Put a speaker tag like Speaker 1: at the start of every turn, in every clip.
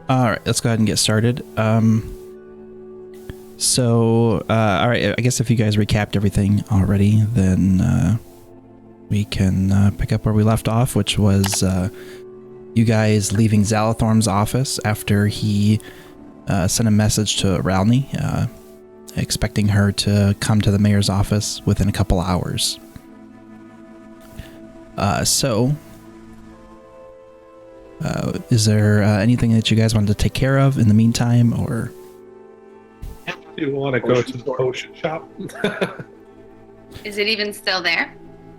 Speaker 1: All right, let's go ahead and get started. All right, I guess if you guys recapped everything already, then we can pick up where we left off, which was you guys leaving Zalathorn's office after he sent a message to Ralny, expecting her to come to the mayor's office within a couple hours. Is there anything that you guys wanted to take care of in the meantime, or?
Speaker 2: Do you want to go to the potion shop?
Speaker 3: Is it even still there?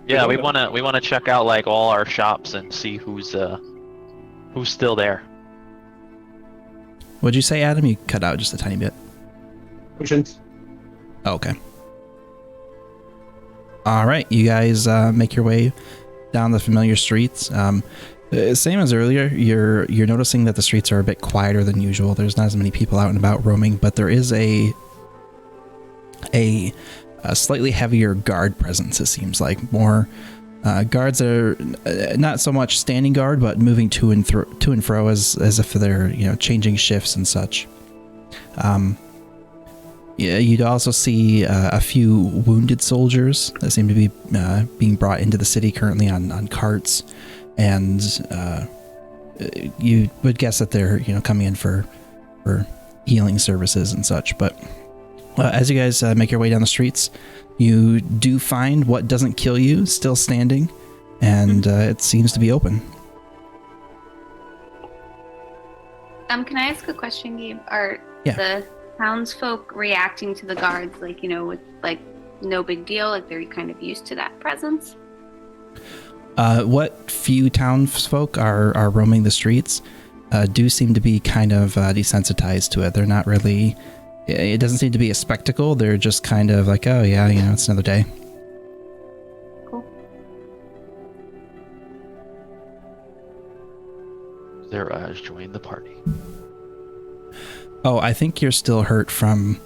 Speaker 4: Yeah, we wanna check out like all our shops and see who's still there.
Speaker 1: What'd you say, Adam? You cut out just a tiny bit.
Speaker 2: Potions.
Speaker 1: Oh, okay. All right, you guys make your way down the familiar streets. Same as earlier, you're noticing that the streets are a bit quieter than usual. There's not as many people out and about roaming, but there is a slightly heavier guard presence. It seems like more guards are not so much standing guard, but moving to and fro as if they're changing shifts and such. Yeah, you'd also see a few wounded soldiers that seem to be being brought into the city currently on carts, and you would guess that they're coming in for healing services and such. But as you guys make your way down the streets, you do find what doesn't kill you still standing, and it seems to be open.
Speaker 3: Can I ask a question, Gabe? Are
Speaker 1: Yeah.
Speaker 3: the townsfolk reacting to the guards with no big deal, like they're kind of used to that presence?
Speaker 1: What few townsfolk are roaming the streets do seem to be kind of desensitized to it. They're not really. It doesn't seem to be a spectacle. They're just kind of like, oh yeah, it's another day.
Speaker 3: Cool.
Speaker 4: They're join the party.
Speaker 1: Oh, I think you're still hurt from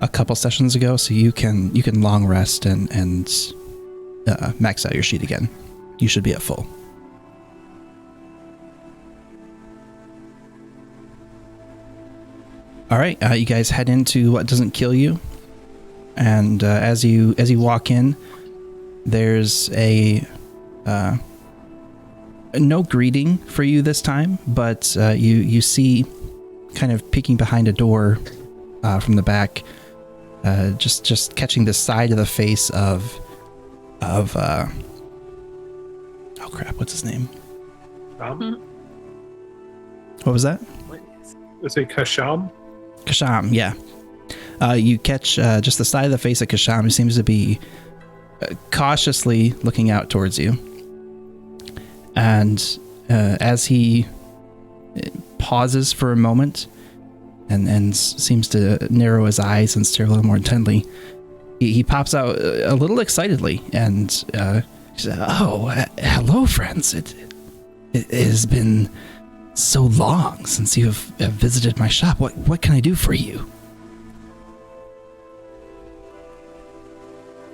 Speaker 1: a couple sessions ago, so you can long rest and max out your sheet again. You should be at full. All right, you guys head into what doesn't kill you, and as you walk in, there's a no greeting for you this time, but you see, kind of peeking behind a door from the back, just catching the side of the face of oh crap, what's his name? What was that?
Speaker 2: Is it Kasham?
Speaker 1: Kasham, yeah. You catch just the side of the face of Kasham, who seems to be cautiously looking out towards you. And as he pauses for a moment and seems to narrow his eyes and stare a little more intently, he pops out a little excitedly and he says, "Oh, hello, friends. It has been so long since you have visited my shop. What can I do for you?"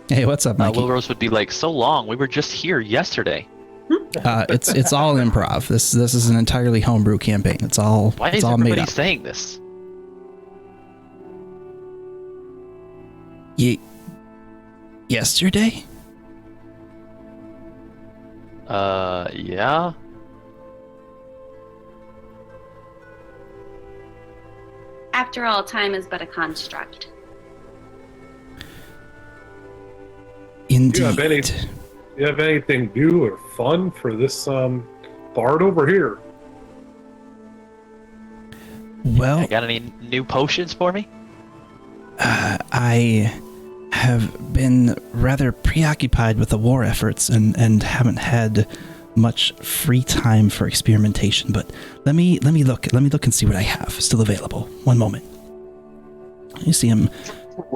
Speaker 1: Hey, what's up, Mikey?
Speaker 4: Will-Rose would be like, so long. We were just here yesterday.
Speaker 1: It's all improv. This is an entirely homebrew campaign. It's all
Speaker 4: Why
Speaker 1: it's
Speaker 4: is
Speaker 1: all made
Speaker 4: everybody
Speaker 1: up.
Speaker 4: saying this?
Speaker 1: Yesterday?
Speaker 4: Yeah.
Speaker 3: After all, time is but a construct.
Speaker 1: Indeed.
Speaker 2: Do you have anything new or fun for this bard over here?
Speaker 1: Well,
Speaker 4: Got any new potions for me?
Speaker 1: I have been rather preoccupied with the war efforts and haven't had much free time for experimentation. But let me look and see what I have still available. One moment. You see him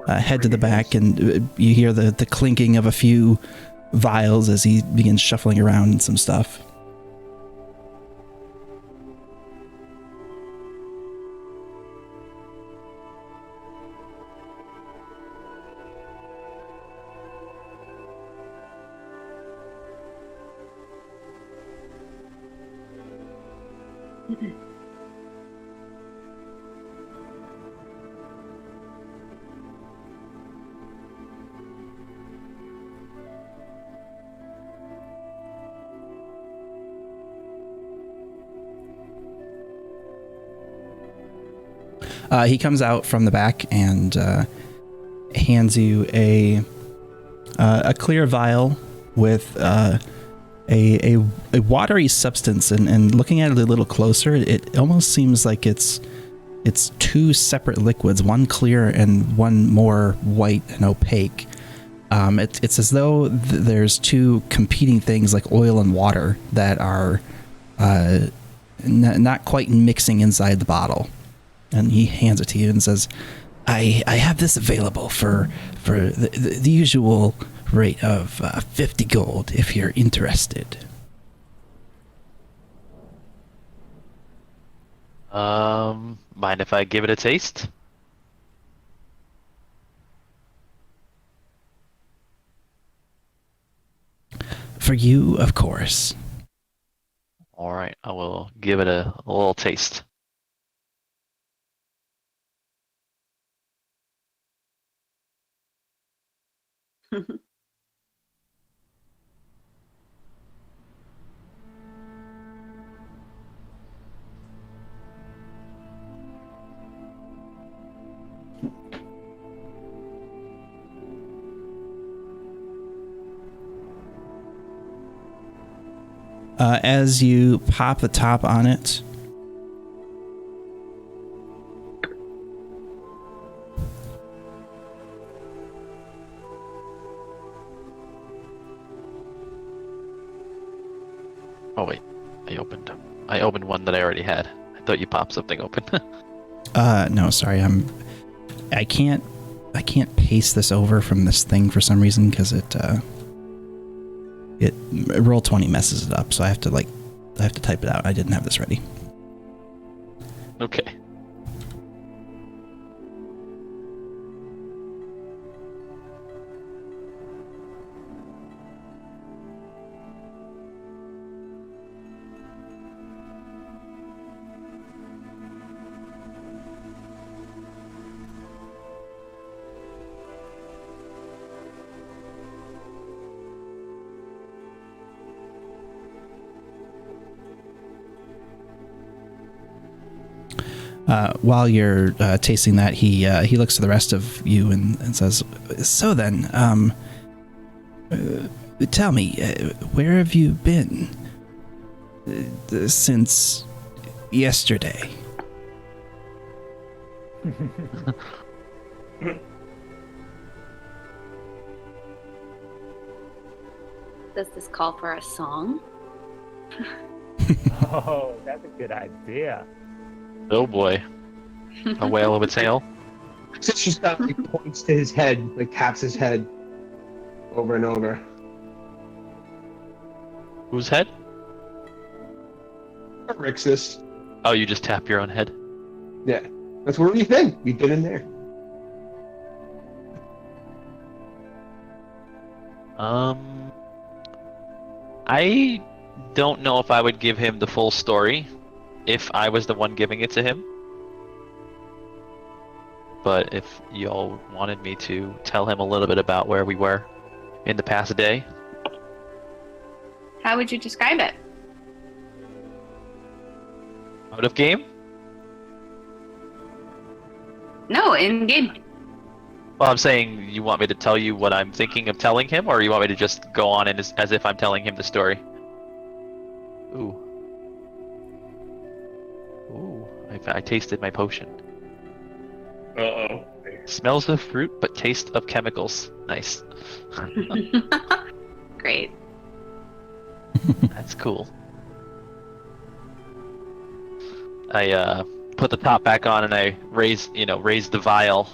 Speaker 1: head to the back, and you hear the clinking of a few vials as he begins shuffling around some stuff. He comes out from the back and hands you a clear vial with a watery substance, and looking at it a little closer, it almost seems like it's two separate liquids, one clear and one more white and opaque. It's as though there's two competing things like oil and water that are not quite mixing inside the bottle. And he hands it to you and says, I have this available for the usual rate of 50 gold if you're interested.
Speaker 4: Mind if I give it a taste?
Speaker 1: For you, of course.
Speaker 4: All right, I will give it a little taste.
Speaker 1: As you pop the top on it,
Speaker 4: Oh wait, I opened one that I already had. I thought you popped something open.
Speaker 1: no, sorry, I can't paste this over from this thing for some reason because it Roll20 messes it up, so I have to type it out. I didn't have this ready.
Speaker 4: Okay.
Speaker 1: While you're tasting that, he looks to the rest of you and says, "So then, tell me, where have you been since yesterday?"
Speaker 3: Does this call for a song?
Speaker 5: Oh, that's a good idea.
Speaker 4: Oh boy. A whale of a tail.
Speaker 6: So she stops, he points to his head, like taps his head over and over.
Speaker 4: Whose head?
Speaker 6: Rixus.
Speaker 4: Oh, you just tap your own head?
Speaker 6: Yeah. That's where we've been. We've been in there.
Speaker 4: I don't know if I would give him the full story if I was the one giving it to him. But if y'all wanted me to tell him a little bit about where we were in the past day.
Speaker 3: How would you describe it?
Speaker 4: Out of game?
Speaker 3: No, in game.
Speaker 4: Well, I'm saying you want me to tell you what I'm thinking of telling him, or you want me to just go on and as if I'm telling him the story? Ooh. Ooh, I tasted my potion.
Speaker 2: Uh-oh.
Speaker 4: Smells of fruit, but taste of chemicals. Nice.
Speaker 3: Great.
Speaker 4: That's cool. I put the top back on and I raise the vial,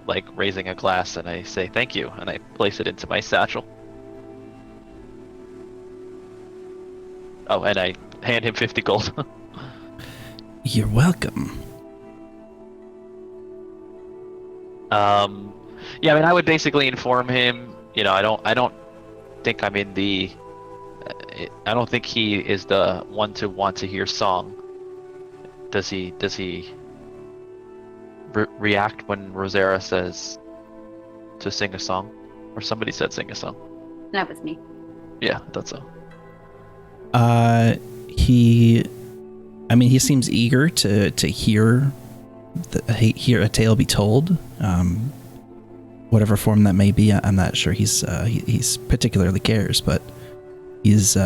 Speaker 4: like raising a glass, and I say thank you, and I place it into my satchel. Oh, and I hand him 50 gold.
Speaker 1: You're welcome.
Speaker 4: Yeah, I mean, I would basically inform him. I don't think I'm in the. I don't think he is the one to want to hear song. Does he react when Rosera says to sing a song, or somebody said sing a song?
Speaker 3: That was me.
Speaker 4: Yeah, I thought so.
Speaker 1: He seems eager to hear hear a tale be told, whatever form that may be. I'm not sure he's particularly cares, but he's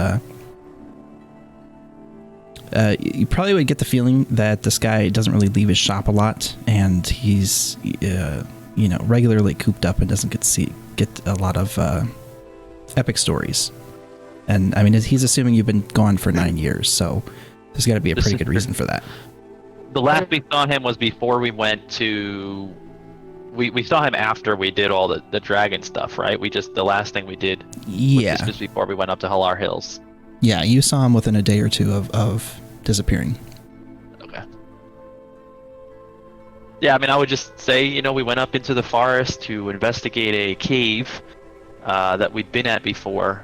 Speaker 1: you probably would get the feeling that this guy doesn't really leave his shop a lot, and he's regularly cooped up and doesn't get a lot of epic stories. And I mean, he's assuming you've been gone for 9 years, so there's got to be a pretty good reason for that.
Speaker 4: The last we saw him was before we went to. We saw him after we did all the dragon stuff, right? The last thing we did.
Speaker 1: Yeah.
Speaker 4: Was just before we went up to Halar Hills.
Speaker 1: Yeah, you saw him within a day or two of disappearing.
Speaker 4: Okay. Yeah, I mean, I would just say, we went up into the forest to investigate a cave that we'd been at before,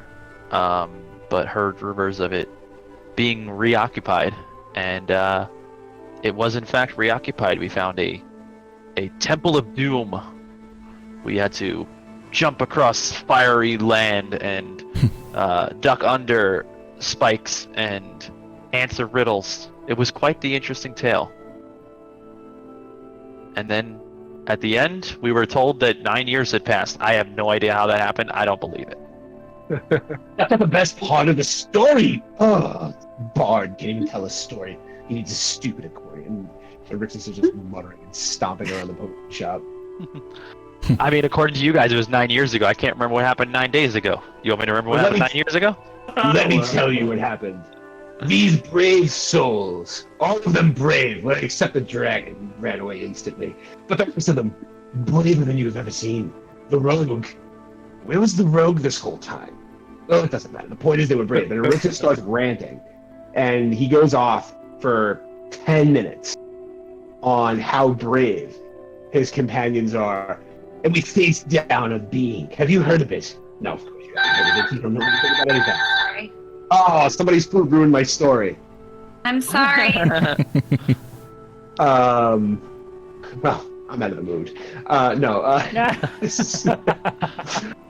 Speaker 4: but heard rumors of it being reoccupied, and it was in fact reoccupied. We found a temple of doom. We had to jump across fiery land and duck under spikes and answer riddles. It was quite the interesting tale. And then at the end, we were told that 9 years had passed. I have no idea how that happened. I don't believe it.
Speaker 6: That's not the best part of the story. Oh, Bard can't even tell a story. He needs a stupid accordion. And Rixus is just muttering and stomping around the potion shop.
Speaker 4: I mean, according to you guys, it was 9 years ago. I can't remember what happened 9 days ago. You want me to remember what happened 9 years ago?
Speaker 6: Let me tell you what happened. These brave souls, all of them brave, well, except the dragon, ran away instantly. But the rest of them, braver than you've ever seen. The rogue. Where was the rogue this whole time? Well, it doesn't matter. The point is they were brave. And Rixus starts ranting. And he goes off for 10 minutes on how brave his companions are. And we face down a being. Have you heard of it? No, of course you haven't heard of it. You don't know anything about anything.
Speaker 3: Sorry.
Speaker 6: Oh, somebody's food ruined my story.
Speaker 3: I'm sorry.
Speaker 6: Well, I'm out of the mood.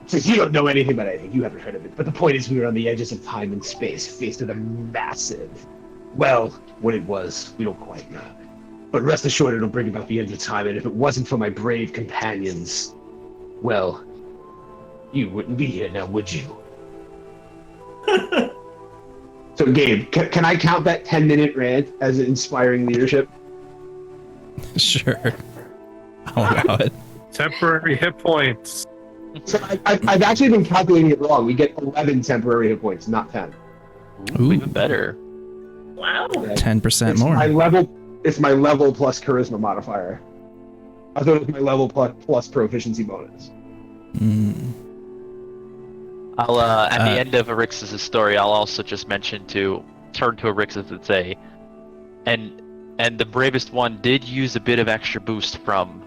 Speaker 6: So you don't know anything about anything. You haven't heard of it. But the point is we were on the edges of time and space, faced with a massive... Well, what it was, we don't quite know. But rest assured it'll bring about the end of time, and if it wasn't for my brave companions, well, you wouldn't be here now, would you? So, Gabe, can I count that 10-minute rant as inspiring leadership?
Speaker 1: Sure. I'll allow it.
Speaker 2: Temporary hit points.
Speaker 6: So I've actually been calculating it wrong. We get 11 temporary hit points, not 10.
Speaker 4: Ooh, even better.
Speaker 7: Wow.
Speaker 1: 10%
Speaker 6: It's
Speaker 1: more.
Speaker 6: It's my level plus charisma modifier. I thought it was my level plus proficiency bonus.
Speaker 4: I'll at the end of Arix's story, I'll also just turn to Arixis and say, and the bravest one did use a bit of extra boost from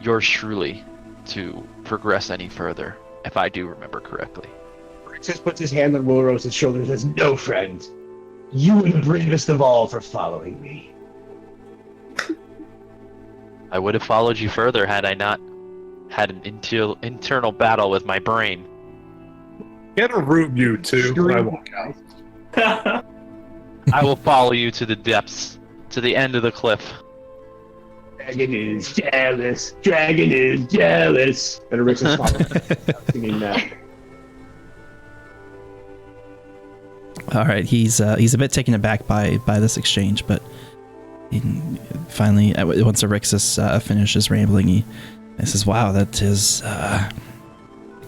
Speaker 4: yours truly to progress any further, if I do remember correctly.
Speaker 6: Just puts his hand on Wilrose's shoulder and says, "No, friend. You were the bravest of all for following me."
Speaker 4: I would have followed you further had I not had an internal battle with my brain.
Speaker 2: Get a root you too when I walk out.
Speaker 4: I will follow you to the depths, to the end of the cliff.
Speaker 6: Dragon is jealous. Dragon is jealous. And Arixis following singing that.
Speaker 1: All right, he's a bit taken aback by this exchange, but finally, once Arixis finishes rambling, he says, "Wow, that is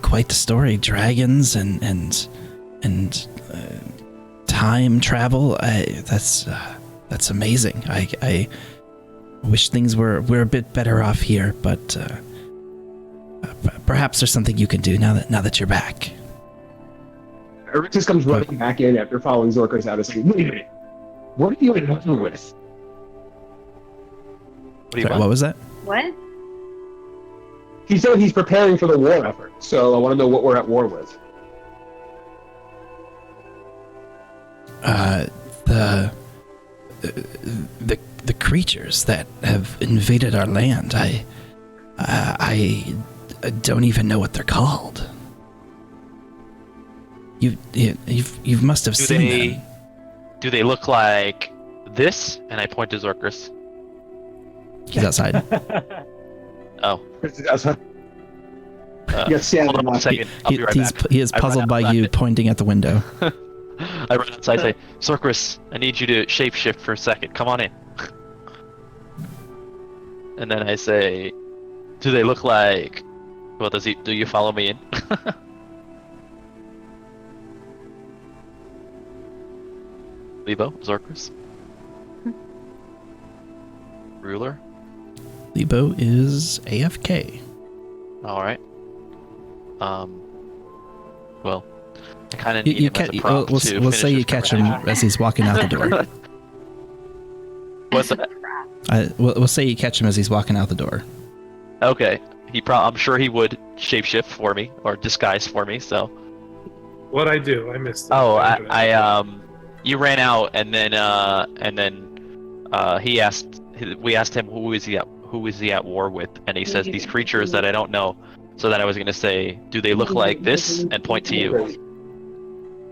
Speaker 1: quite the story. Dragons and time travel. That's amazing. I wish things were a bit better off here, but perhaps there's something you can do now that you're back."
Speaker 6: Arixis comes running back in after following Zorkos out and saying, "Wait a minute. What are you in war with?"
Speaker 1: What was that?
Speaker 3: What?
Speaker 6: He said he's preparing for the war effort, so I want to know what we're at war with.
Speaker 1: The creatures that have invaded our land. I don't even know what they're called. You must have seen them.
Speaker 4: Do they look like this? And I point to Zorkris.
Speaker 1: He's outside.
Speaker 4: Oh.
Speaker 6: Yes, yeah,
Speaker 4: Hold on one second. I'll be right back.
Speaker 1: He is
Speaker 4: I run
Speaker 1: puzzled by you
Speaker 4: outside.
Speaker 1: pointing at the window.
Speaker 4: I run outside and say, Sorcris, I need you to shapeshift for a second. Come on in. And then I say, do they look like... Well, do you follow me in? Lebo, Zorkris? Ruler?
Speaker 1: Lebo is AFK.
Speaker 4: Alright. Well, I kind of need
Speaker 1: You
Speaker 4: him as a
Speaker 1: we'll
Speaker 4: prompt to
Speaker 1: we'll
Speaker 4: finish
Speaker 1: say you
Speaker 4: this
Speaker 1: catch him
Speaker 4: conversation.
Speaker 1: as he's walking out the door.
Speaker 4: What's that?
Speaker 1: We'll say you catch him as he's walking out the door.
Speaker 4: Okay. I'm sure he would shapeshift for me, or disguise for me, so...
Speaker 2: What'd I do? I missed it.
Speaker 4: Oh, you ran out, and then we asked him who is he at war with, and he says these creatures that I don't know. So then I was gonna say, do they look like this, and point to you,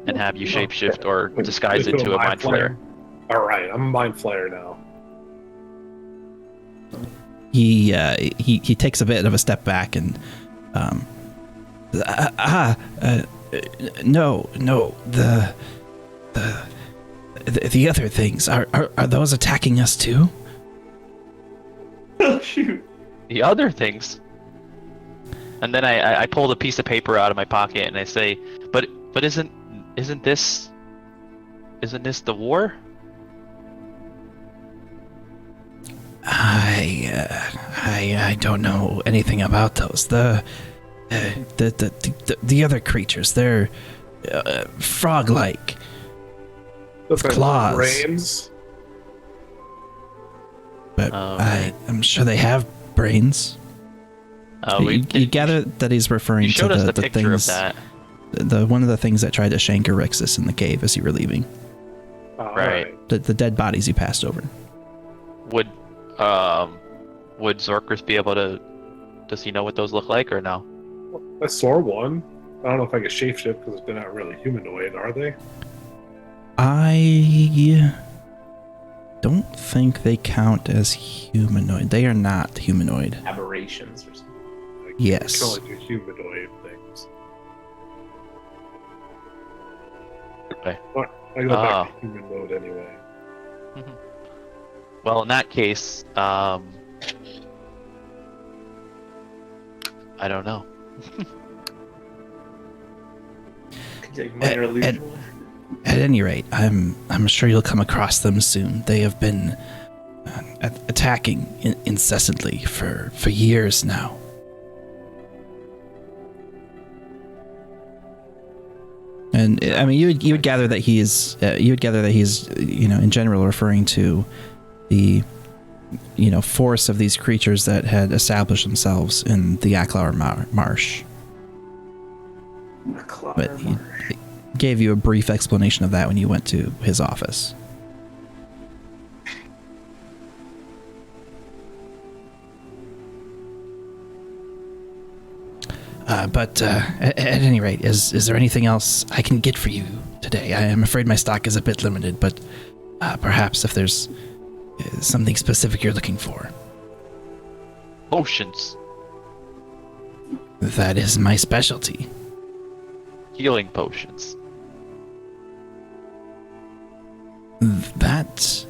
Speaker 4: and have you shapeshift or disguise
Speaker 2: Just do
Speaker 4: into a mind flare.
Speaker 2: Alright, I'm a mind flare now.
Speaker 1: He takes a bit of a step back and no, the other things are those attacking us too?
Speaker 2: Oh shoot.
Speaker 4: The other things. And then I pulled a piece of paper out of my pocket and I say, but isn't this the war?
Speaker 1: I don't know anything about those. The other creatures, they're frog-like.
Speaker 2: Looks like
Speaker 1: Claws.
Speaker 2: brains.
Speaker 1: But
Speaker 4: Okay.
Speaker 1: I'm sure they have brains. You gather that he's referring
Speaker 4: You
Speaker 1: to
Speaker 4: showed us
Speaker 1: the
Speaker 4: the picture
Speaker 1: things,
Speaker 4: of that.
Speaker 1: the one of the things that tried to shank Erixus in the cave as you were leaving.
Speaker 4: Right.
Speaker 1: The dead bodies you passed over.
Speaker 4: Would Zorkris be able to? Does he know what those look like or no?
Speaker 2: I saw one. I don't know if I can shapeshift because they're not really humanoid, are they?
Speaker 1: I don't think they count as humanoid. They are not humanoid.
Speaker 7: Aberrations or something.
Speaker 2: Like,
Speaker 1: Yes.
Speaker 2: You can only do humanoid things.
Speaker 4: Okay.
Speaker 2: I go back to human mode anyway.
Speaker 4: Well, in that case, I don't know.
Speaker 7: Take minor illusion.
Speaker 1: At any rate, I'm sure you'll come across them soon. They have been attacking incessantly for years now. And I mean, you would gather that he's in general referring to the force of these creatures that had established themselves in the Aklar Marsh. But he gave you a brief explanation of that when you went to his office. But at any rate, is there anything else I can get for you today? I am afraid my stock is a bit limited, but perhaps if there's something specific you're looking for.
Speaker 4: Potions,
Speaker 1: That is my specialty.
Speaker 4: healing potions.
Speaker 1: That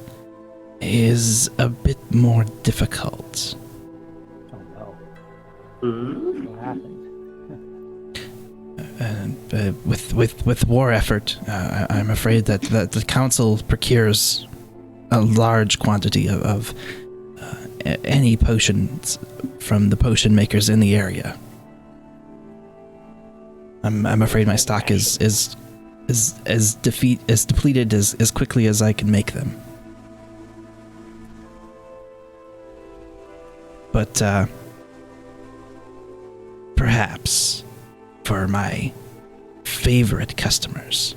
Speaker 1: is a bit more difficult.
Speaker 5: Oh no.
Speaker 7: Ooh.
Speaker 5: What happened?
Speaker 1: With war effort, I'm afraid that the council procures a large quantity of any potions from the potion makers in the area. I'm afraid my stock is depleted as quickly as I can make them. But perhaps for my favorite customers,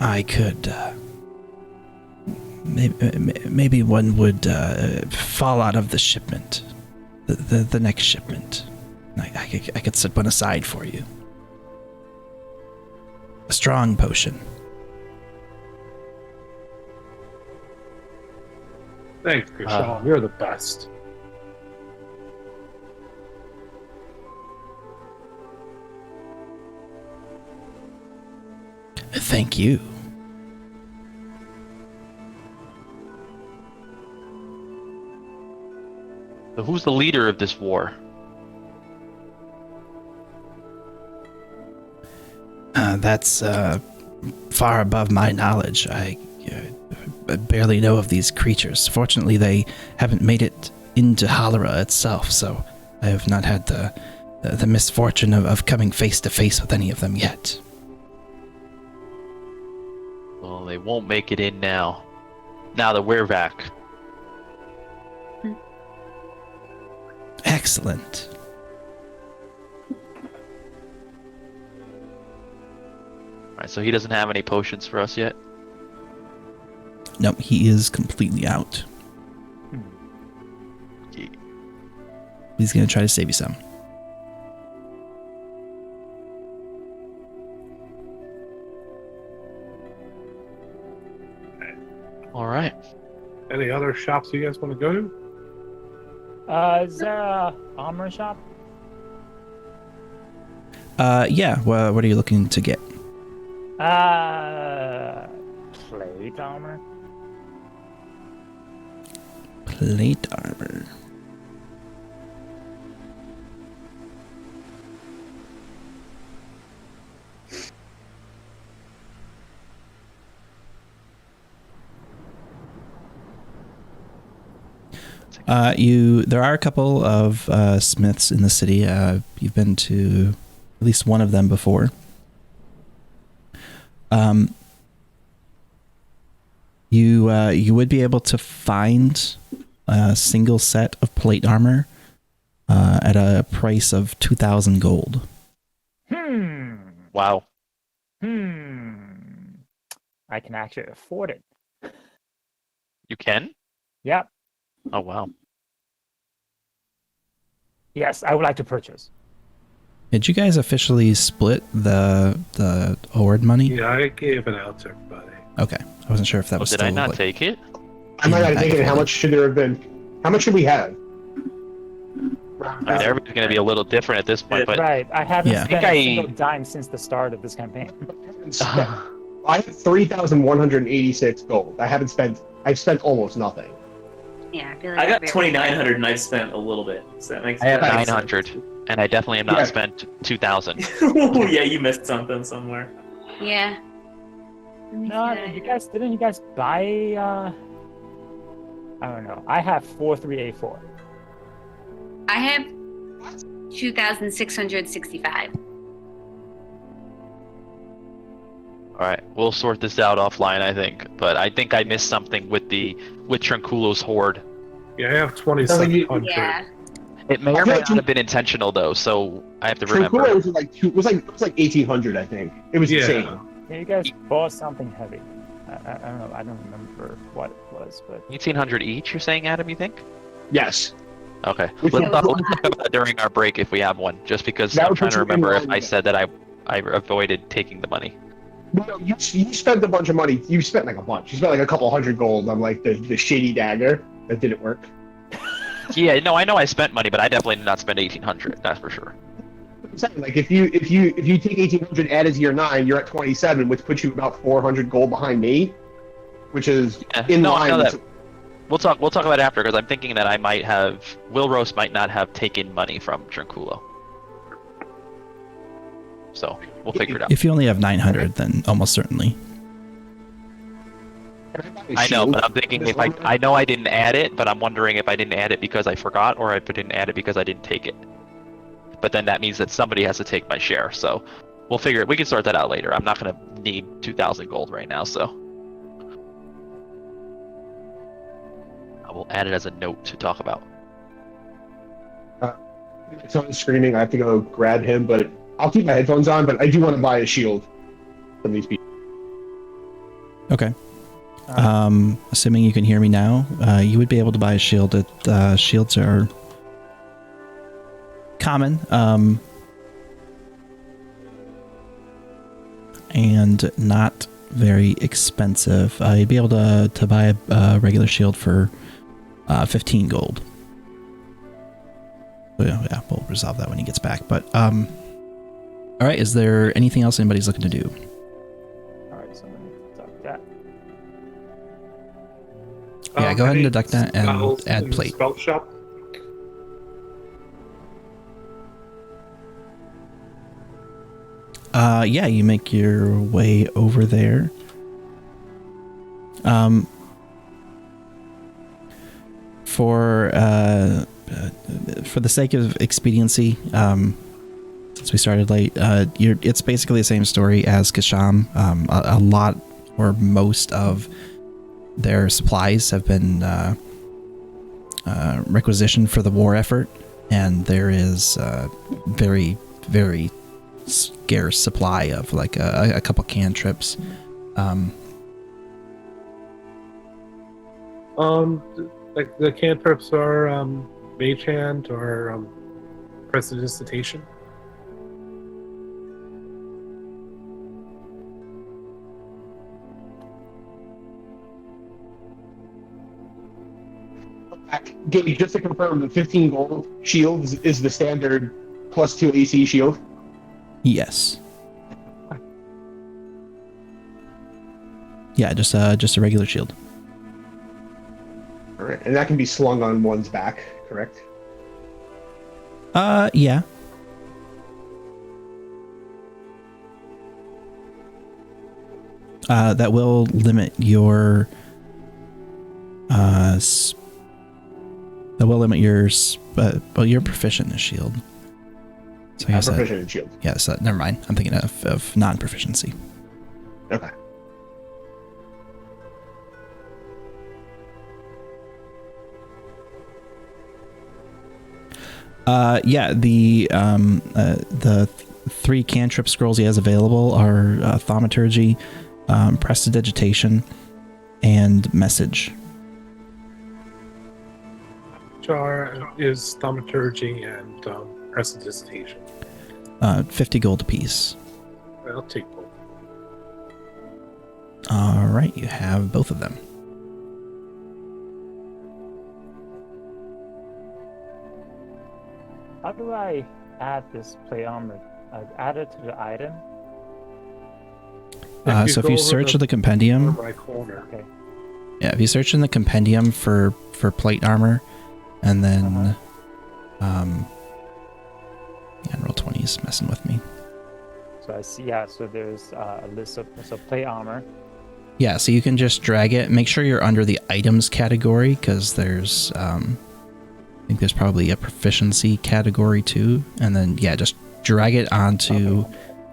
Speaker 1: I could maybe one would fall out of the shipment, the next shipment. I could set one aside for you. A strong potion.
Speaker 2: Thanks, Gershon. You're the best.
Speaker 1: Thank you.
Speaker 4: So who's the leader of this war?
Speaker 1: That's far above my knowledge. I barely know of these creatures. Fortunately, they haven't made it into Halera itself, so I have not had the misfortune of coming face to face with any of them yet.
Speaker 4: Well, they won't make it in now. Now that we're back.
Speaker 1: Excellent.
Speaker 4: Alright, so he doesn't have any potions for us yet?
Speaker 1: Nope, he is completely out.
Speaker 4: Yeah.
Speaker 1: He's gonna try to save you some.
Speaker 4: Alright.
Speaker 2: Any other shops you guys want to go to?
Speaker 5: Is there a armor shop?
Speaker 1: Yeah. Well, what are you looking to get?
Speaker 5: Plate armor.
Speaker 1: Plate armor. There are a couple of smiths in the city. You've been to at least one of them before. You would be able to find a single set of plate armor at a price of 2,000 gold.
Speaker 4: Wow.
Speaker 5: I can actually afford it.
Speaker 4: You can?
Speaker 5: Yep.
Speaker 4: Oh, wow.
Speaker 5: Yes, I would like to purchase.
Speaker 1: Did you guys officially split the hoard money?
Speaker 2: Yeah, I gave it out to everybody.
Speaker 1: Okay, I wasn't sure if that was
Speaker 4: Did
Speaker 1: still
Speaker 4: I not
Speaker 1: like,
Speaker 4: take it?
Speaker 6: I might not
Speaker 1: back
Speaker 6: think it. How
Speaker 1: then.
Speaker 6: much should there have been? How much should we have?
Speaker 4: I mean, everybody's going to be a little different at this point, but
Speaker 5: Right, I haven't
Speaker 1: Yeah.
Speaker 5: spent
Speaker 4: I
Speaker 5: a
Speaker 4: think
Speaker 5: single dime since the start of this campaign.
Speaker 6: I have 3,186 gold. I've spent almost nothing.
Speaker 3: Yeah, I feel like
Speaker 7: I got
Speaker 3: very-
Speaker 7: 2,900 and I've spent a little bit. So that makes
Speaker 4: I have
Speaker 7: that
Speaker 4: 900,
Speaker 7: makes
Speaker 4: and I definitely have not
Speaker 6: Yeah.
Speaker 4: spent 2,000.
Speaker 7: sense. Oh, yeah, you missed something somewhere.
Speaker 3: Yeah. Let me see
Speaker 5: No,
Speaker 3: what I
Speaker 5: you
Speaker 3: have.
Speaker 5: guys didn't you guys buy I don't know. I have 4384.
Speaker 3: I have 2,665.
Speaker 4: Alright, we'll sort this out offline, I think. But I think I missed something with Tranquillo's horde.
Speaker 2: Yeah, I have 2,700.
Speaker 3: Yeah.
Speaker 4: It may or may not have been intentional, though, so I have to remember.
Speaker 6: Tranquillo was like 1,800, I think. It was
Speaker 2: Yeah.
Speaker 6: insane.
Speaker 5: Yeah, you guys bought something heavy. I don't know. I don't remember what it was, but
Speaker 4: 1,800 each, you're saying, Adam, you think?
Speaker 6: Yes.
Speaker 4: Okay.
Speaker 6: Which
Speaker 4: Let's
Speaker 6: one-
Speaker 4: talk about that during our break if we have one, just because
Speaker 6: That
Speaker 4: I'm
Speaker 6: would
Speaker 4: trying
Speaker 6: put
Speaker 4: to
Speaker 6: you in
Speaker 4: remember if
Speaker 6: line
Speaker 4: I
Speaker 6: with
Speaker 4: said that I avoided taking the money.
Speaker 6: No, you spent a bunch of money. You spent like a bunch. You spent like a couple hundred gold on like the shady dagger that didn't work.
Speaker 4: Yeah, no, I know I spent money, but I definitely did not spend 1,800, that's for sure.
Speaker 6: I'm saying, like if you take 1,800 added to your 9, you're at 27, which puts you about 400 gold behind me, which is
Speaker 4: Yeah,
Speaker 6: in
Speaker 4: no, I
Speaker 6: line.
Speaker 4: know
Speaker 6: with-
Speaker 4: that. We'll talk about it after, because I'm thinking that I might have... Will Roast might not have taken money from Tranquillo. So, we'll figure it out.
Speaker 1: If you only have 900, then almost certainly.
Speaker 6: Can buy a
Speaker 4: I know,
Speaker 6: shield
Speaker 4: but I'm thinking
Speaker 6: this
Speaker 4: if I
Speaker 6: one?
Speaker 4: know I didn't add it, but I'm wondering if I didn't add it because I forgot, or if I didn't add it because I didn't take it. But then that means that somebody has to take my share, so we'll figure it. We can sort that out later. I'm not going to need 2,000 gold right now, so I will add it as a note to talk about.
Speaker 6: Someone's screaming. I have to go grab him, but I'll keep my headphones on. But I do want to buy a shield from these people.
Speaker 1: Okay. Assuming you can hear me now, you would be able to buy a shield. Shields are common, and not very expensive. You'd be able to buy a regular shield for 15 gold. So, yeah, we'll resolve that when he gets back. But all right, is there anything else anybody's looking to do?
Speaker 5: All right, so let me talk that.
Speaker 1: Yeah, go ahead and
Speaker 2: Any
Speaker 1: deduct that and
Speaker 2: spells
Speaker 1: add
Speaker 2: in the
Speaker 1: plate.
Speaker 2: Spell shop.
Speaker 1: Yeah, you make your way over there. For the sake of expediency, since we started late, it's basically the same story as Kasham. A lot or most of their supplies have been requisitioned for the war effort, and there is very, very scarce supply of like a couple cantrips.
Speaker 2: Like the cantrips are Mage Hand or Prestidigitation.
Speaker 6: Gabe, just to confirm, the 15 gold shield is the standard +2 AC shield.
Speaker 1: Yes. Yeah, just a regular shield.
Speaker 6: All right, and that can be slung on one's back, correct?
Speaker 1: Yeah. That will limit your well, you're proficient in shield. So I
Speaker 6: I'm
Speaker 1: guess
Speaker 6: proficient in shield.
Speaker 1: yeah, so never mind. I'm thinking of non-proficiency.
Speaker 6: Okay.
Speaker 1: Yeah, the 3 cantrip scrolls he has available are Thaumaturgy, Prestidigitation, and Message.
Speaker 2: Jar is Thaumaturgy and Prestidigitation.
Speaker 1: 50 gold apiece.
Speaker 2: I'll take both.
Speaker 1: All right, you have both of them.
Speaker 5: How do I add this plate armor? Add it to the item?
Speaker 1: So if you search the compendium,
Speaker 2: right corner.
Speaker 5: Okay.
Speaker 1: yeah, if you search in the compendium for plate armor, and then yeah, and roll 20 is messing with me.
Speaker 5: So I see, yeah, so there's a list of plate armor.
Speaker 1: Yeah, so you can just drag it. Make sure you're under the items category, because there's I think there's probably a proficiency category too, and then yeah, just drag it onto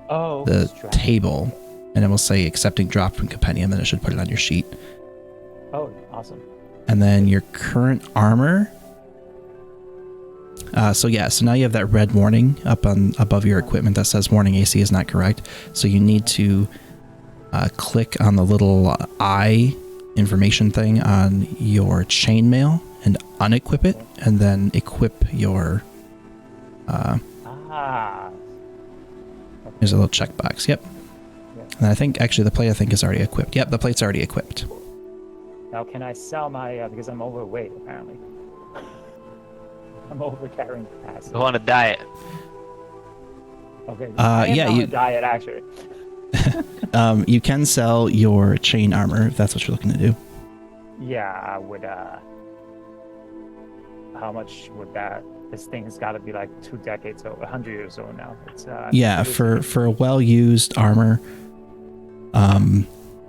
Speaker 1: the table, and it will say accepting drop from compendium, and it should put it on your sheet.
Speaker 5: Oh, awesome.
Speaker 1: And then your current armor. So now you have that red warning up above your equipment that says warning AC is not correct. So you need to click on the little eye information thing on your chainmail and unequip it, and then equip your. There's a little checkbox. Yep.
Speaker 5: Yeah.
Speaker 1: And I think actually the plate is already equipped. Yep, the plate's already equipped.
Speaker 5: Now, can I sell my, because I'm overweight, apparently. I'm over carrying capacity.
Speaker 4: Go on a diet.
Speaker 5: Okay. I am
Speaker 1: yeah,
Speaker 5: on a diet, actually.
Speaker 1: You can sell your chain armor if that's what you're looking to do.
Speaker 5: Yeah, I would, how much would that, this thing's got to be like 2 decades old, 100 years old now. It's,
Speaker 1: Yeah, for a well-used armor,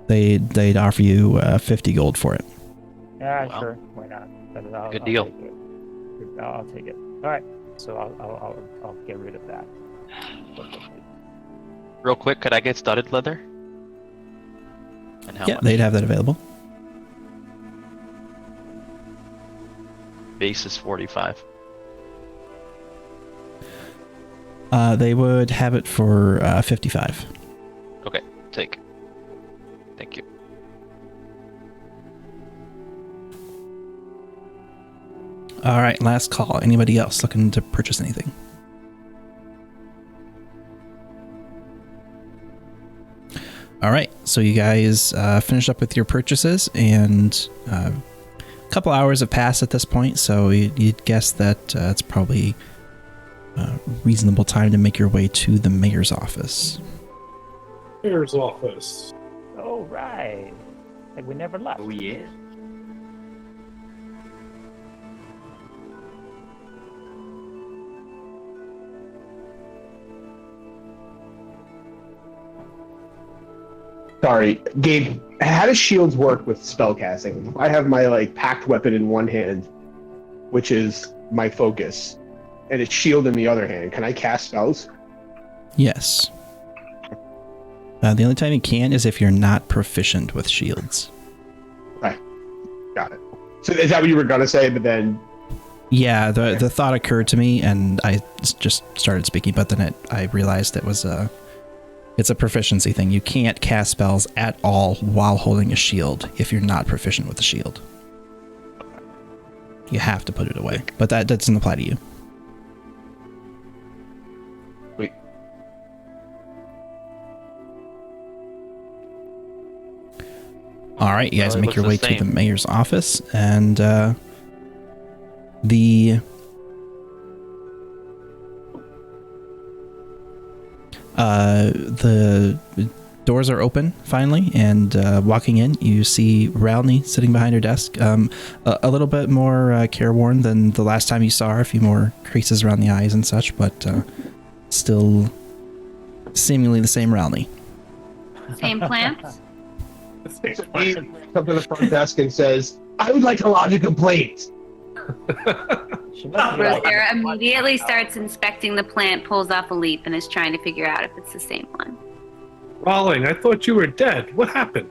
Speaker 1: they'd offer you 50 gold for it.
Speaker 5: Yeah,
Speaker 4: Wow.
Speaker 5: sure. Why not?
Speaker 4: Good deal.
Speaker 5: Take it. I'll take it. All right. So I'll get rid of that.
Speaker 4: Real quick, could I get studded leather? And how
Speaker 1: Yeah,
Speaker 4: much?
Speaker 1: they'd have that available.
Speaker 4: Base is 45.
Speaker 1: They would have it for 55.
Speaker 4: Okay, take. Thank you.
Speaker 1: All right, last call. Anybody else looking to purchase anything? All right, so you guys finished up with your purchases, and couple hours have passed at this point, so you'd guess that it's probably a reasonable time to make your way to the mayor's office.
Speaker 2: Mayor's office.
Speaker 5: Oh, right. Like we never left.
Speaker 7: Oh yeah.
Speaker 6: Sorry, Gabe. How does shields work with spellcasting? I have my like packed weapon in one hand, which is my focus, and a shield in the other hand. Can I cast spells?
Speaker 1: Yes. The only time you can is if you're not proficient with shields.
Speaker 6: Right. Got it. So is that what you were gonna say? But then,
Speaker 1: Yeah, the thought occurred to me, and I just started speaking, but then I realized it's a proficiency thing. You can't cast spells at all while holding a shield if you're not proficient with the shield. You have to put it away, but that doesn't apply to you.
Speaker 6: wait.
Speaker 1: All right, you guys
Speaker 4: Well, it
Speaker 1: make your way
Speaker 4: looks the
Speaker 1: to the
Speaker 4: same.
Speaker 1: mayor's office, and the doors are open finally, and walking in, you see Ralny sitting behind her desk, a little bit more careworn than the last time you saw her, a few more creases around the eyes and such, but still seemingly the same Ralny.
Speaker 3: Same plants.
Speaker 6: So he comes to the front desk and says, "I would like to lodge a complaint."
Speaker 5: She must be like-
Speaker 3: Rosera immediately starts inspecting the plant, pulls off a leaf, and is trying to figure out if it's the same one.
Speaker 2: Rawling, I thought you were dead. What happened?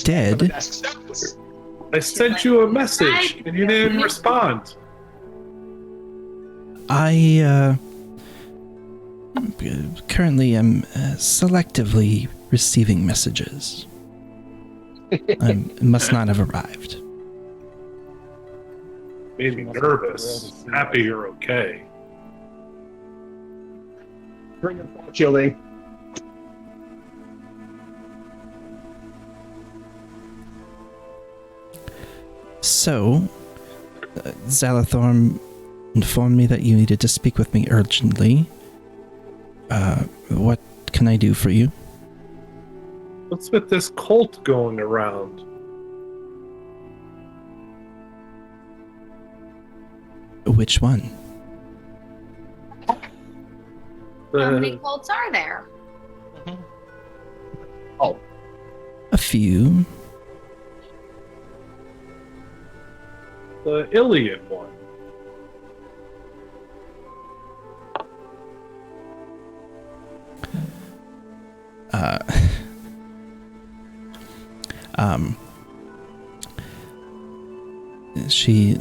Speaker 1: Dead?
Speaker 2: I sent you a message and you didn't respond.
Speaker 1: I currently am selectively receiving messages. I must not have arrived.
Speaker 2: Made me nervous. Happy you're okay.
Speaker 6: Bring your shielding.
Speaker 1: So, Zalathorn informed me that you needed to speak with me urgently. What can I do for you?
Speaker 2: What's with this cult going around?
Speaker 1: Which one?
Speaker 3: How many
Speaker 2: The,
Speaker 3: cults are there?
Speaker 1: A few.
Speaker 2: the Iliad one.
Speaker 1: Uh, she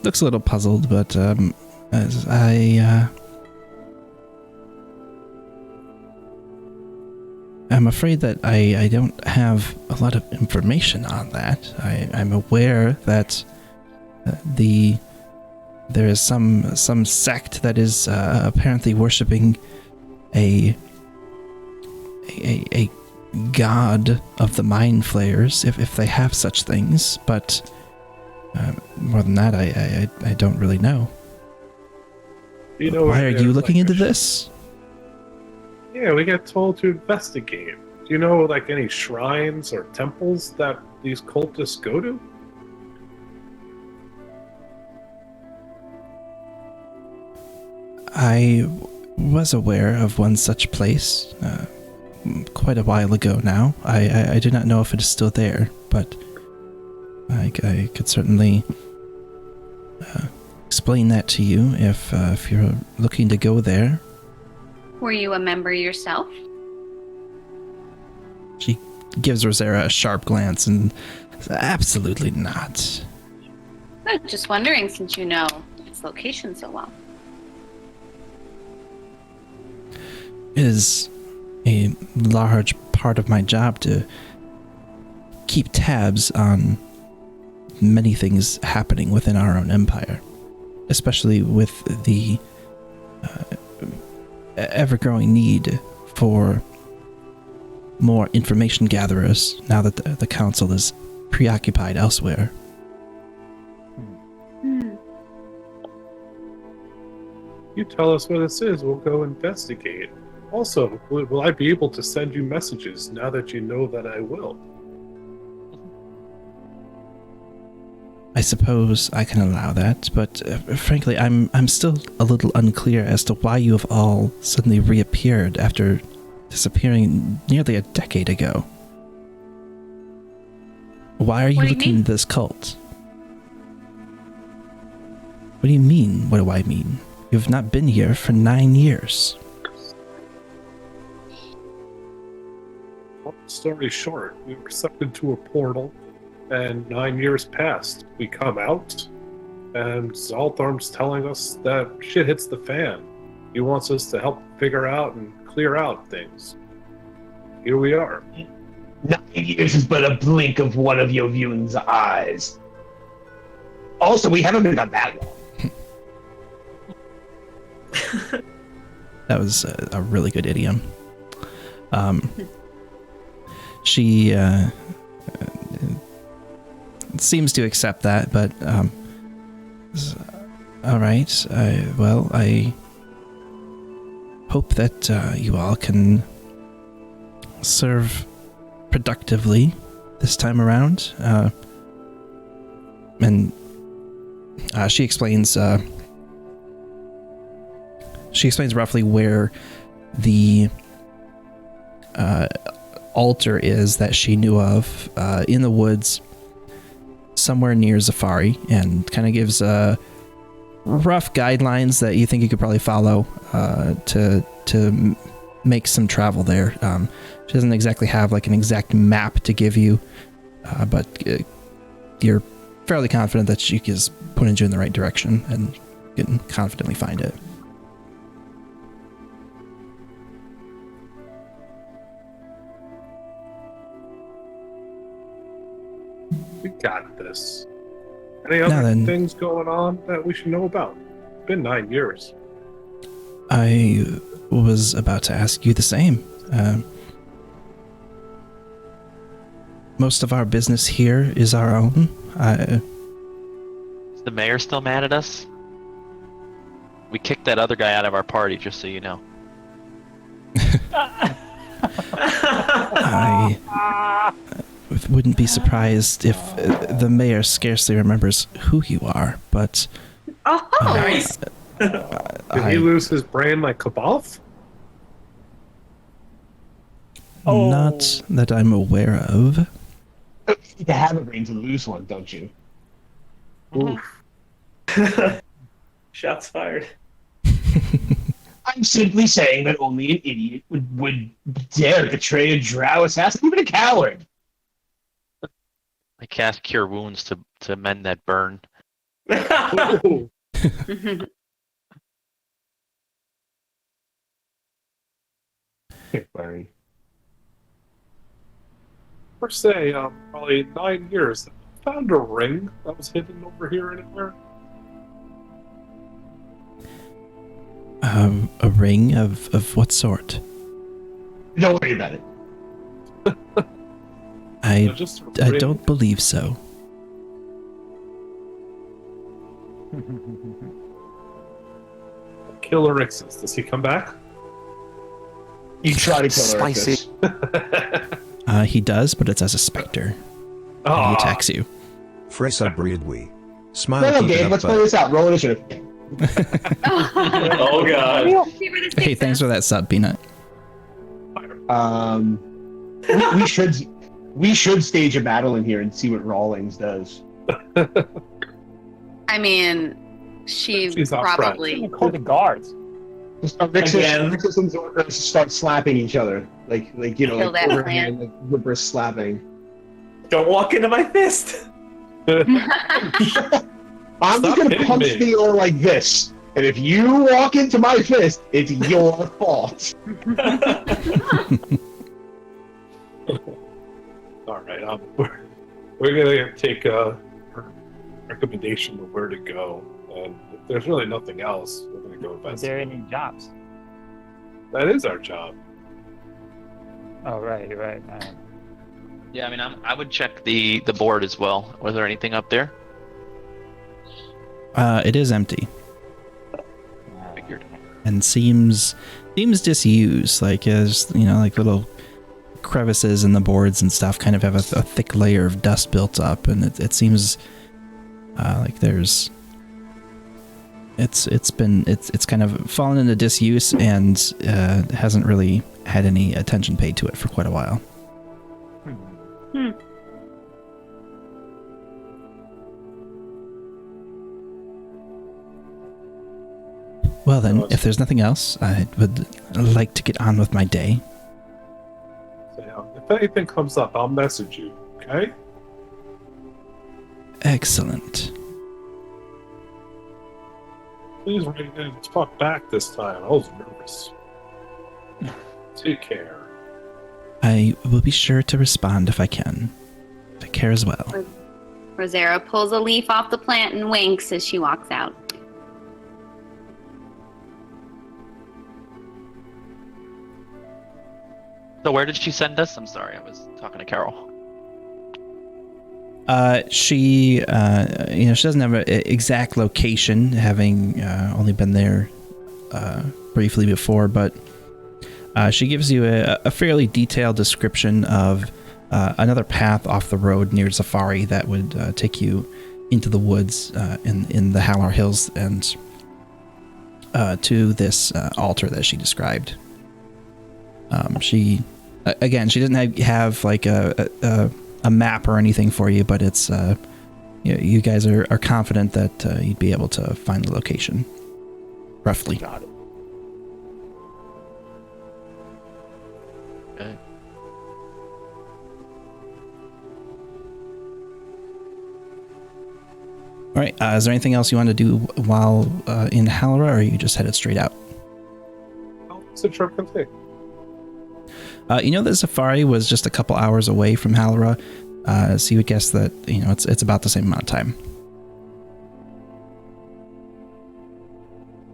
Speaker 1: looks a little puzzled, but as I'm afraid that I don't have a lot of information on that. I'm aware that there is some sect that is apparently worshiping a god of the mind flayers, if they have such things, but more than that, I don't really know.
Speaker 2: You know,
Speaker 1: Why are you
Speaker 2: there's
Speaker 1: looking
Speaker 2: like
Speaker 1: into
Speaker 2: a-
Speaker 1: this?
Speaker 2: Yeah, we get told to investigate. Do you know like any shrines or temples that these cultists go to?
Speaker 1: I was aware of one such place quite a while ago now. I do not know if it is still there, but I could certainly explain that to you if you're looking to go there.
Speaker 3: Were you a member yourself?
Speaker 1: She gives Rosera a sharp glance and says, absolutely not.
Speaker 3: I'm just wondering, since you know its location so well.
Speaker 1: It is a large part of my job to keep tabs on many things happening within our own empire, especially with the ever-growing need for more information gatherers now that the council is preoccupied elsewhere.
Speaker 3: Hmm.
Speaker 2: You tell us what this is, we'll go investigate. Also, will I be able to send you messages now that you know that I will?
Speaker 1: I suppose I can allow that, but frankly, I'm still a little unclear as to why you have all suddenly reappeared after disappearing nearly a decade ago. Why are you
Speaker 3: What do you
Speaker 1: looking
Speaker 3: mean?
Speaker 1: into this cult? What do you mean? What do I mean? You've not been here for 9 years.
Speaker 2: Long story short, we were sucked into a portal, and 9 years passed. We come out, and Zaltharm's telling us that shit hits the fan. He wants us to help figure out and clear out things. Here we are.
Speaker 6: 9 years is but a blink of one of your viewing's eyes. Also, we haven't been gone that long.
Speaker 1: That was a really good idiom. She seems to accept that, but all right. Well, I hope that you all can serve productively this time around. And she explains. She explains roughly where the altar is that she knew of in the woods, somewhere near Zafari, and kind of gives rough guidelines that you think you could probably follow to make some travel there. She doesn't exactly have like an exact map to give you, but you're fairly confident that she is putting you in the right direction and you can confidently find it.
Speaker 2: We got this. Any other things going on that we should know about? It's been 9 years.
Speaker 1: I was about to ask you the same. Most of our business here is our own.
Speaker 4: Is the mayor still mad at us? We kicked that other guy out of our party, just so you know.
Speaker 1: I wouldn't be surprised if the mayor scarcely remembers who you are, but...
Speaker 3: Oh!
Speaker 7: Nice.
Speaker 2: Did he lose his brain like Kabov?
Speaker 5: Oh.
Speaker 1: Not that I'm aware of.
Speaker 6: You have a brain to lose one, don't you?
Speaker 2: Oof.
Speaker 7: Shots fired.
Speaker 6: I'm simply saying that only an idiot would dare betray a drow assassin, even a coward.
Speaker 4: I cast Cure Wounds to mend that burn.
Speaker 2: Ooh.
Speaker 6: Burn.
Speaker 2: Per se, probably 9 years. Found a ring that was hidden over here anywhere.
Speaker 1: A ring of what sort?
Speaker 6: Don't worry about it.
Speaker 2: Just a
Speaker 1: I
Speaker 2: ring.
Speaker 1: don't believe so.
Speaker 2: Killer Ixus. Does he come back?
Speaker 6: You try to kill
Speaker 8: Spicy.
Speaker 6: Ericus.
Speaker 1: He does, but it's as a specter. And he attacks you.
Speaker 8: Fresa Briadwi. Smile.
Speaker 6: No,
Speaker 8: keep it
Speaker 6: Gabe,
Speaker 8: up,
Speaker 6: let's
Speaker 8: bud.
Speaker 6: play this out. Roll initiative.
Speaker 7: Oh god.
Speaker 1: Hey, thanks for that sub, Peanut.
Speaker 6: We should stage a battle in here and see what Rawlings does.
Speaker 3: I mean,
Speaker 2: She's our
Speaker 3: probably.
Speaker 5: Call the guards.
Speaker 6: Just
Speaker 7: Again.
Speaker 6: Rixus and Zorka start slapping each other, like you know,
Speaker 3: Kill
Speaker 6: like
Speaker 3: that
Speaker 6: overhand, like whippers slapping.
Speaker 7: Don't walk into my fist.
Speaker 6: I'm
Speaker 2: Stop
Speaker 6: just gonna
Speaker 2: hitting
Speaker 6: punch
Speaker 2: me.
Speaker 6: the air like this, and if you walk into my fist, it's your fault.
Speaker 2: All right, we're gonna take a recommendation of where to go, and if there's really nothing else, we're gonna go
Speaker 5: Is
Speaker 2: investigate.
Speaker 5: there any jobs?
Speaker 2: That is our job.
Speaker 5: Oh, right.
Speaker 4: Yeah, I mean, I would check the board as well. Was there anything up there?
Speaker 1: It is empty
Speaker 4: Figured.
Speaker 1: and seems disused. Like as like little crevices in the boards and stuff kind of have a thick layer of dust built up, and it seems like there's it's kind of fallen into disuse and hasn't really had any attention paid to it for quite a while. Well then, if there's nothing else, I would like to get on with my day.
Speaker 2: So, yeah, if anything comes up, I'll message you, okay?
Speaker 1: Excellent.
Speaker 2: Please write in and talk back this time. I was nervous. Take care.
Speaker 1: I will be sure to respond if I can. Take care as well.
Speaker 3: Rosera pulls a leaf off the plant and winks as she walks out.
Speaker 4: So where did she send us? I'm sorry, I was talking to Carol.
Speaker 1: She doesn't have an exact location, having only been there briefly before, but she gives you a fairly detailed description of another path off the road near Safari that would take you into the woods in the Halar Hills and to this altar that she described. She doesn't have like a map or anything for you, but it's you guys are confident that you'd be able to find the location roughly.
Speaker 5: Got it.
Speaker 4: Okay.
Speaker 1: All right. Is there anything else you want to do while in Halra, or are you just headed straight out?
Speaker 2: How long's the trip gonna take?
Speaker 1: The Safari was just a couple hours away from Halra, so you would guess that it's about the same amount of time.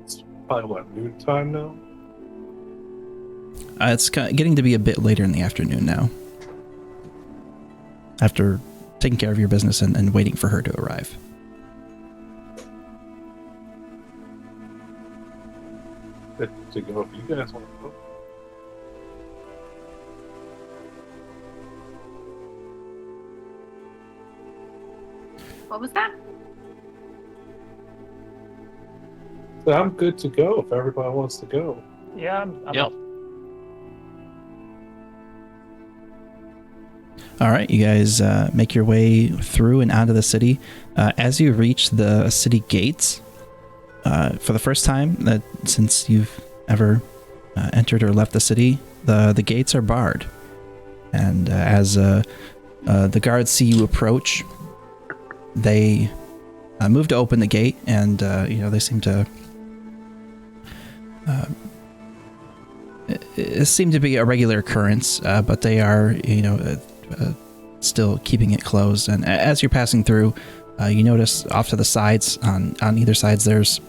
Speaker 2: It's probably what, noontime now?
Speaker 1: It's getting to be a bit later in the afternoon now, after taking care of your business and waiting for her to arrive.
Speaker 2: Good to go if you guys want to go.
Speaker 3: What was that?
Speaker 2: So I'm good to go if everybody wants to go.
Speaker 5: Yeah, I'm
Speaker 4: Yep.
Speaker 5: up.
Speaker 1: All right, you guys make your way through and out of the city. As you reach the city gates, for the first time since you've ever entered or left the city, the gates are barred. And as the guards see you approach, they move to open the gate, and they seem to it seemed to be a regular occurrence, but they are still keeping it closed. And as you're passing through, you notice off to the sides, on either sides, there's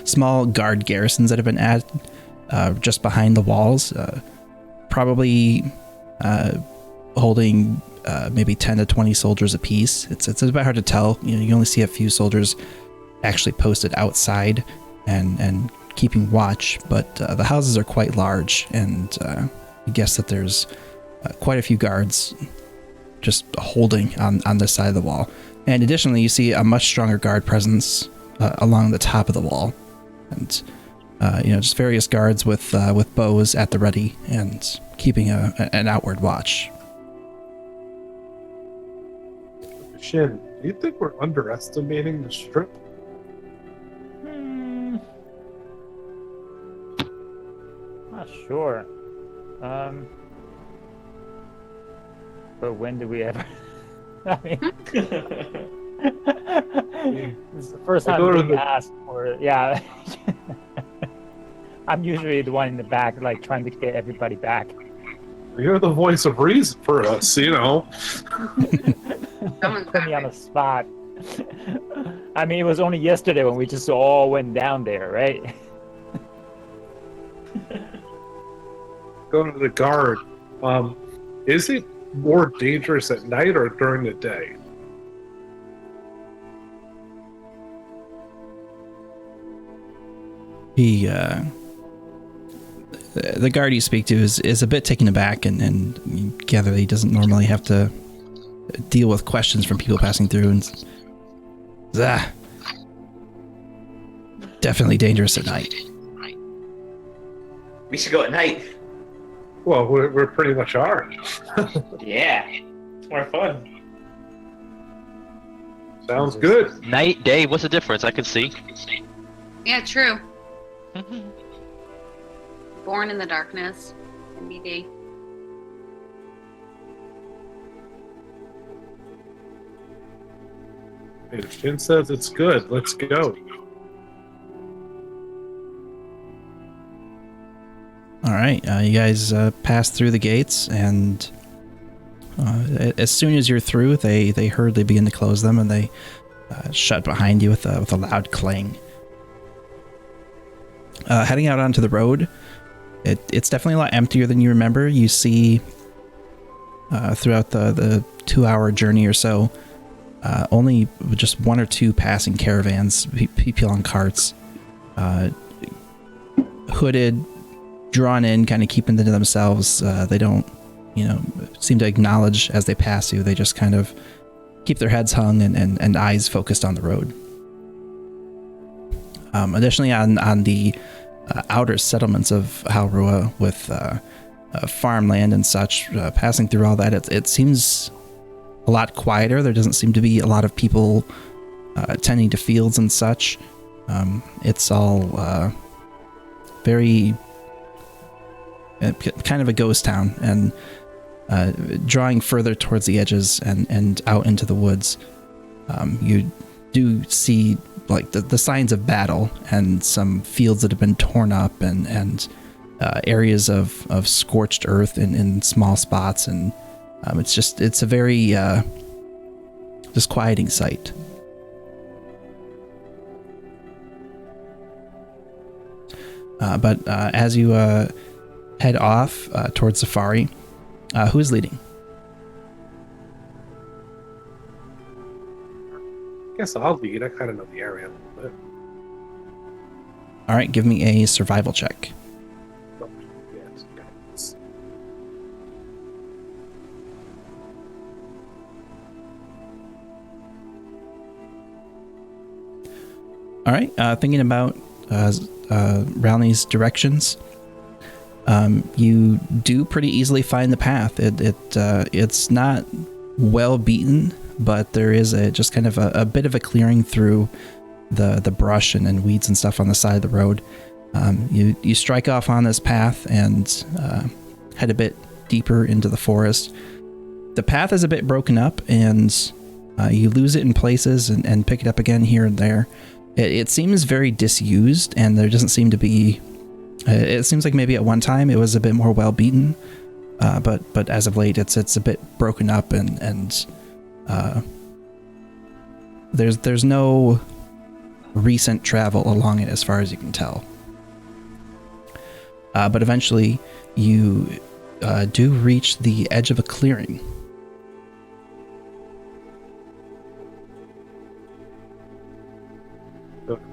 Speaker 1: small guard garrisons that have been added just behind the walls, probably holding maybe 10 to 20 soldiers apiece. It's a bit hard to tell. You only see a few soldiers actually posted outside and keeping watch, but the houses are quite large, and you guess that there's quite a few guards just holding on this side of the wall. And additionally, you see a much stronger guard presence along the top of the wall, and just various guards with bows at the ready and keeping an outward watch.
Speaker 2: Shin, do you think we're underestimating the strip?
Speaker 5: Not sure. But when do we ever? I mean, this is the first time being asked for. Yeah, I'm usually the one in the back, like trying to get everybody back.
Speaker 2: You're the voice of reason for us,
Speaker 5: Put me on the spot. I mean, it was only yesterday when we just all went down there, right?
Speaker 2: Go to the guard. Is it more dangerous at night or during the day?
Speaker 1: The guard you speak to is a bit taken aback, and you gather that he doesn't normally have to deal with questions from people passing through, and definitely dangerous at night.
Speaker 7: We should go at night.
Speaker 2: Well, we're pretty much are.
Speaker 7: Yeah. It's more fun.
Speaker 2: Sounds good.
Speaker 4: Night, day, what's the difference? I can see.
Speaker 3: Yeah, true. Born in the darkness. NBD.
Speaker 2: If Finn says it's good, let's go.
Speaker 1: All right, you guys pass through the gates, and as soon as you're through, they hurriedly begin to close them, and they shut behind you with a loud clang. Heading out onto the road, it's definitely a lot emptier than you remember. You see throughout the 2-hour journey or so, only just 1 or 2 passing caravans, people on carts, hooded, drawn in, kind of keeping to themselves. They don't, seem to acknowledge as they pass you. They just kind of keep their heads hung and eyes focused on the road. Additionally, on the outer settlements of Halrua with farmland and such, passing through all that, it seems a lot quieter. There doesn't seem to be a lot of people tending to fields and such. It's all very kind of a ghost town, and drawing further towards the edges and out into the woods, you do see like the signs of battle and some fields that have been torn up and areas of scorched earth in small spots, and it's a very disquieting sight. But as you head off towards Safari, who is leading?
Speaker 2: I guess I'll lead. I kind of know the area a little bit.
Speaker 1: All right, give me a survival check.
Speaker 2: Oh, yes.
Speaker 1: All right, thinking about Rowney's directions, you do pretty easily find the path. It's not well beaten, but there is just kind of a bit of a clearing through the brush and weeds and stuff on the side of the road. You strike off on this path and head a bit deeper into the forest. The path is a bit broken up, and you lose it in places and pick it up again here and there. It seems very disused, and there doesn't seem to be... It seems like maybe at one time it was a bit more well beaten, but as of late it's a bit broken up, and there's no recent travel along it as far as you can tell. But eventually you do reach the edge of a clearing.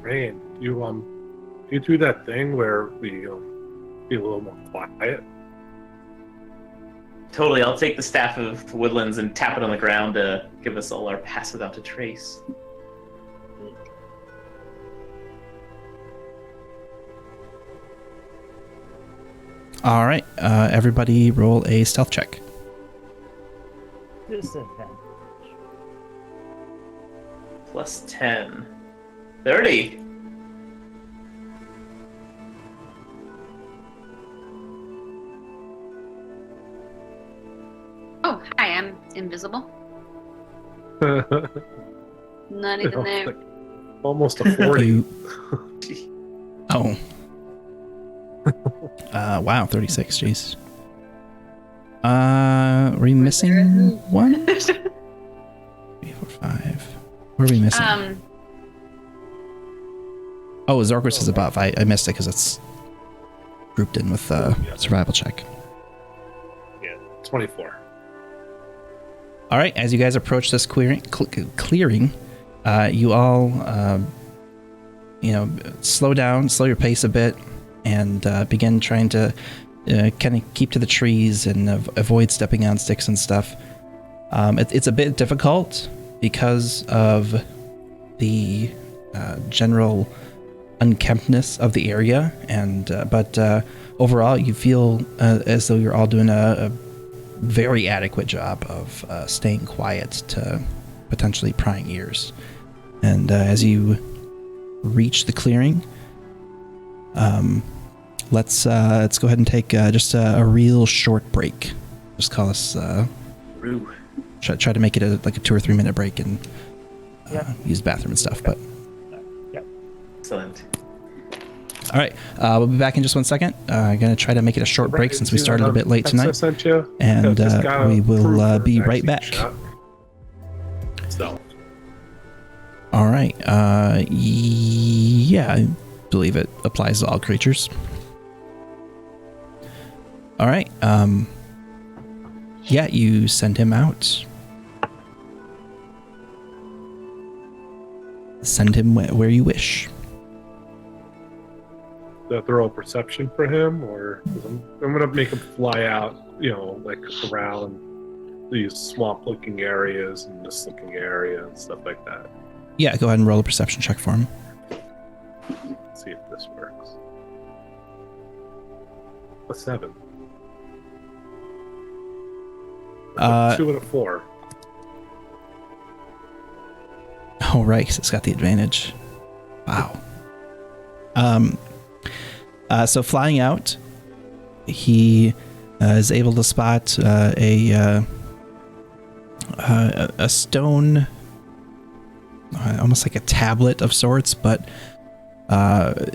Speaker 2: Rain, you do that thing where we be a little more quiet.
Speaker 7: Totally, I'll take the Staff of Woodlands and tap it on the ground to give us all our pass without a trace.
Speaker 1: All right, everybody roll a stealth check.
Speaker 5: Disadvantage.
Speaker 7: Plus 10. 30.
Speaker 3: Oh, hi, I'm invisible. Not even there.
Speaker 2: Almost a 40.
Speaker 1: Oh. Wow, 36, jeez. Are we missing one? 3, 4, 5. Where are we missing? Oh, Zorkris is above. I missed it because it's grouped in with the survival check.
Speaker 2: Yeah, 24.
Speaker 1: All right, as you guys approach this clearing, you all, slow your pace a bit, and begin trying to kind of keep to the trees and avoid stepping on sticks and stuff. It's a bit difficult because of the general unkemptness of the area, but overall, you feel as though you're all doing a very adequate job of staying quiet to potentially prying ears. And as you reach the clearing, let's go ahead and take just a real short break. Just call us. Try to make it like a 2 or 3 minute break and use the bathroom and stuff. But
Speaker 7: excellent.
Speaker 1: all right, we'll be back in just 1 second. I'm gonna try to make it a short break since we started a bit late tonight,
Speaker 2: I sent you?
Speaker 1: and we will be right back.
Speaker 2: So.
Speaker 1: All right. Yeah, I believe it applies to all creatures. All right. Yeah, you send him out. Send him where you wish.
Speaker 2: Do I throw a perception for him, or 'cause I'm gonna make him fly out, like around these swamp-looking areas and this looking area and stuff like that.
Speaker 1: Yeah, go ahead and roll a perception check for him.
Speaker 2: Let's see if this works. A 7. 2 and a 4.
Speaker 1: Oh, right, 'cause it's got the advantage. Wow. So flying out, he is able to spot a stone, almost like a tablet of sorts, but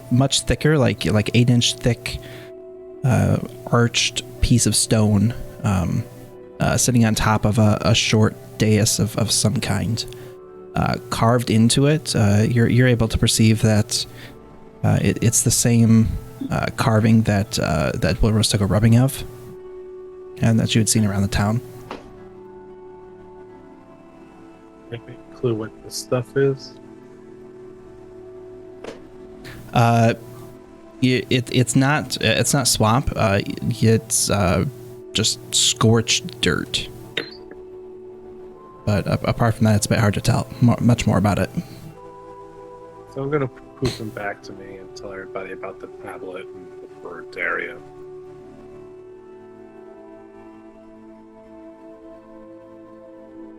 Speaker 1: much thicker, like 8-inch thick, arched piece of stone, sitting on top of a short dais of some kind. Carved into it, you're able to perceive that it's the same carving that Wilrose took a rubbing of, and that you had seen around the town.
Speaker 2: Any clue what this stuff is?
Speaker 1: It's not swamp. It's just scorched dirt. But apart from that, it's a bit hard to tell much more about it.
Speaker 2: So I'm gonna poop him back to me and tell everybody about the tablet and the burnt area.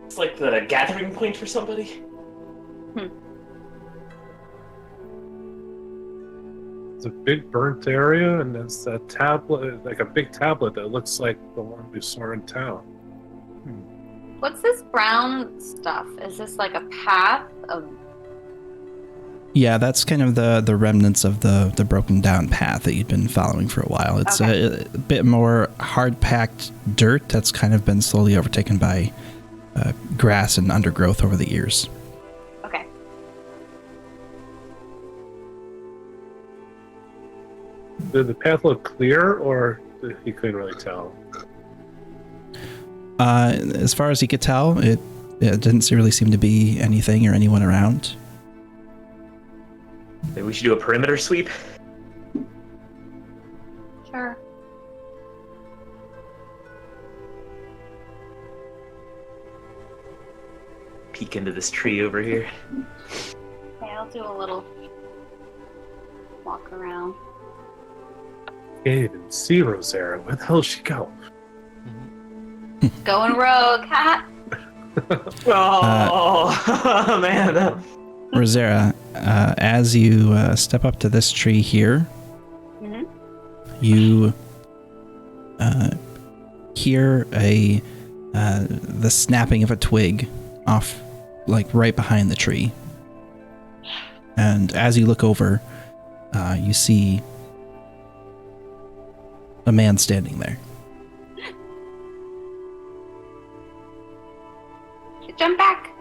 Speaker 7: It's like the gathering point for somebody.
Speaker 2: It's a big burnt area, and it's a tablet, like a big tablet that looks like the one we saw in town.
Speaker 3: What's this brown stuff? Is this like a path of...
Speaker 1: Yeah, that's kind of the remnants of the broken down path that you'd been following for a while. It's a bit more hard-packed dirt that's kind of been slowly overtaken by grass and undergrowth over the years.
Speaker 3: Okay.
Speaker 2: Did the path look clear, or he couldn't really tell?
Speaker 1: As far as he could tell, it didn't really seem to be anything or anyone around.
Speaker 7: Maybe we should do a perimeter sweep.
Speaker 3: Sure.
Speaker 7: Peek into this tree over here.
Speaker 3: Okay, I'll do a little walk around.
Speaker 2: Can't even see Rosera. Where the hell did she go?
Speaker 3: Going rogue, ha!
Speaker 7: Oh, man.
Speaker 1: Rosera, as you step up to this tree here, you hear the snapping of a twig off, like right behind the tree. And as you look over, you see a man standing there.
Speaker 3: Jump back.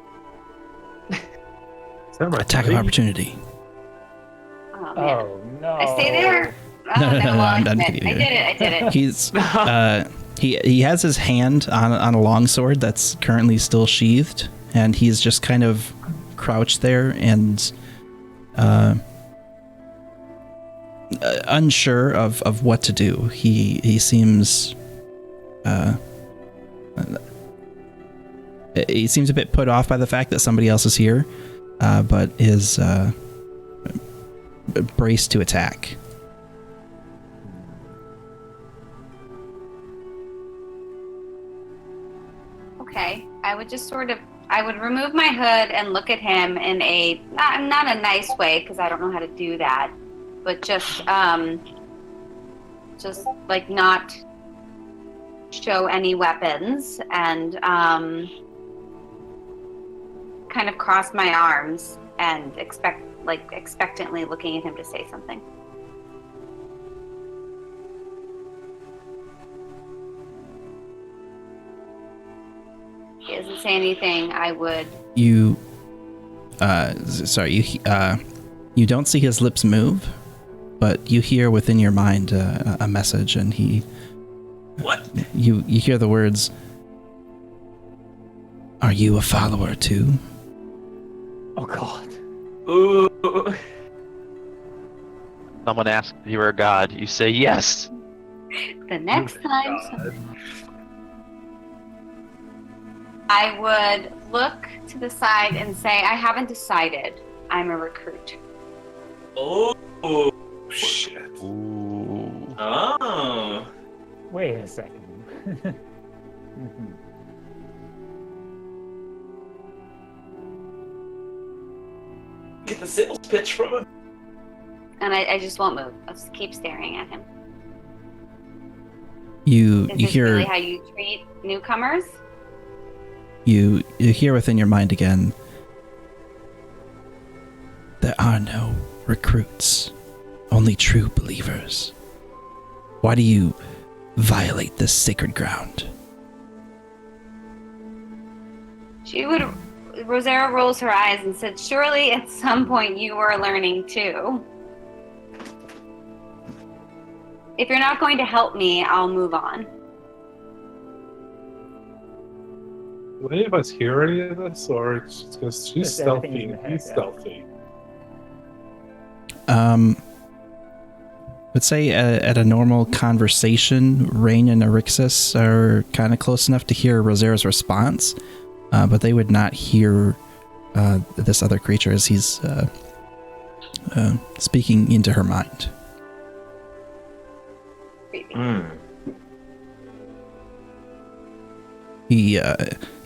Speaker 2: Is that my
Speaker 1: Attack of
Speaker 2: buddy?
Speaker 1: opportunity.
Speaker 3: Oh, man.
Speaker 5: Oh no!
Speaker 3: I stay there.
Speaker 1: No,
Speaker 3: well,
Speaker 1: I'm done
Speaker 3: I
Speaker 1: with you.
Speaker 3: did it.
Speaker 1: He's he has his hand on a longsword that's currently still sheathed, and he's just kind of crouched there and unsure of what to do. He seems he seems a bit put off by the fact that somebody else is here, but is braced to attack.
Speaker 3: Okay, I would just I would remove my hood and look at him in a not a nice way because I don't know how to do that, but just like not show any weapons and kind of cross my arms and expectantly looking at him to say something. He doesn't say anything. I would.
Speaker 1: You don't see his lips move, but you hear within your mind a message, and he.
Speaker 7: What?
Speaker 1: You hear the words. Are you a follower too?
Speaker 5: Oh God.
Speaker 7: Ooh.
Speaker 4: Someone asks if you are a god. You say yes.
Speaker 3: The next time. I would look to the side and say, I haven't decided. I'm a recruit.
Speaker 7: Oh.
Speaker 2: Shit.
Speaker 4: Ooh.
Speaker 7: Oh.
Speaker 5: Wait a second. Mhm.
Speaker 7: Get the sales pitch from him.
Speaker 3: And I just won't move. I'll just keep staring at him.
Speaker 1: You
Speaker 3: Is
Speaker 1: you
Speaker 3: this
Speaker 1: hear
Speaker 3: really how you treat newcomers?
Speaker 1: you hear within your mind again. There are no recruits, only true believers. Why do you violate this sacred ground?
Speaker 3: Rosera rolls her eyes and said, surely at some point you were learning too. If you're not going to help me, I'll move on.
Speaker 2: Will any of us hear any of this, or it's just because she's
Speaker 5: Just everything
Speaker 2: stealthy
Speaker 5: in the
Speaker 2: and
Speaker 5: head,
Speaker 2: he's
Speaker 5: yeah.
Speaker 2: stealthy?
Speaker 1: Let's say at a normal conversation, Rain and Erixus are kind of close enough to hear Rosera's response, but they would not hear this other creature as he's speaking into her mind.
Speaker 3: Creepy.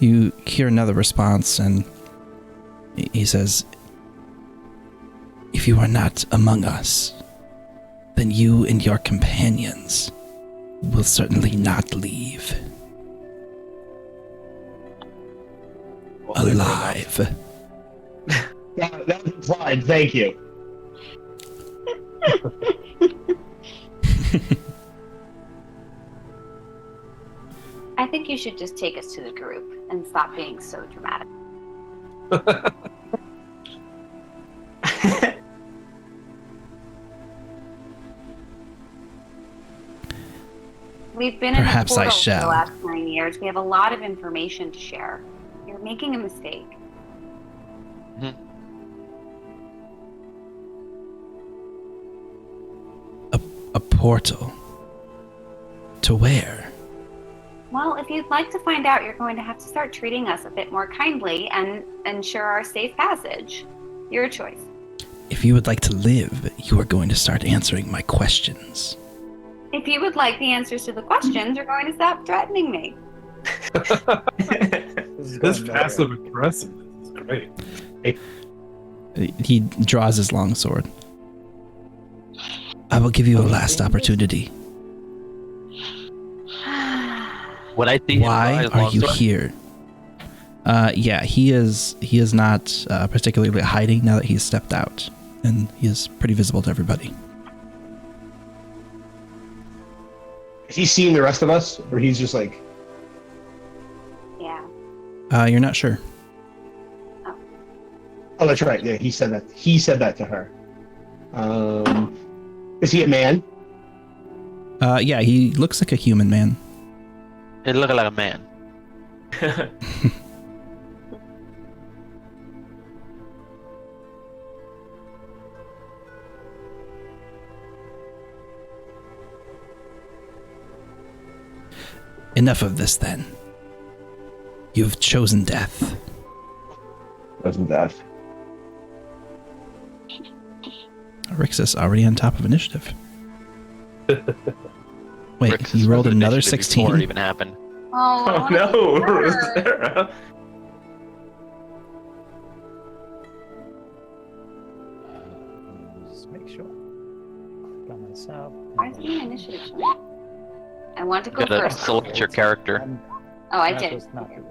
Speaker 1: You hear another response, and he says, "If you are not among us, then you and your companions will certainly not leave alive."
Speaker 6: That was implied. Thank you.
Speaker 3: I think you should just take us to the group and stop being so dramatic. We've been
Speaker 1: Perhaps
Speaker 3: in
Speaker 1: I
Speaker 3: a portal for
Speaker 1: shall.
Speaker 3: the last 9 years. We have a lot of information to share. You're making a mistake.
Speaker 1: A portal? To where?
Speaker 3: Well, if you'd like to find out, you're going to have to start treating us a bit more kindly and ensure our safe passage. Your choice.
Speaker 1: If you would like to live, you are going to start answering my questions.
Speaker 3: If you would like the answers to the questions, you're going to stop threatening me.
Speaker 5: This is
Speaker 2: This
Speaker 5: going nowhere.
Speaker 2: passive aggressiveness is great.
Speaker 1: He draws his longsword. I will give you a last opportunity.
Speaker 4: When I see him draw
Speaker 1: Why
Speaker 4: his
Speaker 1: are you
Speaker 4: longsword-
Speaker 1: here? Yeah, he is not particularly hiding now that he's stepped out, and he is pretty visible to everybody.
Speaker 6: Is he seeing the rest of us, or he's just like?
Speaker 3: Yeah.
Speaker 1: You're not sure.
Speaker 6: Oh, that's right. Yeah, he said that. He said that to her. Is he a man?
Speaker 1: Yeah, he looks like a human man.
Speaker 4: It looked like a man.
Speaker 1: Enough of this, then. You've chosen death.
Speaker 6: Wasn't that?
Speaker 1: Rixus already on top of initiative. Wait,
Speaker 4: Rixus
Speaker 1: you rolled
Speaker 4: was
Speaker 1: another
Speaker 4: initiative
Speaker 1: 16?
Speaker 4: Before it even happened.
Speaker 3: Oh, I
Speaker 7: Oh
Speaker 3: wanna
Speaker 7: no,
Speaker 3: be her.
Speaker 7: Rosera.
Speaker 5: Just make sure. Got myself.
Speaker 3: Why is my initiative showing? I want to go
Speaker 4: Gotta
Speaker 3: first.
Speaker 4: select your character.
Speaker 3: Oh, I
Speaker 5: That
Speaker 3: did.
Speaker 5: was not good.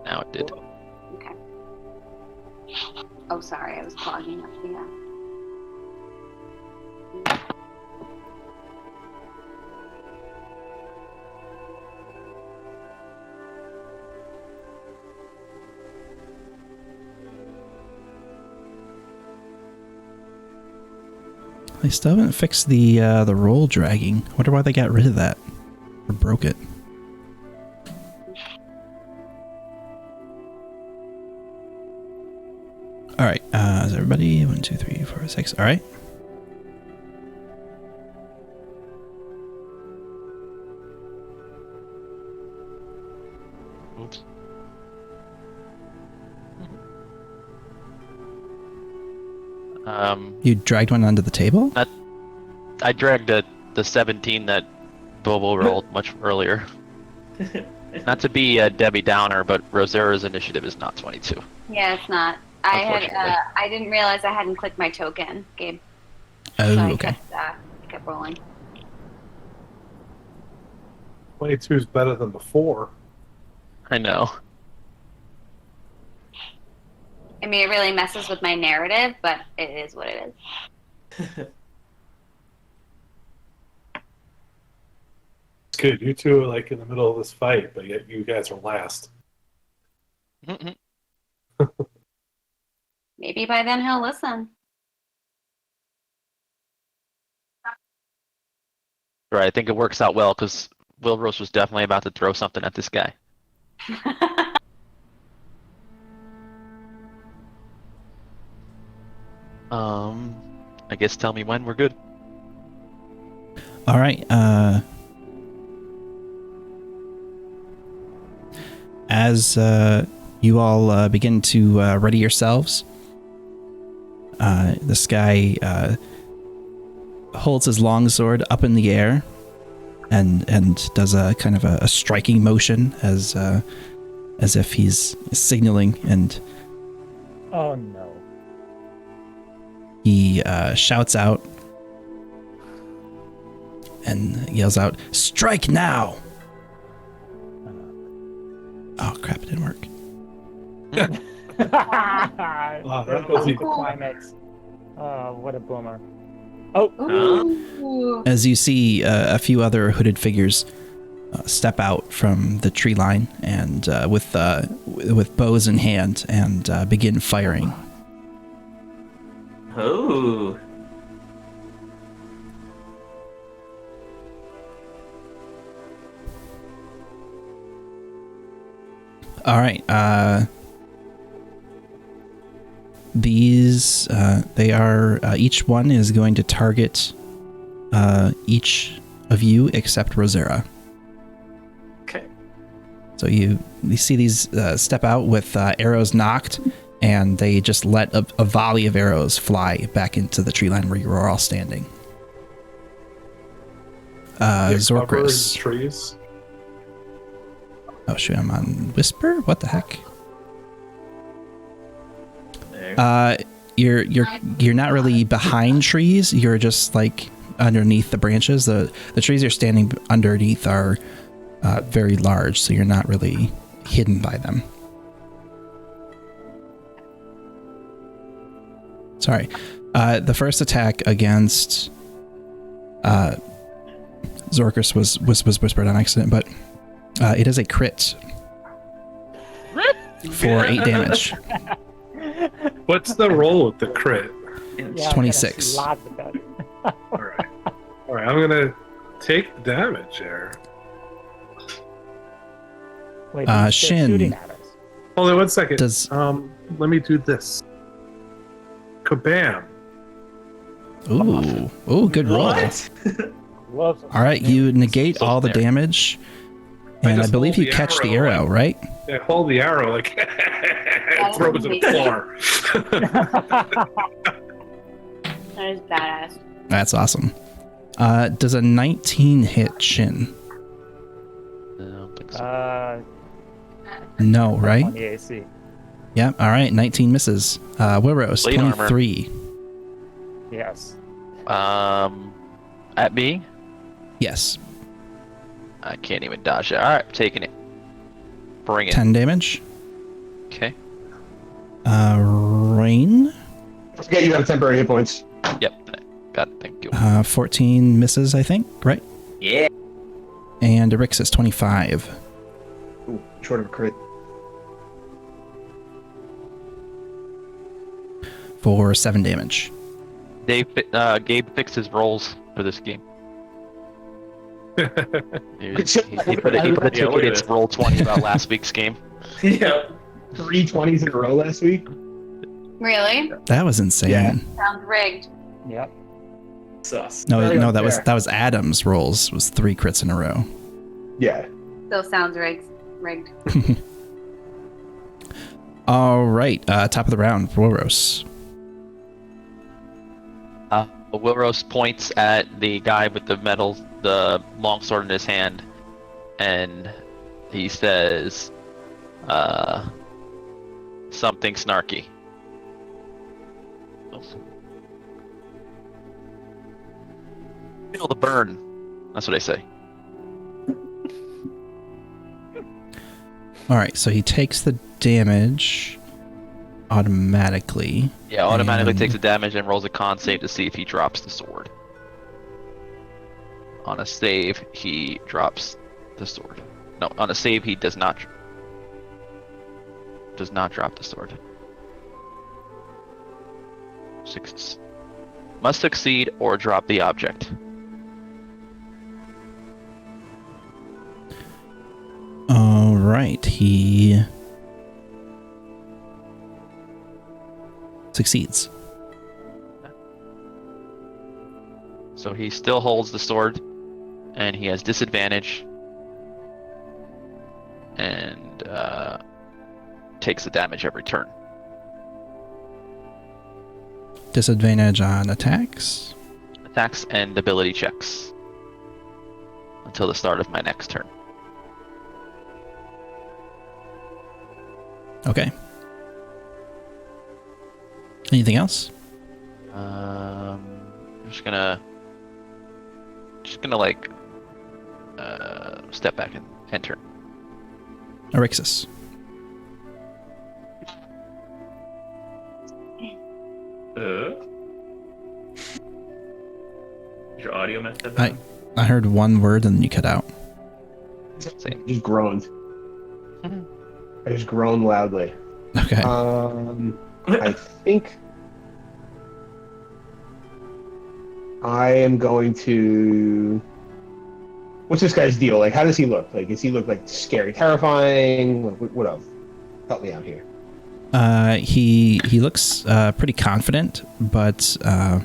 Speaker 4: Now it did.
Speaker 3: Okay. Oh, sorry, I was clogging up the.
Speaker 1: They still haven't fixed the roll dragging. Wonder why they got rid of that. Or broke it. Alright, is everybody? 1, 2, 3, 4, 6. Alright.
Speaker 4: Oops.
Speaker 1: You dragged one onto the table?
Speaker 4: I dragged the 17 that Bobo rolled much earlier. Not to be a Debbie Downer, but Rosera's initiative is not 22.
Speaker 3: Yeah, it's not. I
Speaker 4: Unfortunately.
Speaker 3: I didn't realize I hadn't clicked my token, Gabe.
Speaker 1: Oh,
Speaker 3: So I
Speaker 1: okay.
Speaker 3: kept rolling.
Speaker 2: 22 is better than before.
Speaker 4: I know.
Speaker 3: I mean, it really messes with my narrative, but it is what it is.
Speaker 2: It's good. You two are like in the middle of this fight, but yet you guys are last.
Speaker 4: Mhm.
Speaker 3: Maybe by then he'll listen.
Speaker 4: Right, I think it works out well because Wilrose was definitely about to throw something at this guy. I guess tell me when we're good.
Speaker 1: Alright, as you all begin to ready yourselves, this guy holds his longsword up in the air and does a kind of a striking motion as if he's signaling, and
Speaker 5: Oh no.
Speaker 1: he shouts out and yells out, "Strike now!" Oh crap, it didn't work.
Speaker 5: There
Speaker 2: that
Speaker 5: goes
Speaker 2: was
Speaker 5: the
Speaker 2: even-
Speaker 5: climax. Oh, what a boomer. Oh,
Speaker 3: Ooh.
Speaker 1: As you see a few other hooded figures step out from the tree line and with bows in hand and begin firing.
Speaker 7: Oh.
Speaker 1: All right. These they are each one is going to target each of you except Rosera.
Speaker 7: Okay.
Speaker 1: So you see these step out with arrows knocked, and they just let a volley of arrows fly back into the tree line where you were all standing.
Speaker 2: Get cover in
Speaker 1: Zorkris.
Speaker 2: trees.
Speaker 1: Oh shoot, I'm on Whisper? What the heck?
Speaker 7: There.
Speaker 1: You're not really behind trees, you're just like underneath the branches. The trees you're standing underneath are very large, so you're not really hidden by them. Sorry. The first attack against Zorkris was whispered on accident, but it is a crit for 8 damage.
Speaker 2: What's the roll with the crit?
Speaker 5: yeah,
Speaker 1: 26.
Speaker 5: Lots of that.
Speaker 2: All right. All Alright, I'm gonna take the damage there.
Speaker 5: Wait, they're
Speaker 1: Shin.
Speaker 5: shooting at us.
Speaker 2: Hold on 1 second.
Speaker 1: Does
Speaker 2: Let me do this. Kabam.
Speaker 1: ooh, good roll.
Speaker 7: What?
Speaker 5: Gloves.
Speaker 1: All right, you negate
Speaker 4: So
Speaker 1: all the
Speaker 4: there.
Speaker 1: damage,
Speaker 2: I
Speaker 1: and I
Speaker 2: just
Speaker 1: believe
Speaker 2: hold
Speaker 1: you
Speaker 2: the
Speaker 1: catch the
Speaker 2: arrow,
Speaker 1: arrow, right?
Speaker 2: Yeah, hold the arrow like and throw it to the floor.
Speaker 3: That is badass.
Speaker 1: That's awesome. Does a 19 hit Shin?
Speaker 4: I don't think so.
Speaker 1: No, right?
Speaker 5: On the AC.
Speaker 1: Yeah. All right, 19 misses. Wilros,
Speaker 4: Plate armor.
Speaker 1: 23.
Speaker 5: Yes.
Speaker 4: At me?
Speaker 1: Yes.
Speaker 4: I can't even dodge it. Alright, taking it. Bring it.
Speaker 1: 10 damage.
Speaker 4: Okay.
Speaker 1: Rain,
Speaker 6: Forget you have temporary hit points.
Speaker 4: Yep. Got it. Thank you.
Speaker 1: 14 misses, I think, right?
Speaker 7: Yeah.
Speaker 1: And Erixus, 25.
Speaker 6: Ooh, short of a crit.
Speaker 1: For 7 damage.
Speaker 4: Gabe fixed his rolls for this game. He put a ticket in roll 20 about last week's game.
Speaker 7: Yep.
Speaker 6: 3 20s in a row last week.
Speaker 3: Really?
Speaker 1: That was insane.
Speaker 6: Yeah.
Speaker 3: Sounds rigged.
Speaker 5: Yep.
Speaker 7: Sus.
Speaker 1: No,
Speaker 6: Very
Speaker 1: that
Speaker 6: unfair.
Speaker 1: was Adam's rolls. Was 3 crits in a row.
Speaker 6: Yeah.
Speaker 3: Still sounds rigged.
Speaker 1: All right, top of the round, Wilros.
Speaker 4: Wilros points at the guy with the longsword in his hand, and he says, something snarky. Feel the burn. That's what I say.
Speaker 1: All right, so he takes the damage automatically.
Speaker 4: Yeah, automatically
Speaker 1: And-
Speaker 4: takes the damage and rolls a con save to see if he drops the sword. On a save, he drops the sword. No, on a save, he does not drop the sword. Must succeed or drop the object.
Speaker 1: All right, he succeeds.
Speaker 4: So he still holds the sword, and he has disadvantage, and takes the damage every turn.
Speaker 1: Disadvantage on attacks.
Speaker 4: Attacks and ability checks until the start of my next turn.
Speaker 1: Okay. Anything else?
Speaker 4: I'm just gonna like step back and enter.
Speaker 1: Erixus.
Speaker 7: Is your audio messed up?
Speaker 1: I heard one word and then you cut out.
Speaker 4: Same.
Speaker 6: Just groaned. I just groaned loudly.
Speaker 1: Okay.
Speaker 6: I think I am going to. What's this guy's deal? Like, how does he look? Like, does he look like scary, terrifying? What else? Help me out here.
Speaker 1: He looks pretty confident, but a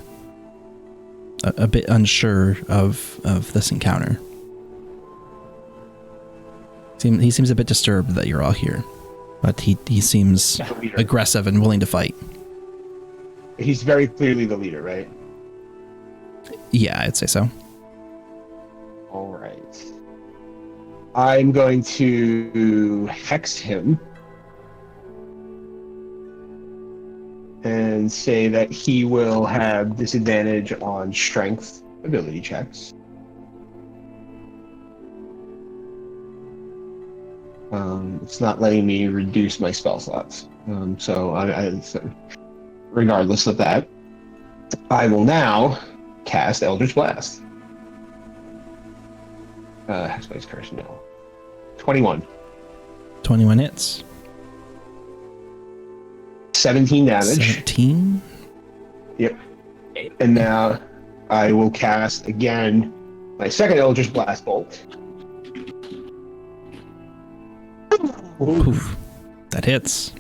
Speaker 1: bit unsure of this encounter. He seems a bit disturbed that you're all here, but he seems
Speaker 6: The leader.
Speaker 1: aggressive and willing to fight.
Speaker 6: He's very clearly the leader, right?
Speaker 1: Yeah, I'd say so.
Speaker 6: All right. I'm going to hex him and say that he will have disadvantage on strength ability checks. It's not letting me reduce my spell slots. So regardless of that, I will now cast Eldritch Blast. Hexblade's Excursion, no. 21.
Speaker 1: 21 hits.
Speaker 6: 17 damage.
Speaker 1: 17.
Speaker 6: Yep. And now I will cast again my second Eldritch Blast Bolt.
Speaker 1: Oof. That hits.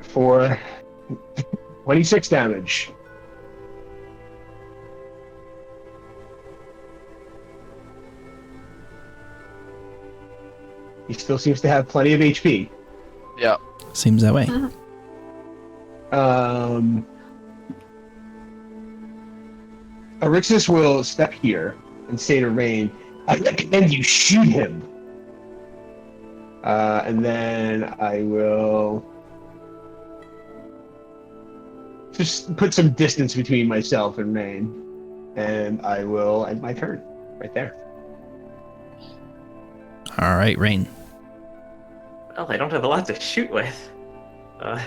Speaker 6: For 26 damage. He still seems to have plenty of HP.
Speaker 4: Yeah.
Speaker 1: Seems that way.
Speaker 6: Arixis will step here and say to Rain, I recommend you shoot him. And then I will just put some distance between myself and Rain. And I will end my turn right there.
Speaker 1: All right, Rain.
Speaker 7: Well, I don't have a lot to shoot with. I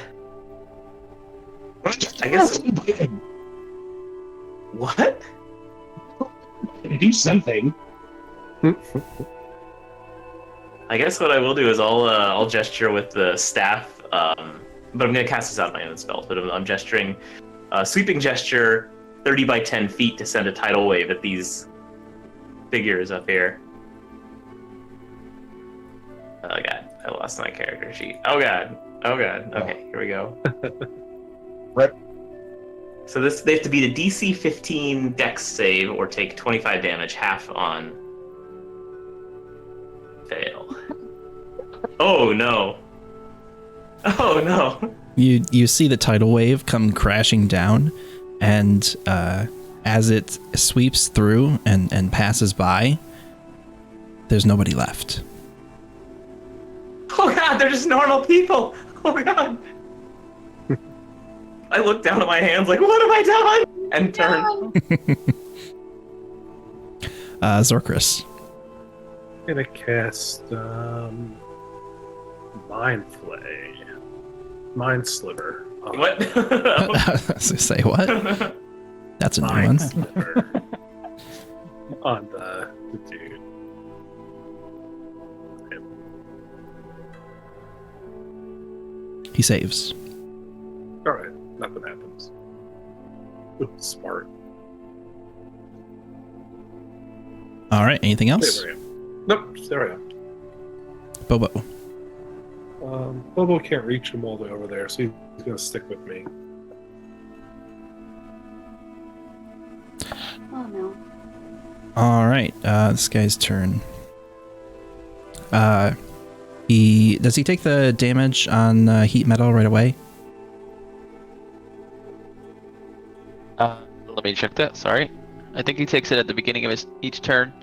Speaker 7: guess. What?
Speaker 6: Do something.
Speaker 7: I guess what I will do is I'll gesture with the staff, but I'm gonna cast this out of my own spell. But I'm gesturing, sweeping gesture, 30 by 10 feet to send a tidal wave at these figures up here. Oh god, I lost my character sheet. Oh god. Okay, here we go.
Speaker 6: Right.
Speaker 7: So they have to beat a DC 15 Dex save or take 25 damage, half on fail. Oh no. Oh no.
Speaker 1: You see the tidal wave come crashing down, and as it sweeps through and passes by, there's nobody left.
Speaker 7: Oh god, they're just normal people. Oh god. I look down at my hands like, what have I done? And turn.
Speaker 1: Zorkris.
Speaker 2: I'm gonna cast Mind Sliver.
Speaker 7: What?
Speaker 1: Say what? That's a new one.
Speaker 2: Mind Sliver on the dude.
Speaker 1: He saves.
Speaker 2: All right, nothing happens. Ooh, smart.
Speaker 1: All right, anything else?
Speaker 2: There I am. Nope, there I am.
Speaker 1: Bobo.
Speaker 2: Bobo can't reach him all the way over there, so he's gonna stick with me.
Speaker 3: Oh no.
Speaker 1: All right, this guy's turn. Does he take the damage on heat metal right away?
Speaker 4: Let me check that. Sorry, I think he takes it at the beginning of each turn.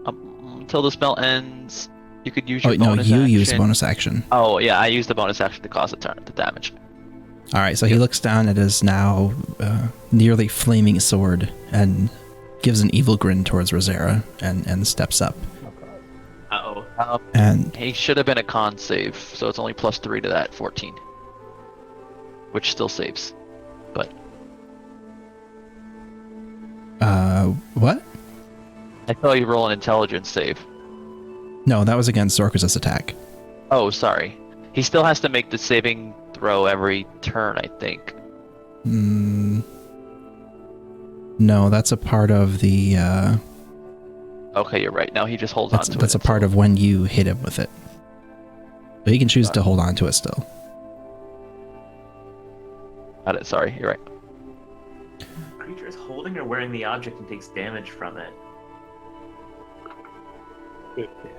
Speaker 4: Until the spell ends, you could use your bonus action.
Speaker 1: Use the bonus action.
Speaker 4: Oh yeah, I used the bonus action to cause the damage.
Speaker 1: All right, so he looks down at his now nearly flaming sword and gives an evil grin towards Rosera and steps up.
Speaker 7: Uh-oh.
Speaker 1: And
Speaker 4: He should have been a con save, so it's only +3 to that, 14. Which still saves. But
Speaker 1: what?
Speaker 4: I thought you roll an intelligence save.
Speaker 1: No, that was against Zorkris' attack.
Speaker 4: Oh, sorry. He still has to make the saving throw every turn, I think.
Speaker 1: No, that's a part of the...
Speaker 4: Okay, you're right. Now he just holds on to it.
Speaker 1: That's a part of when you hit him with it. But he can choose to hold on to it still.
Speaker 4: Got it. Sorry, you're right.
Speaker 7: Creature is holding or wearing the object and takes damage from it.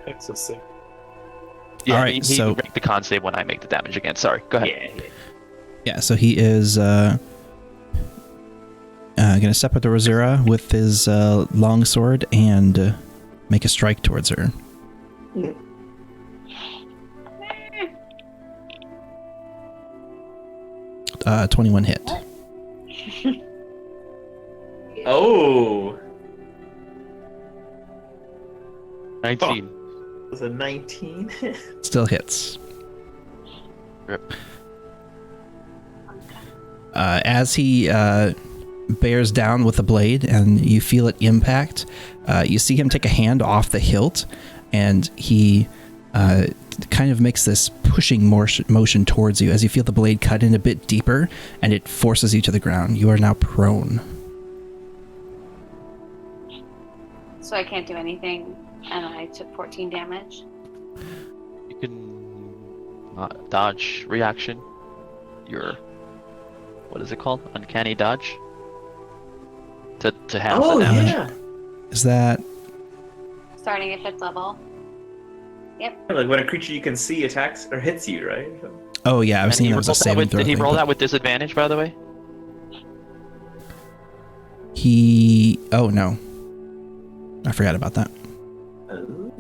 Speaker 2: That's a save.
Speaker 4: Yeah,
Speaker 1: All right,
Speaker 4: he
Speaker 1: so-
Speaker 4: make the con save when I make the damage again. Sorry, go ahead.
Speaker 7: Yeah.
Speaker 1: Yeah, so he is going to step up to Rosera with his long sword and make a strike towards her. 21 hit.
Speaker 7: Oh!
Speaker 4: 19.
Speaker 7: Was a 19?
Speaker 1: Still hits.
Speaker 4: Rip.
Speaker 1: As he bears down with the blade and you feel it impact, you see him take a hand off the hilt and he kind of makes this pushing motion towards you as you feel the blade cut in a bit deeper, and it forces you to the ground. You are now prone.
Speaker 3: So I can't do anything, and I took 14 damage.
Speaker 4: You can dodge reaction. Your what is it called? Uncanny dodge. To have the damage.
Speaker 7: yeah.
Speaker 1: Is that...
Speaker 3: Starting at 5th level.
Speaker 7: Like when a creature you can see attacks or hits you, right?
Speaker 1: Oh yeah, I was
Speaker 4: And
Speaker 1: thinking that was a saving throw
Speaker 4: Did he
Speaker 1: thing,
Speaker 4: roll
Speaker 1: but
Speaker 4: that with disadvantage, by the way?
Speaker 1: Oh no. I forgot about that.
Speaker 7: Oh.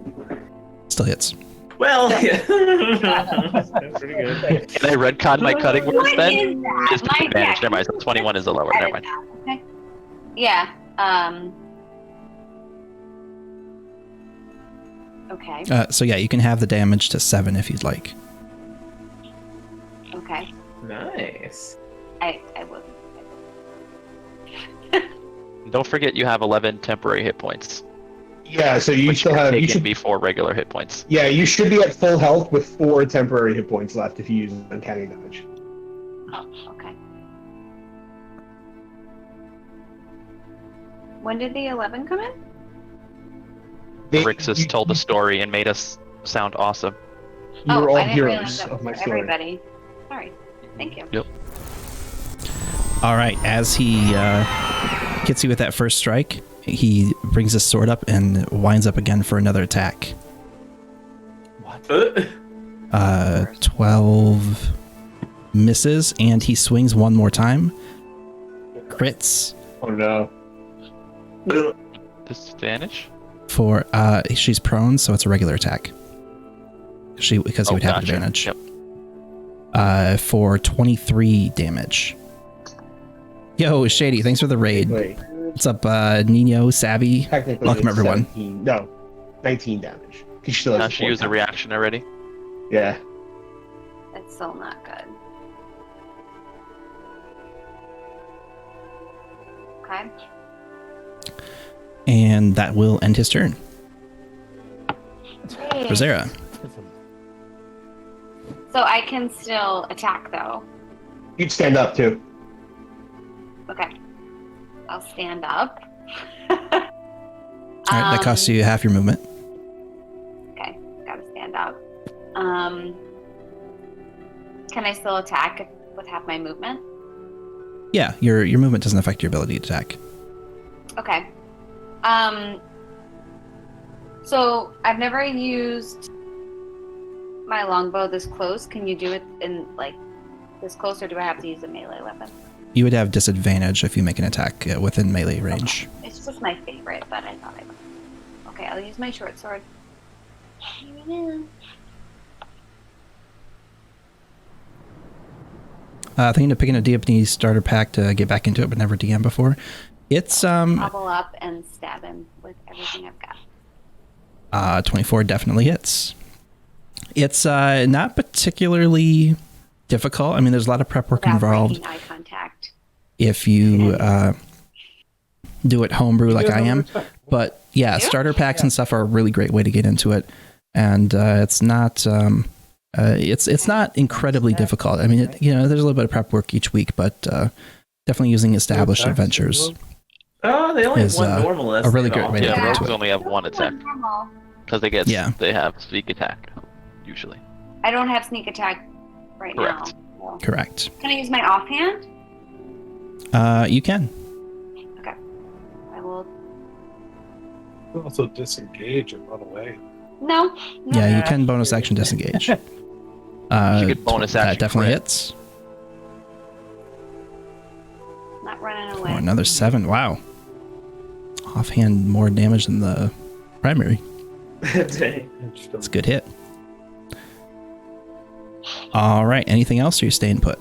Speaker 1: Still hits.
Speaker 7: Well, yeah. That's pretty good.
Speaker 4: Can I redcon my cutting words
Speaker 3: What
Speaker 4: then?
Speaker 3: is that?
Speaker 4: It's disadvantage. Never mind. So 21 is the lower. Never mind.
Speaker 3: Okay. Yeah. Okay.
Speaker 1: So yeah, you can have the damage to 7 if you'd like.
Speaker 3: Okay.
Speaker 7: Nice.
Speaker 3: I will.
Speaker 4: Don't forget you have 11 temporary hit points.
Speaker 6: Yeah, so you
Speaker 4: Which
Speaker 6: still
Speaker 4: can
Speaker 6: have.
Speaker 4: take
Speaker 6: You
Speaker 4: in
Speaker 6: should,
Speaker 4: before regular hit points.
Speaker 6: yeah, you should be at full health with 4 temporary hit points left if you use Uncanny Dodge.
Speaker 3: Oh, okay. When did the 11 come in?
Speaker 4: Rixus told the story and made us sound awesome.
Speaker 6: You were all
Speaker 3: I didn't realize
Speaker 6: heroes
Speaker 3: that
Speaker 6: of my
Speaker 3: for
Speaker 6: story.
Speaker 3: everybody. Sorry. Thank you.
Speaker 4: Yep.
Speaker 1: All right, as he hits you with that first strike, he brings his sword up and winds up again for another attack.
Speaker 7: What?
Speaker 1: 12 misses, and he swings one more time. Crits
Speaker 6: Oh no.
Speaker 4: Disadvantage?
Speaker 1: for she's prone, so it's a regular attack. Because he would have
Speaker 4: gotcha.
Speaker 1: advantage.
Speaker 4: Yep.
Speaker 1: For 23 damage. Yo, Shady, thanks for the raid.
Speaker 6: Wait,
Speaker 1: What's up, Nino, Savvy?
Speaker 6: technically
Speaker 1: Welcome,
Speaker 6: it's
Speaker 1: everyone.
Speaker 6: 17, no, 19 damage. She still has
Speaker 4: Now she
Speaker 6: 4
Speaker 4: used a
Speaker 6: damage.
Speaker 4: reaction already.
Speaker 6: Yeah.
Speaker 3: That's still not good. Okay.
Speaker 1: And that will end his turn. Rosera.
Speaker 3: So I can still attack though.
Speaker 6: You'd stand up too.
Speaker 3: Okay. I'll stand up.
Speaker 1: All right, that costs you half your movement.
Speaker 3: Okay, gotta stand up. Can I still attack with half my movement?
Speaker 1: Yeah, your movement doesn't affect your ability to attack.
Speaker 3: Okay. So I've never used my longbow this close. Can you do it in like this close, or do I have to use a melee weapon?
Speaker 1: You would have disadvantage if you make an attack within melee range.
Speaker 3: Okay. It's just my favorite, but I thought I would. Okay, I'll use my short sword.
Speaker 1: Thinking of picking a D&D starter pack to get back into it, but never DM before. It's
Speaker 3: Hobble up and stab him with everything I've got.
Speaker 1: 24 definitely hits. It's not particularly difficult. I mean, there's a lot of prep work
Speaker 3: Without
Speaker 1: involved.
Speaker 3: breaking eye contact.
Speaker 1: If you do it homebrew like I am. But yeah, starter packs and stuff are a really great way to get into it. And it's not it's not incredibly difficult. I mean, there's a little bit of prep work each week, but definitely using established adventures.
Speaker 7: Oh, they only have
Speaker 1: Is,
Speaker 7: one normal.
Speaker 1: a really great way to
Speaker 4: Yeah,
Speaker 1: get into
Speaker 4: rogues
Speaker 1: it.
Speaker 4: only have one attack
Speaker 3: Normal.
Speaker 4: because they have sneak attack usually.
Speaker 3: I don't have sneak attack right
Speaker 4: Correct.
Speaker 3: now. So.
Speaker 1: Correct.
Speaker 3: Can I use my offhand?
Speaker 1: You can.
Speaker 3: I will.
Speaker 2: You can also disengage and run away.
Speaker 3: No.
Speaker 1: Yeah, you can bonus action disengage.
Speaker 4: You could bonus
Speaker 1: That
Speaker 4: action
Speaker 1: definitely
Speaker 4: crit.
Speaker 1: hits.
Speaker 3: Not running
Speaker 1: Oh,
Speaker 3: away.
Speaker 1: another 7. Wow. Offhand, more damage than the primary.
Speaker 7: Dang.
Speaker 1: That's a good hit. All right. Anything else, or you staying put?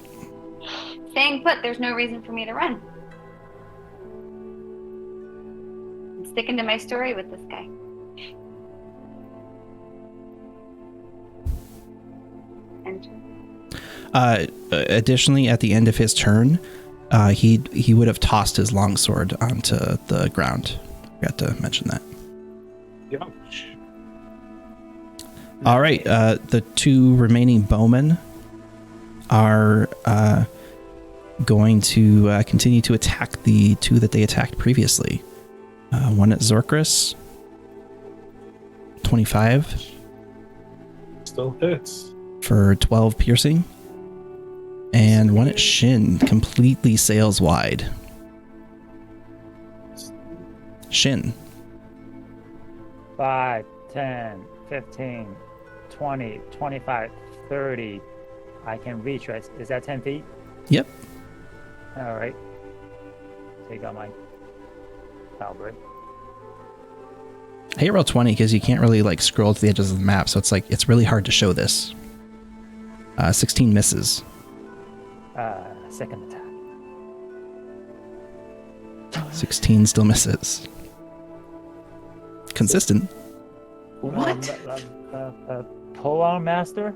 Speaker 3: Staying put. There's no reason for me to run. I'm sticking to my story with this guy. Enter.
Speaker 1: Additionally, at the end of his turn, he would have tossed his longsword onto the ground. Forgot to mention that.
Speaker 2: Ouch.
Speaker 1: All right. The two remaining bowmen are going to continue to attack the two that they attacked previously. One at Zorkris. 25
Speaker 2: Still hits.
Speaker 1: for 12 piercing. And one at Shin completely sails wide. Shin.
Speaker 5: 5, 10, 15, 20, 25, 30. I can reach, right? Is that 10 feet?
Speaker 1: Yep.
Speaker 5: All right. Take out my halberd.
Speaker 1: I hate roll 20 because you can't really like scroll to the edges of the map, so it's really hard to show this. 16 misses.
Speaker 5: Second attack.
Speaker 1: 16 still misses. Consistent.
Speaker 7: What?
Speaker 5: Polearm Master?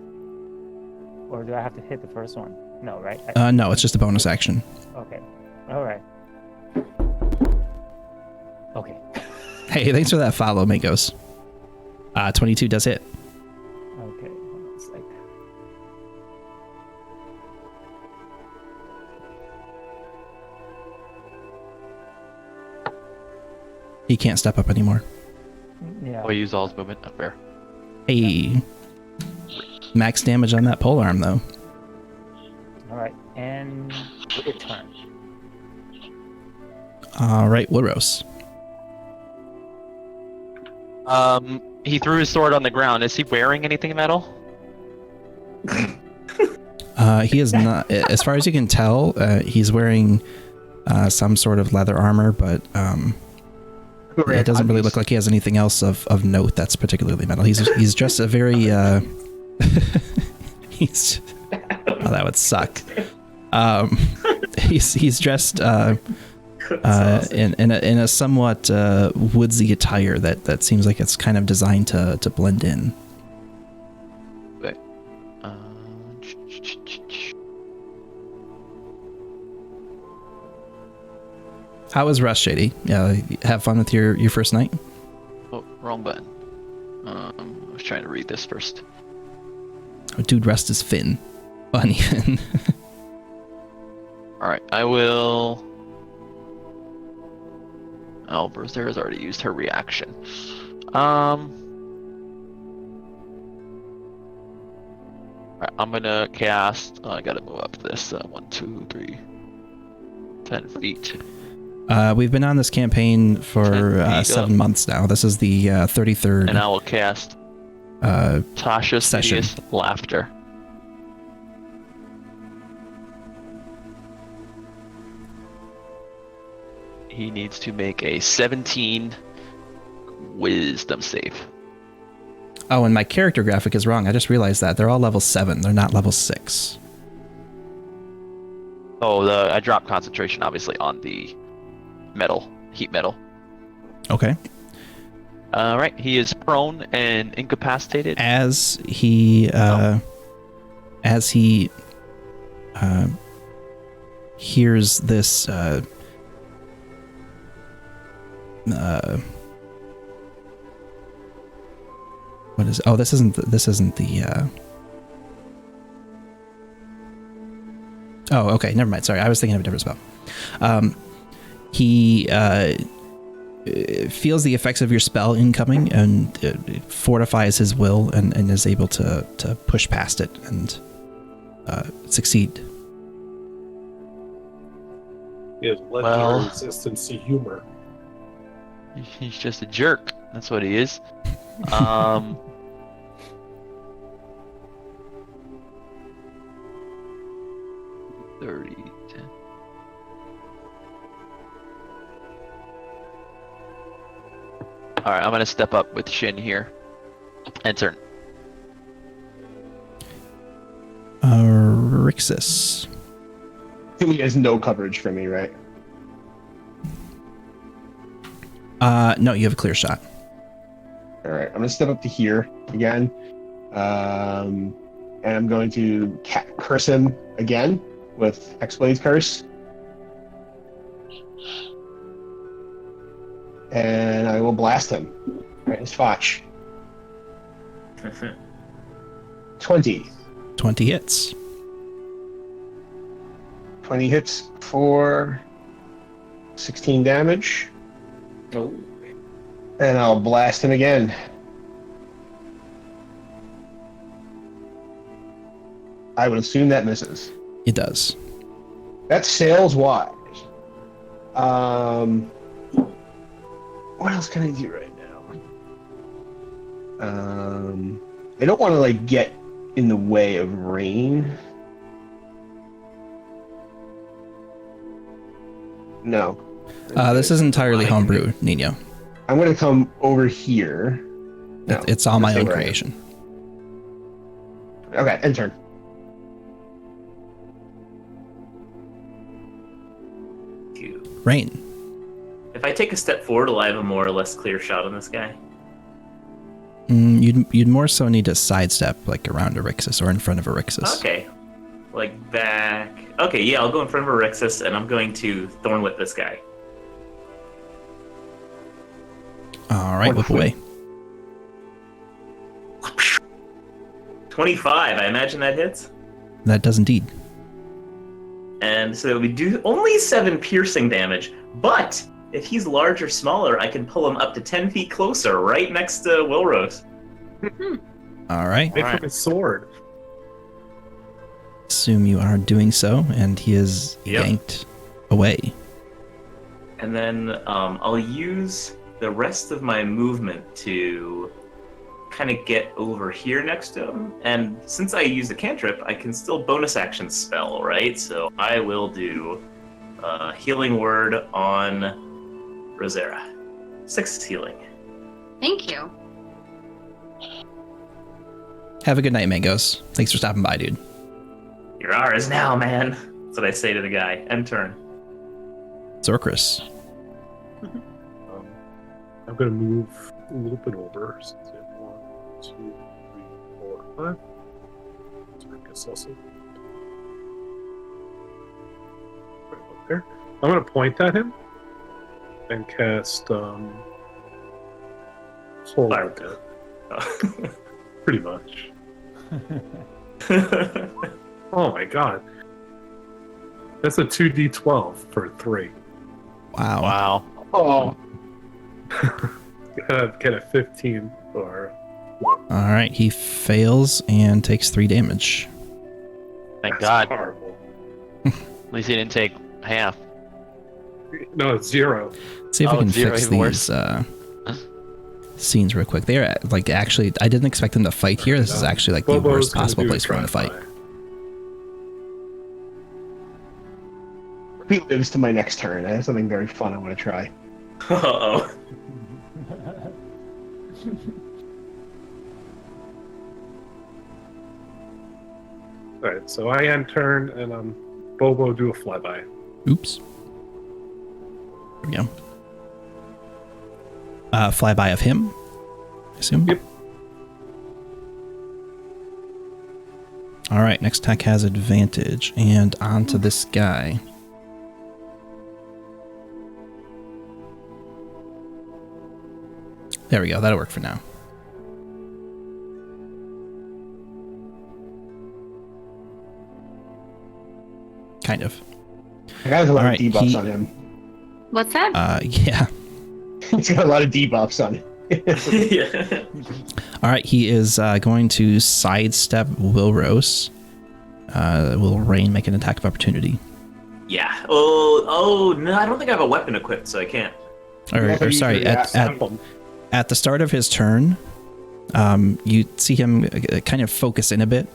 Speaker 5: Or do I have to hit the first one? No, right?
Speaker 1: No, it's just a bonus action.
Speaker 5: Okay. All right. Okay.
Speaker 1: Hey, thanks for that follow, Magos. 22 does hit.
Speaker 5: Okay. Hold on a sec.
Speaker 1: He can't step up anymore.
Speaker 5: Yeah.
Speaker 4: Oh, he used all his movement. Not fair.
Speaker 1: Hey. Max damage on that polearm, though.
Speaker 5: All right. And return.
Speaker 1: All right, Woodrose.
Speaker 4: He threw his sword on the ground. Is he wearing anything metal?
Speaker 1: He is not, as far as you can tell, he's wearing some sort of leather armor, but it doesn't really look like he has anything else of note that's particularly metal. He's dressed a very he's oh, that would suck. He's dressed in a somewhat woodsy attire that seems like it's kind of designed to blend in.
Speaker 4: Okay.
Speaker 1: How was Rush, Shady? Yeah, have fun with your first night?
Speaker 4: Oh, wrong button. I was trying to read this first.
Speaker 1: Oh, dude, rest his fin. Uneven.
Speaker 4: Alright, I will... Oh, Berserker has already used her reaction. Alright, I'm gonna cast... I gotta move up this. 1, 2, 3... 10 feet.
Speaker 1: We've been on this campaign for 7 months now. This is the 33rd.
Speaker 4: And I will cast Tasha's
Speaker 1: session.
Speaker 4: Hideous Laughter. He needs to make a 17 Wisdom save.
Speaker 1: Oh, and my character graphic is wrong. I just realized that. They're all level 7. They're not level 6.
Speaker 4: Oh, I dropped concentration, obviously, on the metal, heat metal.
Speaker 1: Okay.
Speaker 4: Alright, he is prone and incapacitated.
Speaker 1: As he hears this what is? Oh, this isn't the. Oh, okay. Never mind. Sorry, I was thinking of a different spell. He feels the effects of your spell incoming, and it fortifies his will, and is able to push past it and succeed.
Speaker 2: He has legendary resistance to humor.
Speaker 4: He's just a jerk. That's what he is. 30, 10. Alright, I'm gonna step up with Shin here. And turn.
Speaker 1: Rixus.
Speaker 6: He has no coverage for me, right?
Speaker 1: No, you have a clear shot.
Speaker 6: All right, I'm gonna step up to here again, and I'm going to curse him again with Hexblade's Curse, and I will blast him right in his fotch. 20.
Speaker 1: 20 hits.
Speaker 6: 20 hits for 16 damage.
Speaker 7: Oh.
Speaker 6: And I'll blast him again. I would assume that misses.
Speaker 1: It does.
Speaker 6: That's sales wise. What else can I do right now? I don't want to like get in the way of rain. No.
Speaker 1: This is entirely homebrew, Nino.
Speaker 6: I'm going to come over here. No,
Speaker 1: It's all my
Speaker 6: stay
Speaker 1: own
Speaker 6: where I am.
Speaker 1: creation.
Speaker 6: Okay, end turn.
Speaker 1: Rain.
Speaker 7: If I take a step forward, will I have a more or less clear shot on this guy?
Speaker 1: You'd more so need to sidestep, like around Erixus or in front of Erixus.
Speaker 7: Okay. Like back. Okay, yeah, I'll go in front of Erixus, and I'm going to Thorn Whip this guy.
Speaker 1: All right, whip away.
Speaker 7: 25, I imagine that hits.
Speaker 1: That does indeed.
Speaker 7: And so we do only 7 piercing damage, but if he's large or smaller, I can pull him up to 10 feet closer, right next to Wilrose.
Speaker 1: All right.
Speaker 2: Wait for his sword.
Speaker 1: Assume you are doing so, and he is
Speaker 7: Yep.
Speaker 1: yanked away.
Speaker 7: And then I'll use the rest of my movement to kind of get over here next to him. And since I use a cantrip, I can still bonus action spell, right? So I will do Healing Word on Rosera. 6 healing.
Speaker 3: Thank you.
Speaker 1: Have a good night, Mangoes. Thanks for stopping by, dude.
Speaker 7: You're ours now, man. That's what I say to the guy. End turn.
Speaker 1: Zorkris.
Speaker 2: I'm going to move a little bit over. So it's 1, 2, 3, 4, 5. Circus also. Right up there. I'm going to point at him and cast Soul
Speaker 7: Fire.
Speaker 2: Dead. Pretty much. Oh my god. That's a 2d12 for 3.
Speaker 1: Wow.
Speaker 4: Wow.
Speaker 6: Oh,
Speaker 2: Get a 15 or
Speaker 1: All right, he fails and takes 3 damage.
Speaker 4: Thank
Speaker 2: that's
Speaker 4: God.
Speaker 2: horrible.
Speaker 4: At least he didn't take half.
Speaker 2: No, it's 0.
Speaker 1: Let's see if I
Speaker 4: Oh,
Speaker 1: can
Speaker 4: 0
Speaker 1: fix
Speaker 4: even
Speaker 1: these scenes real quick. They're like actually, I didn't expect them to fight here. This is actually like the
Speaker 2: Bobo's
Speaker 1: worst
Speaker 2: gonna
Speaker 1: possible
Speaker 2: do a
Speaker 1: place for him to fight.
Speaker 2: drive-by.
Speaker 6: repeat lives to my next turn. I have something very fun I want to try.
Speaker 7: Uh-oh.
Speaker 2: Alright, so I end turn and Bobo do a flyby.
Speaker 1: Oops. There we go. Flyby of him, I assume?
Speaker 2: Yep.
Speaker 1: All right, next attack has advantage, and onto this guy. There we go, that'll work for now. Kind of.
Speaker 6: I got a lot
Speaker 1: Alright,
Speaker 6: of debuffs
Speaker 1: he-
Speaker 6: on him.
Speaker 3: What's that?
Speaker 1: Yeah.
Speaker 6: He's got a lot of debuffs on him.
Speaker 7: Yeah.
Speaker 1: All right, he is going to sidestep Wilrose. Will Rain make an attack of opportunity?
Speaker 7: Yeah. Oh, no, I don't think I have a weapon equipped, so I can't.
Speaker 1: Or sorry, at the start of his turn, you see him kind of focus in a bit,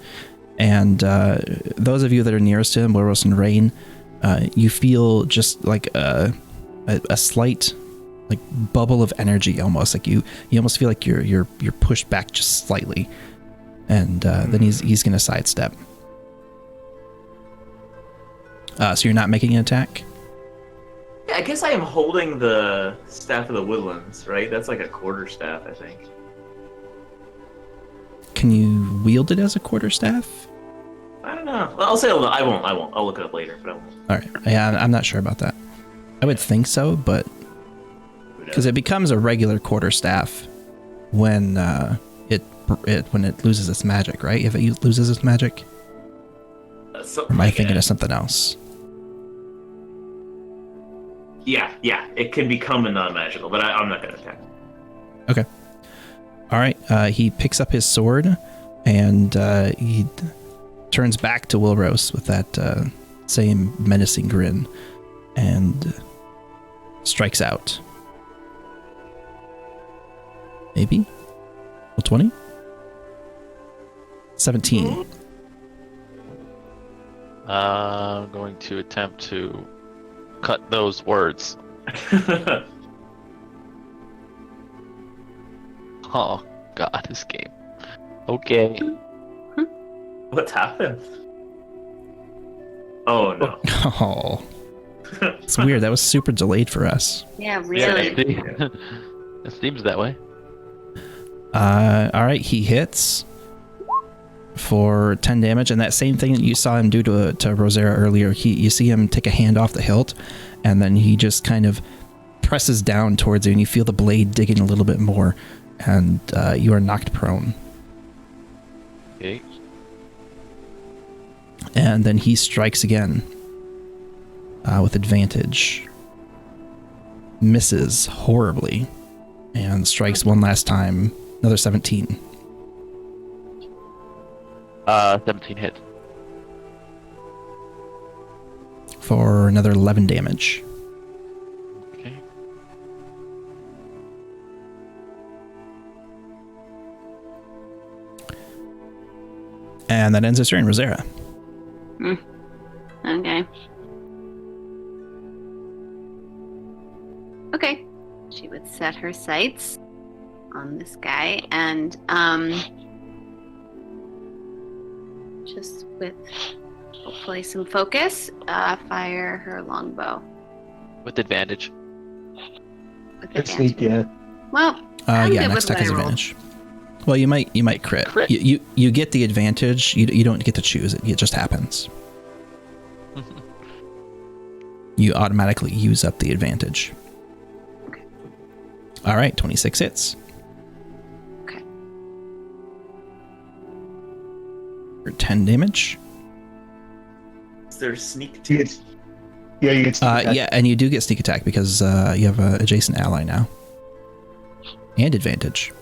Speaker 1: and those of you that are nearest to him, Wilrose and Rain, you feel just like a slight like bubble of energy, almost like you almost feel like you're pushed back just slightly, and then he's gonna sidestep. So you're not making an attack?
Speaker 7: Yeah, I guess I am holding the Staff of the Woodlands, right? That's like a quarterstaff, I think.
Speaker 1: Can you wield it as a quarterstaff?
Speaker 7: I don't know. Well, I'll say I won't. I'll look it up later, but I won't.
Speaker 1: All right, yeah, I'm not sure about that. I would think so, but because it becomes a regular quarterstaff when it when it loses its magic, right? If it loses its magic? Or am I thinking of something else?
Speaker 7: Yeah, it can become a non-magical, but I'm not going to attack.
Speaker 1: Okay. All right. He picks up his sword, and he turns back to Wilros with that same menacing grin, and strikes out. Maybe? Well, 20? 17.
Speaker 4: I'm going to attempt to cut those words. Oh, God, this game. Okay.
Speaker 7: What's happened? Oh, no.
Speaker 1: Oh. It's weird. That was super delayed for us.
Speaker 3: Yeah, really.
Speaker 4: It seems that way.
Speaker 1: All right, he hits for 10 damage, and that same thing that you saw him do to Rosera earlier, you see him take a hand off the hilt, and then he just kind of presses down towards you, and you feel the blade digging a little bit more, and you are knocked prone.
Speaker 4: Okay.
Speaker 1: And then he strikes again with advantage. Misses horribly, and strikes one last time. Another 17.
Speaker 4: 17 hit.
Speaker 1: For another 11 damage.
Speaker 4: Okay.
Speaker 1: And that ends his turn. Rosera.
Speaker 3: Okay. Okay. She would set her sights on this guy and just with hopefully some focus, fire her longbow.
Speaker 4: With advantage.
Speaker 3: With
Speaker 6: Good
Speaker 3: advantage.
Speaker 6: sneak, yeah.
Speaker 3: Well, I'm
Speaker 1: Yeah,
Speaker 3: good
Speaker 1: next
Speaker 3: with
Speaker 1: attack
Speaker 3: what
Speaker 1: has
Speaker 3: I rolled.
Speaker 1: advantage. Well, you might crit.
Speaker 4: Crit.
Speaker 1: You get the advantage. You don't get to choose it. It just happens. You automatically use up the advantage.
Speaker 3: Okay.
Speaker 1: All right, 26 hits.
Speaker 3: Okay.
Speaker 1: For 10 damage.
Speaker 7: Is there a sneak
Speaker 6: You get, yeah, you get sneak attack.
Speaker 1: Yeah, and you do get sneak attack because you have an adjacent ally now. And advantage.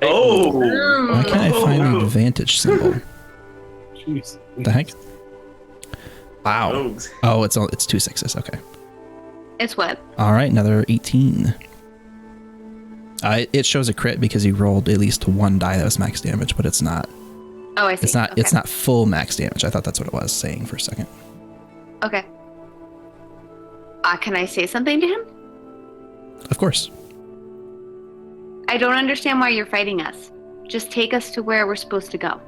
Speaker 7: Oh!
Speaker 1: Why can't I find the advantage symbol?
Speaker 2: Jeez.
Speaker 1: The heck? Wow.
Speaker 7: Rogues.
Speaker 1: Oh, it's 2 6s. Okay.
Speaker 3: It's what?
Speaker 1: All right, another 18. It shows a crit because you rolled at least one die that was max damage, but it's not.
Speaker 3: Oh, I see.
Speaker 1: It's not full max damage. I thought that's what it was saying for a second.
Speaker 3: Okay. Can I say something to him?
Speaker 1: Of course.
Speaker 3: I don't understand why you're fighting us. Just take us to where we're supposed to go.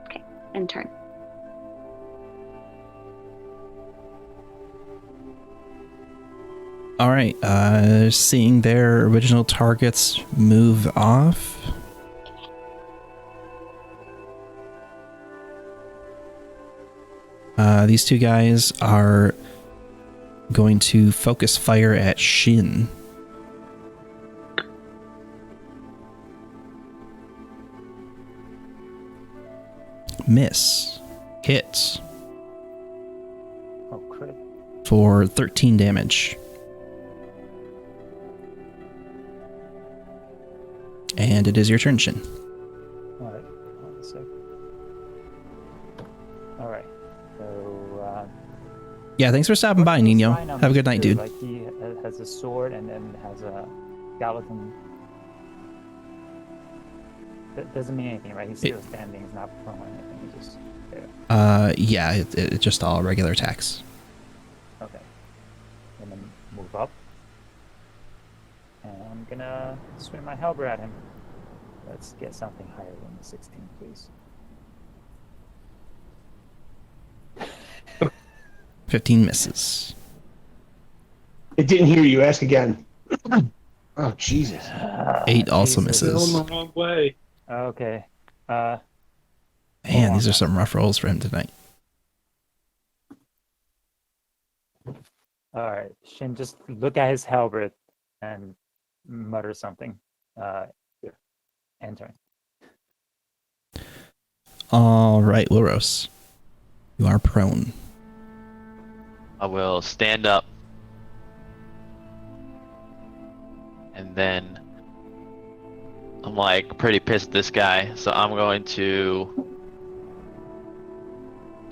Speaker 3: Okay, and turn.
Speaker 1: All right. Seeing their original targets move off. These two guys are going to focus fire at Shin. Miss. Hits
Speaker 5: Oh, crit.
Speaker 1: for 13 damage. And it is your turn, Shin.
Speaker 5: Alright, one sec. Alright, so,
Speaker 1: Yeah, thanks for stopping by,
Speaker 5: what's the
Speaker 1: Nino.
Speaker 5: sign on
Speaker 1: Have a
Speaker 5: this
Speaker 1: good night,
Speaker 5: dude?
Speaker 1: dude.
Speaker 5: Like, he has a sword and then has a skeleton. That doesn't mean anything, right? He's still standing, he's not prone or anything, he's just there.
Speaker 1: Yeah, it's just all regular attacks.
Speaker 5: Okay. And then move up. And I'm gonna swing my halberd at him. Let's get something higher than the 16, please.
Speaker 1: 15 misses.
Speaker 6: It didn't hear you. Ask again. Oh, Jesus.
Speaker 1: 8 also
Speaker 5: Jesus.
Speaker 2: Still
Speaker 1: misses.
Speaker 2: in the wrong way.
Speaker 5: Okay.
Speaker 1: Man, these are some rough rolls for him tonight.
Speaker 5: Alright, Shin, just look at his halberd. and mutter something. Enter.
Speaker 1: All right, Wilros. You are prone.
Speaker 4: I will stand up. And then I'm like pretty pissed at this guy, so I'm going to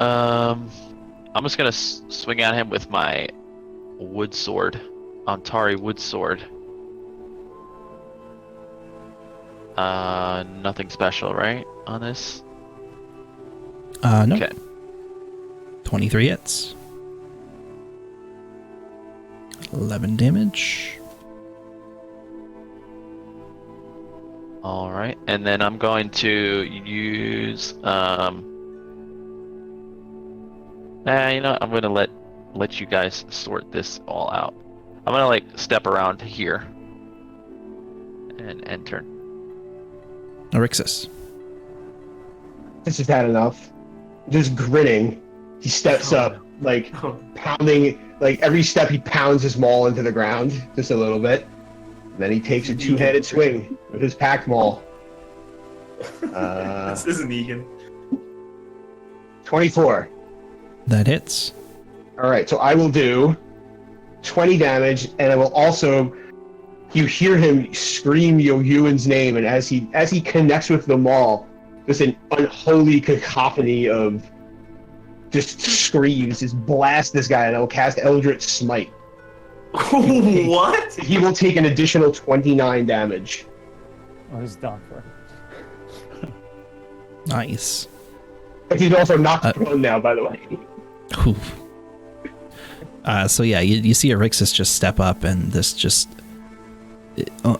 Speaker 4: I'm just gonna swing at him with my wood sword, Antari wood sword. Nothing special, right, on this?
Speaker 1: No.
Speaker 4: Okay.
Speaker 1: 23 hits. 11 damage.
Speaker 4: All right, and then I'm going to use you know, I'm gonna let you guys sort this all out. I'm gonna like step around here and enter.
Speaker 1: Erixus.
Speaker 6: This has had enough. Just grinning, he steps up, like pounding, like every step he pounds his maul into the ground just a little bit. And then he takes a two-handed swing with his pack maul.
Speaker 7: This isn't Egan.
Speaker 6: 24.
Speaker 1: That hits.
Speaker 6: All right, so I will do 20 damage, and I will also. You hear him scream Yo Ewan's name, and as he connects with the maul, just an unholy cacophony of just screams, just blast this guy, and I will cast Eldritch Smite.
Speaker 7: What?
Speaker 6: He will take an additional 29 damage.
Speaker 5: Oh, he's done for.
Speaker 1: Nice.
Speaker 6: But he's also knocked prone now, by the way.
Speaker 1: Oof. So yeah, you see Erixus just step up, and this just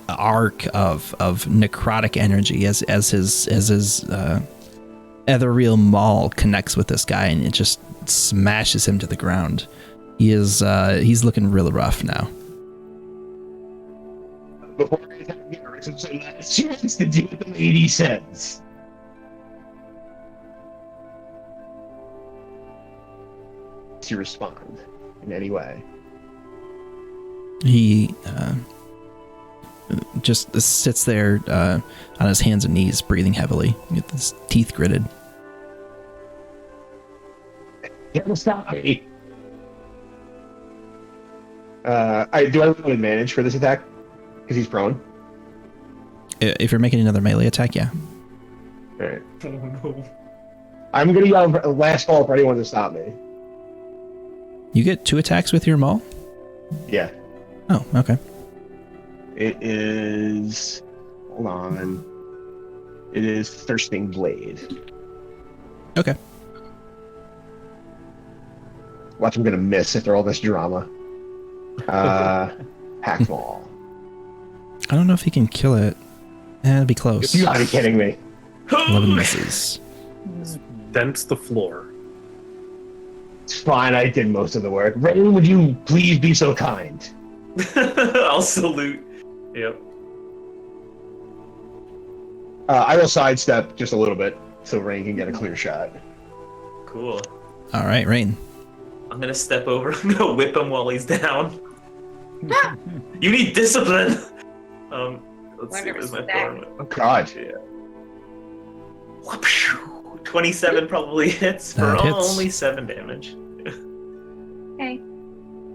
Speaker 1: arc of necrotic energy as his ethereal maul connects with this guy, and it just smashes him to the ground. He's looking real rough now.
Speaker 6: Before I attack Erixus, she wants to do what the lady says. To respond in any way.
Speaker 1: He just sits there on his hands and knees, breathing heavily, with his teeth gritted.
Speaker 6: Can't stop me. Do I have an advantage for this attack? Because he's prone.
Speaker 1: If you're making another melee attack, yeah.
Speaker 6: All right.
Speaker 7: Oh, no.
Speaker 6: I'm gonna yell last call for anyone to stop me.
Speaker 1: You get 2 attacks with your maul?
Speaker 6: Yeah.
Speaker 1: Oh, okay.
Speaker 6: It is. Hold on. It is Thirsting Blade.
Speaker 1: Okay.
Speaker 6: Watch, I'm gonna miss after all this drama. Pack Maul.
Speaker 1: I don't know if he can kill it. It'd be close.
Speaker 6: You gotta be kidding me.
Speaker 1: 11 misses.
Speaker 2: Dents the floor.
Speaker 6: It's fine, I did most of the work. Rain, would you please be so kind?
Speaker 7: I'll salute. Yep.
Speaker 6: I will sidestep just a little bit so Rain can get a clear shot.
Speaker 7: Cool.
Speaker 1: All right, Rain.
Speaker 7: I'm gonna step over. I'm gonna whip him while he's down. You need discipline. Let's see. Where's my thorn?
Speaker 6: Oh God.
Speaker 7: Yeah. 27 probably hits for
Speaker 1: That hits.
Speaker 7: only 7 damage.
Speaker 3: Okay.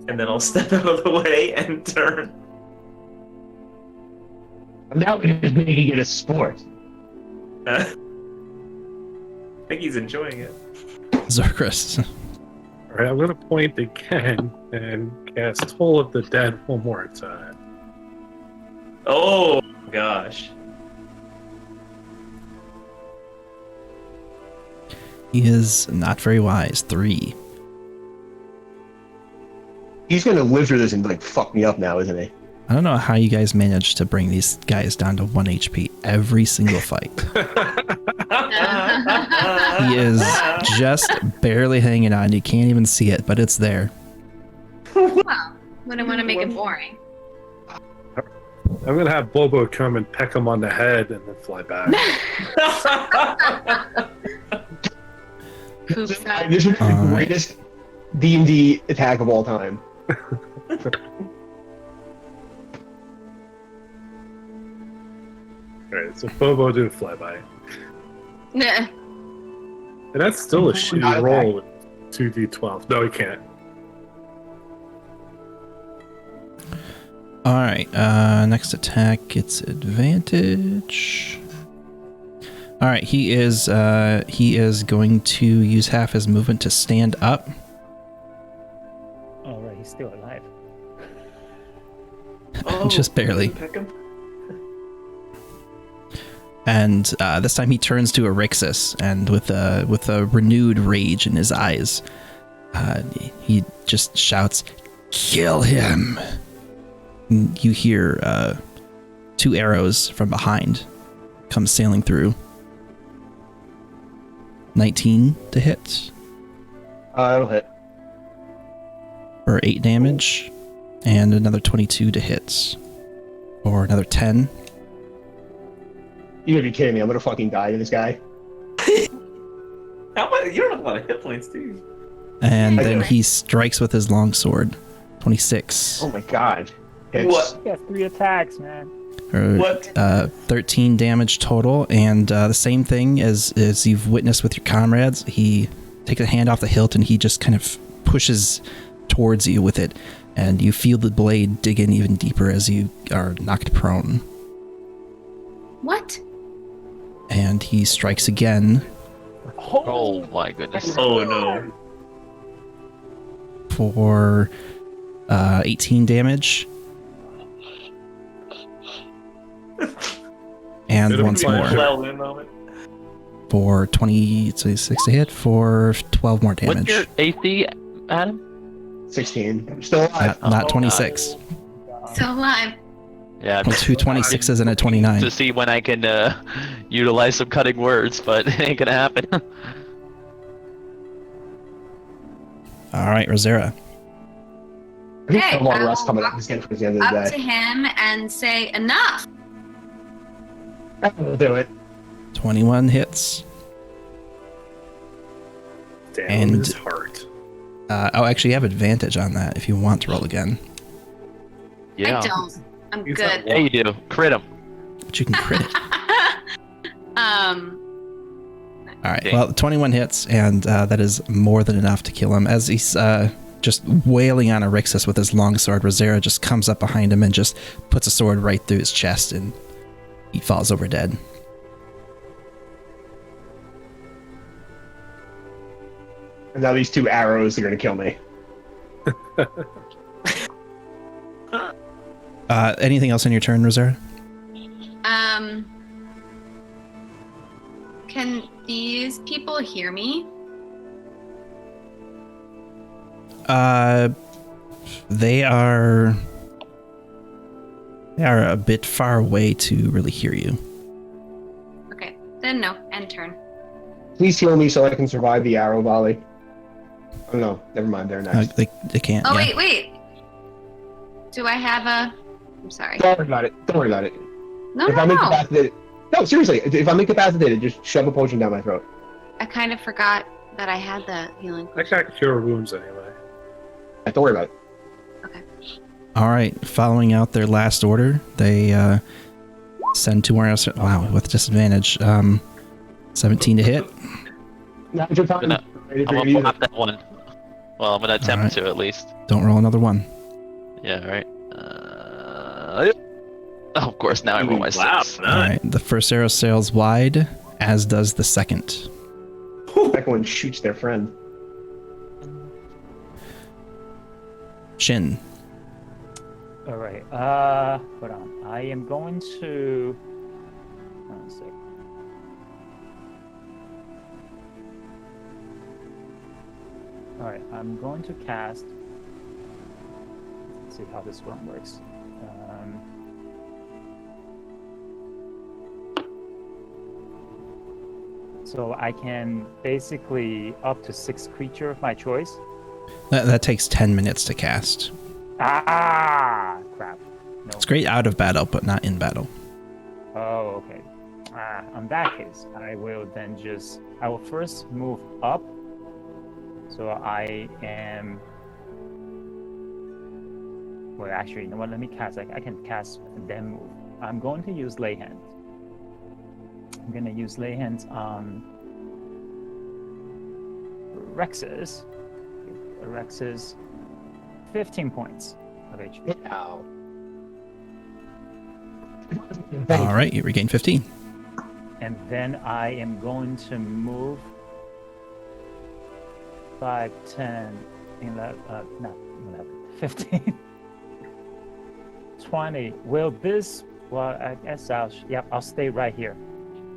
Speaker 7: And then I'll step out of the way and turn.
Speaker 6: Now we're just making it a sport.
Speaker 7: I think he's enjoying it.
Speaker 1: Zorkris.
Speaker 2: All right, I'm going to point again and cast Toll of the Dead one more time.
Speaker 7: Oh gosh.
Speaker 1: He is not very wise. 3.
Speaker 6: He's gonna live through this and like fuck me up now, isn't he?
Speaker 1: I don't know how you guys managed to bring these guys down to 1 HP every single fight. He is just barely hanging on. You can't even see it, but it's there.
Speaker 3: Well, wouldn't want to make it boring.
Speaker 2: I'm going to have Bobo come and peck him on the head and then fly back.
Speaker 3: Poop out.
Speaker 6: This is the
Speaker 1: All right.
Speaker 6: greatest D&D attack of all time.
Speaker 2: Alright, so Bobo do flyby.
Speaker 3: Nah.
Speaker 2: And that's still a
Speaker 6: Not
Speaker 2: shitty
Speaker 6: a
Speaker 2: roll with 2d12. No, he can't.
Speaker 1: All right. Next attack gets advantage. All right. He is going to use half his movement to stand up.
Speaker 5: Oh, right, he's still alive.
Speaker 1: Just barely.
Speaker 7: Pick him.
Speaker 1: And this time he turns to Erixus, and with a renewed rage in his eyes, he just shouts, "Kill him!" And you hear 2 arrows from behind come sailing through. 19 to hit
Speaker 6: That'll hit.
Speaker 1: for 8 damage, and another 22 to hit for another 10.
Speaker 6: You gotta be kidding me. I'm gonna fucking die to this guy.
Speaker 7: How much? You don't have a lot of hit points, do you?
Speaker 1: And
Speaker 6: I
Speaker 1: then
Speaker 6: do.
Speaker 1: he strikes with his longsword. 26.
Speaker 6: Oh my god. Hits.
Speaker 7: What?
Speaker 5: He has 3 attacks, man.
Speaker 1: For,
Speaker 7: What?
Speaker 1: 13 damage total, and the same thing as you've witnessed with your comrades. He takes a hand off the hilt and he just kind of pushes towards you with it, and you feel the blade dig in even deeper as you are knocked prone.
Speaker 3: What?
Speaker 1: And he strikes again
Speaker 4: Oh my goodness.
Speaker 7: Oh no.
Speaker 1: for 18 damage. And
Speaker 2: It'll
Speaker 1: once
Speaker 2: be
Speaker 1: more
Speaker 7: Well, moment.
Speaker 1: for 26 to hit for 12 more
Speaker 4: What's
Speaker 1: damage.
Speaker 4: your AC, Adam?
Speaker 6: 16. I'm still alive.
Speaker 1: Not
Speaker 4: Oh,
Speaker 1: 26.
Speaker 3: So alive.
Speaker 4: Yeah,
Speaker 1: Well, 2 26s and a 29.
Speaker 4: to see when I can utilize some cutting words, but it ain't gonna happen.
Speaker 1: All right, Rosera.
Speaker 6: I think
Speaker 3: Hey,
Speaker 6: some more
Speaker 3: I
Speaker 6: rust
Speaker 3: will
Speaker 6: coming up.
Speaker 3: walk
Speaker 6: He's getting towards the end of the
Speaker 3: Up to
Speaker 6: day.
Speaker 3: him and say, enough!
Speaker 6: I'll do it.
Speaker 1: 21 hits.
Speaker 2: Damn
Speaker 1: And-
Speaker 2: his heart.
Speaker 1: Actually, you have advantage on that if you want to roll again.
Speaker 4: Yeah.
Speaker 3: I don't. I'm
Speaker 2: He's
Speaker 3: good.
Speaker 4: Yeah, you do. Crit him.
Speaker 1: But you can crit it. All right.
Speaker 4: Okay.
Speaker 1: Well, 21 hits, and that is more than enough to kill him. As he's just wailing on Erixus with his longsword, Rosera just comes up behind him and just puts a sword right through his chest, and he falls over dead.
Speaker 6: And now these 2 arrows are gonna kill me.
Speaker 1: Anything else on your turn, Rosera?
Speaker 3: Can these people hear me?
Speaker 1: They are a bit far away to really hear you.
Speaker 3: Okay, then no, end turn.
Speaker 6: Please heal me so I can survive the arrow volley. Oh no, never mind. They're next.
Speaker 1: They can't.
Speaker 3: Oh,
Speaker 1: yeah.
Speaker 3: wait. Do I have a... I'm sorry.
Speaker 6: Don't worry about it. Don't worry about it.
Speaker 3: No,
Speaker 6: If
Speaker 3: no,
Speaker 6: I'm
Speaker 3: no.
Speaker 6: incapacitated, no, seriously. If I'm incapacitated, just shove a potion down my throat.
Speaker 3: I kind of forgot that I had the healing.
Speaker 2: I can't cure wounds anyway.
Speaker 6: Don't worry about it.
Speaker 1: All right. Following out their last order, they send 2 more arrows. Wow, with disadvantage. 17 to hit.
Speaker 6: Now's your time.
Speaker 4: Gonna-
Speaker 6: Ready for
Speaker 4: I'm
Speaker 6: your
Speaker 4: gonna
Speaker 6: music.
Speaker 4: block that one. Well, I'm gonna attempt
Speaker 1: Alright.
Speaker 4: to at least.
Speaker 1: Don't roll another one.
Speaker 4: Yeah, right. Of course, now I roll my
Speaker 7: Wow,
Speaker 4: 6.
Speaker 1: All right. The first arrow sails wide, as does the second.
Speaker 6: Second one shoots their friend.
Speaker 1: Shin.
Speaker 5: All right. Hold on. I am going to. One sec. All right. I'm going to cast. Let's see how this one works. So I can basically up to 6 creature of my choice.
Speaker 1: That takes 10 minutes to cast.
Speaker 5: Ah, crap. No.
Speaker 1: It's great out of battle, but not in battle.
Speaker 5: Oh, okay. In that case, I will first move up. So I am. Well, actually, you know what? Let me cast. I can cast and then move. I'm going to use lay hand. I'm gonna use lay hands on Rex's. Rex's 15 points of HP.
Speaker 6: Ow.
Speaker 1: All right, you regain 15.
Speaker 5: And then I am going to move 5, 10, 11, not 11, 15, 20. Will this, well, I guess I'll stay right here.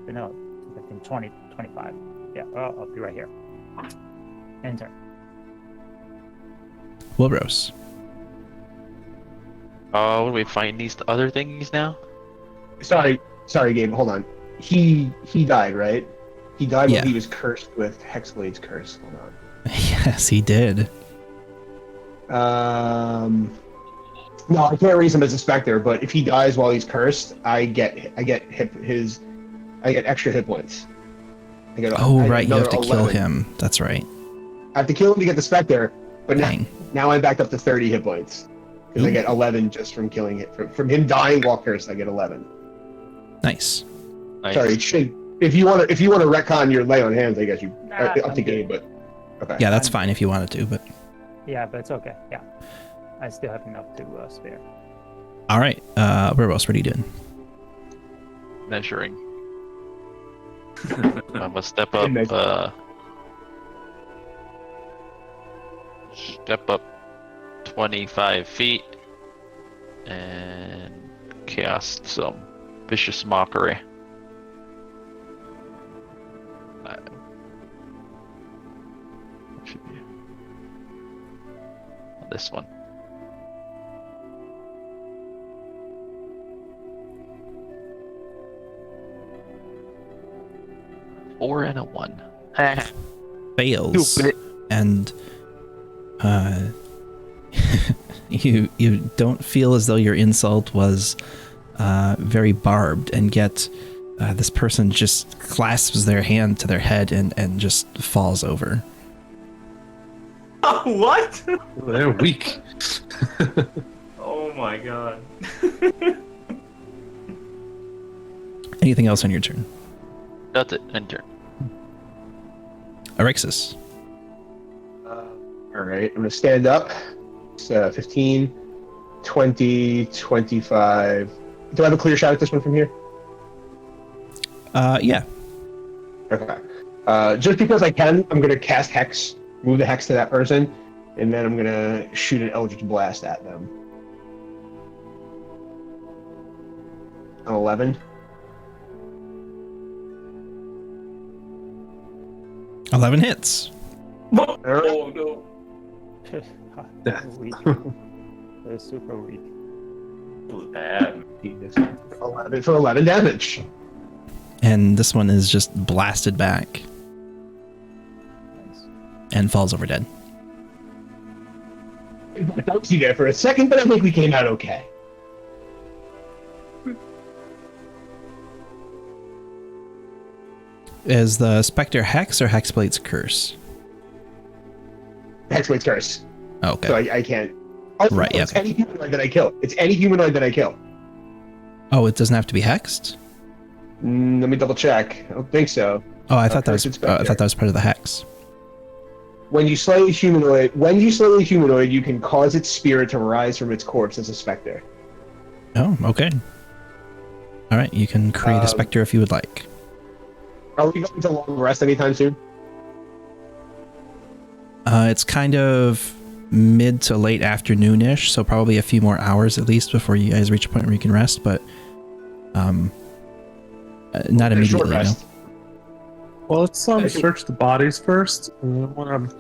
Speaker 5: No, 15, 20, 25. Yeah, I'll be right here. Enter.
Speaker 1: Wilbros.
Speaker 4: Oh, we find these other thingies now?
Speaker 6: Sorry, Gabe. Hold on. He died, right? He died
Speaker 1: Yeah.
Speaker 6: when he was cursed with Hexblade's curse. Hold on.
Speaker 1: Yes, he did.
Speaker 6: No, I can't raise him as a specter, but if he dies while he's cursed, I get extra hit points.
Speaker 1: Oh, right, you have to kill
Speaker 6: 11.
Speaker 1: him. That's right.
Speaker 6: I have to kill him to get the specter, but
Speaker 1: Dang.
Speaker 6: now I'm back up to 30 hit points because I
Speaker 1: Ooh.
Speaker 6: get 11 just from killing it. From him dying while cursed, I get 11.
Speaker 1: Nice.
Speaker 4: Nice.
Speaker 6: Sorry, if you want to retcon your lay on hands, I guess you
Speaker 5: Nah,
Speaker 6: up
Speaker 5: I'm
Speaker 6: to
Speaker 5: good.
Speaker 6: Gabe, but okay.
Speaker 1: Yeah, that's fine if you wanted to, but
Speaker 5: Yeah, but it's okay. Yeah. I still have enough to spare.
Speaker 1: all right. Wilbros, what are you doing?
Speaker 4: Measuring. I'm gonna step up. Step up 25 feet and cast some vicious mockery. Should be on this one. Four and a 1.
Speaker 1: Fails.
Speaker 4: Stupid.
Speaker 1: And you don't feel as though your insult was very barbed, and yet this person just clasps their hand to their head and just falls over.
Speaker 7: Oh, what?
Speaker 2: They're weak.
Speaker 7: Oh my god.
Speaker 1: Anything else on your turn?
Speaker 4: That's it. Enter.
Speaker 1: Arixis.
Speaker 6: All right, I'm going to stand up. It's 15, 20, 25. Do I have a clear shot at this one from here?
Speaker 1: Yeah.
Speaker 6: Okay. Just because I can, I'm going to cast Hex, move the Hex to that person, and then I'm going to shoot an Eldritch Blast at them. An 11.
Speaker 1: 11 hits.
Speaker 7: Oh no.
Speaker 5: They're weak. They're super weak.
Speaker 7: Bad.
Speaker 6: 11 for 11 damage.
Speaker 1: And this one is just blasted back
Speaker 5: Nice.
Speaker 1: and falls over dead.
Speaker 6: I thought you there for a second, but I think we came out okay.
Speaker 1: Is the Spectre Hex or Hexblade's Curse?
Speaker 6: Hexblade's curse.
Speaker 1: Okay.
Speaker 6: So I can't. Oh,
Speaker 1: Right,
Speaker 6: no,
Speaker 1: yeah,
Speaker 6: it's
Speaker 1: okay.
Speaker 6: any humanoid that I kill. It's any humanoid that I kill.
Speaker 1: Oh, it doesn't have to be hexed?
Speaker 6: Let me double check. I don't think so.
Speaker 1: Oh, I thought that was.
Speaker 6: Cursed Spectre.
Speaker 1: I thought that was part of the hex.
Speaker 6: When you slay a humanoid, you can cause its spirit to rise from its corpse as a specter.
Speaker 1: Oh, okay. All right, you can create a specter if you would like.
Speaker 6: Are we going to long rest anytime soon?
Speaker 1: It's kind of mid to late afternoonish, so probably a few more hours at least before you guys reach a point where you can rest. But not
Speaker 6: A short
Speaker 1: immediately. No.
Speaker 6: rest.
Speaker 2: Well, let's search the bodies first, and then I'm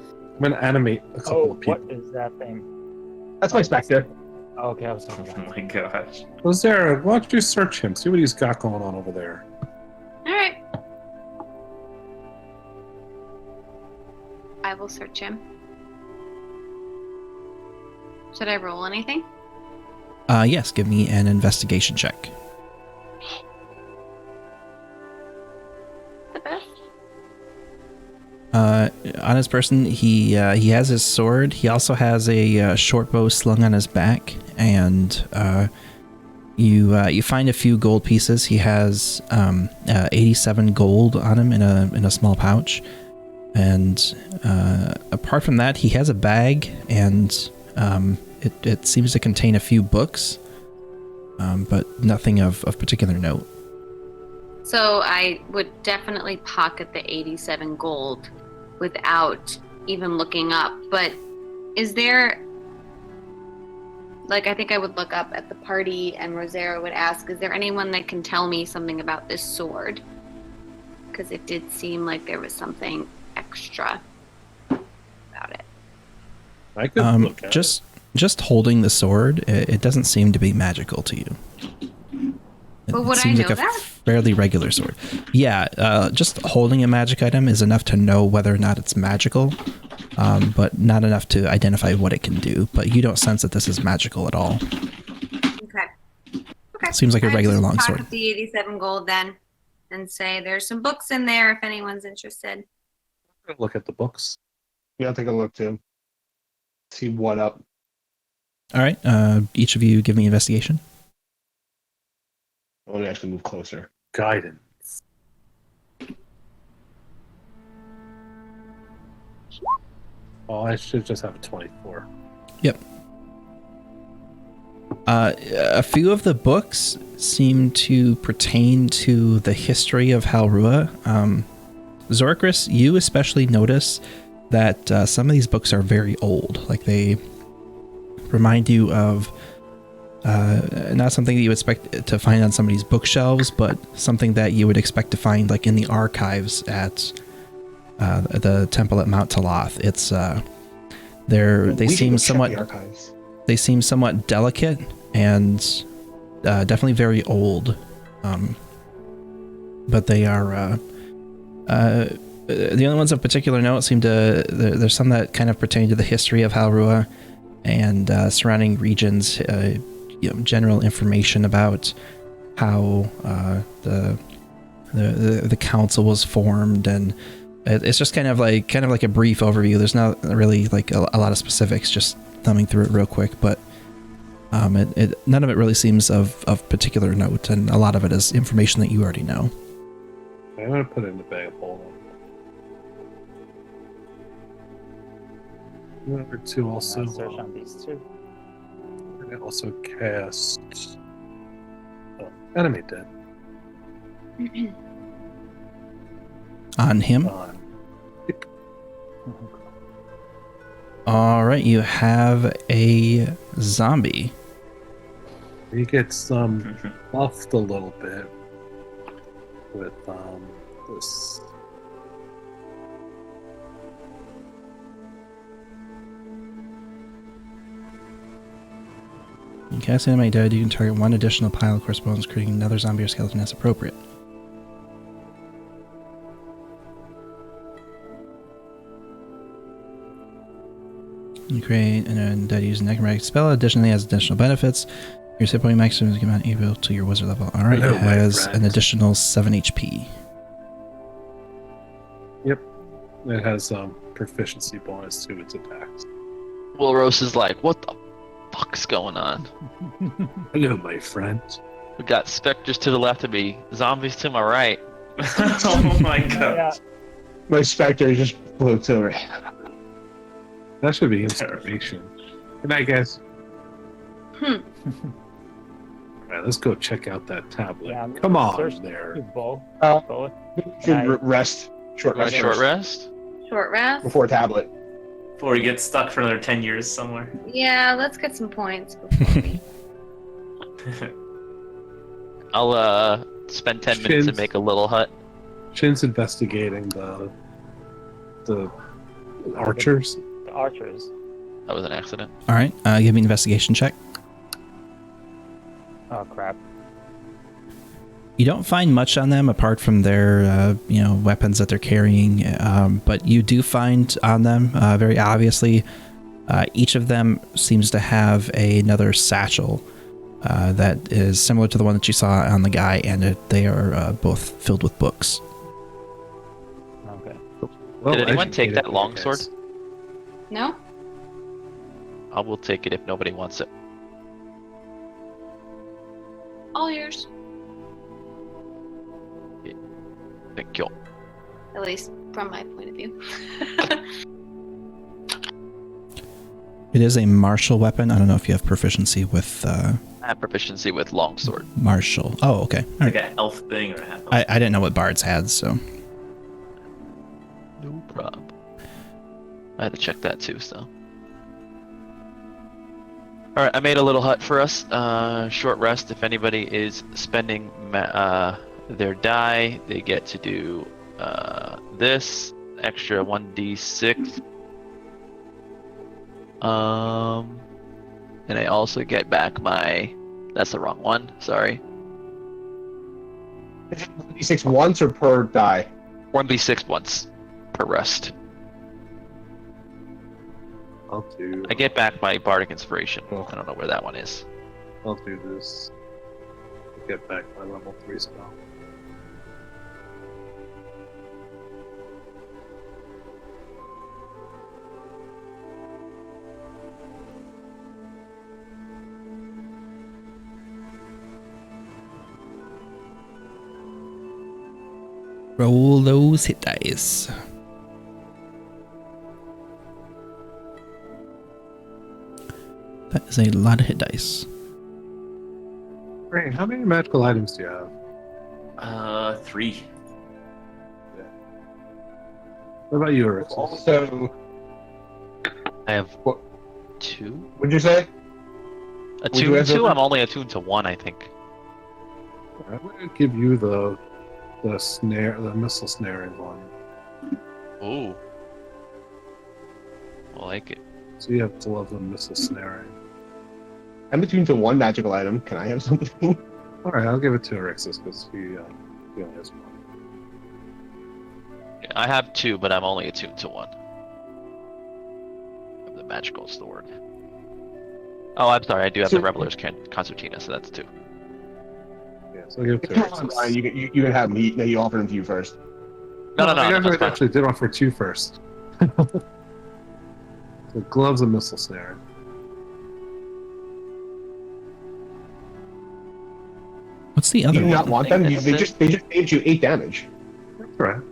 Speaker 2: gonna animate a couple
Speaker 5: Oh,
Speaker 2: of people.
Speaker 5: what is that thing?
Speaker 6: That's my specter.
Speaker 5: Oh, okay, I was talking
Speaker 7: Oh
Speaker 5: about.
Speaker 7: my gosh.
Speaker 2: Well, Zara, why don't you search him? See what he's got going on over there.
Speaker 3: All right. I will search him. Should I roll anything?
Speaker 1: Yes, give me an investigation check.
Speaker 3: The best.
Speaker 1: On his person, he has his sword. He also has a short bow slung on his back, and You find a few gold pieces. He has 87 gold on him in a small pouch, and apart from that, he has a bag, and it seems to contain a few books, but nothing of particular note.
Speaker 3: So I would definitely pocket the 87 gold without even looking up. But is there, like, I think I would look up at the party, and Rosera would ask, is there anyone that can tell me something about this sword? Because it did seem like there was something extra about it.
Speaker 2: I could look at it.
Speaker 1: Just holding the sword, it doesn't seem to be magical to you.
Speaker 3: But would I
Speaker 1: seems
Speaker 3: know
Speaker 1: like a
Speaker 3: that?
Speaker 1: fairly regular sword. Yeah, just holding a magic item is enough to know whether or not it's magical, but not enough to identify what it can do. But you don't sense that this is magical at all.
Speaker 3: Okay.
Speaker 1: Seems like a regular
Speaker 3: just
Speaker 1: longsword.
Speaker 3: pocket the 87 gold then, and say there's some books in there if anyone's interested.
Speaker 2: Look at the books.
Speaker 6: Yeah, I'll take a look too. See what up.
Speaker 1: All right, each of you give me investigation.
Speaker 6: I want to actually move closer.
Speaker 2: Guidance. Oh, I should just have 24.
Speaker 1: Yep. A few of the books seem to pertain to the history of Halrua. Zorkris, you especially notice that some of these books are very old. Like, they remind you of not something that you would expect to find on somebody's bookshelves, but something that you would expect to find like in the archives at the temple at Mount Talath. It's they seem somewhat delicate and definitely very old, but they are the only ones of particular note seem to there's some that kind of pertain to the history of Halrua and surrounding regions, general information about how the council was formed, and it's just kind of like a brief overview. There's not really like a lot of specifics, just thumbing through it real quick, but none of it really seems of particular note, and a lot of it is information that you already know.
Speaker 2: I'm gonna put it in the bag of holding. Number 2 also.
Speaker 5: Search on these two.
Speaker 2: We're gonna also cast enemy dead
Speaker 1: On him.
Speaker 2: on.
Speaker 1: All right, you have a zombie.
Speaker 2: He gets buffed a little bit with this.
Speaker 1: You cast enemy dead, you can target one additional pile of corpse bones, creating another zombie or skeleton as appropriate. You create an undead using necromantic spell. Additionally, has additional benefits. Your hit point maximum is given equal to your wizard level. Alright,
Speaker 2: Hello,
Speaker 1: it has
Speaker 2: my
Speaker 1: an
Speaker 2: friend.
Speaker 1: additional 7 HP.
Speaker 2: Yep, it has proficiency bonus to its attacks.
Speaker 4: Wilros is like, what the fuck's going on?
Speaker 2: Hello, my friend.
Speaker 4: We got specters to the left of me, zombies to my right.
Speaker 7: Oh my god.
Speaker 5: Yeah.
Speaker 6: My specter just floats over.
Speaker 2: That should be inspiration. Good night, guys. Alright, let's go check out that tablet.
Speaker 5: Yeah,
Speaker 2: Come on
Speaker 5: search
Speaker 2: there.
Speaker 5: your bow.
Speaker 6: Uh,
Speaker 5: Bow.
Speaker 6: Should rest. Short
Speaker 4: Want
Speaker 6: rest.
Speaker 4: a short
Speaker 6: first,
Speaker 4: rest?
Speaker 3: Short rest?
Speaker 6: Before tablet.
Speaker 7: Before he gets stuck for another 10 years somewhere.
Speaker 3: Yeah, let's get some points before we...
Speaker 4: I'll spend 10 minutes and
Speaker 2: Shins.
Speaker 4: make a little hut.
Speaker 2: Shin's investigating the archers.
Speaker 5: The archers.
Speaker 4: That was an accident.
Speaker 1: Alright, give me an investigation check.
Speaker 5: Oh crap.
Speaker 1: You don't find much on them apart from their, weapons that they're carrying, but you do find on them, very obviously, each of them seems to have another satchel that is similar to the one that you saw on the guy, and they are both filled with books.
Speaker 5: Okay.
Speaker 2: Well
Speaker 4: Did anyone take
Speaker 2: educated,
Speaker 4: that
Speaker 2: you
Speaker 4: longsword?
Speaker 2: guys.
Speaker 3: No?
Speaker 4: I will take it if nobody wants it.
Speaker 3: All yours.
Speaker 4: Thank you.
Speaker 3: At least from my point of view.
Speaker 1: It is a martial weapon. I don't know if you have proficiency with
Speaker 4: I have proficiency with longsword.
Speaker 1: martial. Oh, okay. All
Speaker 7: Like
Speaker 1: right.
Speaker 7: an elf thing or a half elf.
Speaker 1: I didn't know what bards had, so.
Speaker 4: No problem. I had to check that too, so. Alright, I made a little hut for us. Short rest. If anybody is spending their die, they get to do this extra 1d6. And I also get back my. That's the wrong one. Sorry.
Speaker 6: Is it 1d6 once or per die?
Speaker 4: 1d6 once per rest.
Speaker 2: I'll do.
Speaker 4: I get back my bardic inspiration.
Speaker 6: Oh.
Speaker 4: I don't know where that one is.
Speaker 2: I'll do this. Get back my level 3 spell.
Speaker 1: Roll those hit dice. That is a lot of hit dice.
Speaker 2: Great. How many magical items do you have?
Speaker 7: 3.
Speaker 2: What about you, Eric?
Speaker 6: Also,
Speaker 4: I have
Speaker 6: What?
Speaker 4: 2.
Speaker 6: what'd you say?
Speaker 4: Attuned
Speaker 6: you have
Speaker 4: to?
Speaker 6: something?
Speaker 4: I'm only attuned to 1, I think.
Speaker 2: I'm going to give you the snare, the missile snaring one.
Speaker 4: Ooh. I like it.
Speaker 2: So you have gloves and missile snaring.
Speaker 6: I'm attuned to one magical item. Can I have something?
Speaker 2: All right, I'll give it to Erixus because he only has one.
Speaker 4: Yeah, I have 2, but I'm only attuned to 1. Of the magical sword. Oh, I'm sorry. I do have
Speaker 6: So-
Speaker 4: the Reveler's Concertina, so that's 2.
Speaker 2: Yeah, so I'll give it to
Speaker 6: Come on,
Speaker 2: Erixus.
Speaker 6: Brian, you can have me. No, you offered him to you first.
Speaker 4: No,
Speaker 2: I
Speaker 4: that's fine.
Speaker 2: actually did offer 2 first. So gloves and missile snaring.
Speaker 1: What's the
Speaker 6: You
Speaker 1: other
Speaker 6: do
Speaker 1: one?
Speaker 6: not want them.
Speaker 4: That's
Speaker 6: They
Speaker 4: it.
Speaker 6: just saved you 8 damage.
Speaker 2: That's right.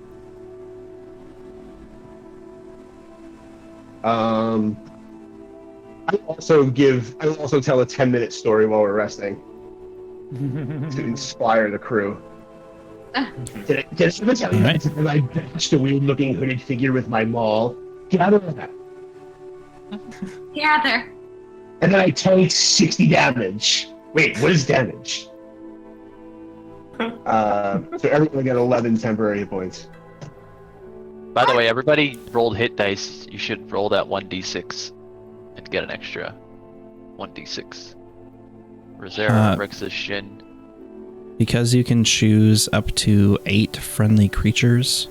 Speaker 6: I will also tell a 10-minute story while we're resting to inspire the crew. Did I ever tell you
Speaker 1: Alright.
Speaker 6: that I bashed a weird-looking hooded figure with my maul? Get out of that.
Speaker 3: Gather.
Speaker 6: And then I take 60 damage. Wait, what is damage? So everyone got 11 temporary hit points.
Speaker 4: By the way, everybody rolled hit dice. You should roll that 1d6 and get an extra 1d6. Rosera, Rex's Shin.
Speaker 1: Because you can choose up to 8 friendly creatures.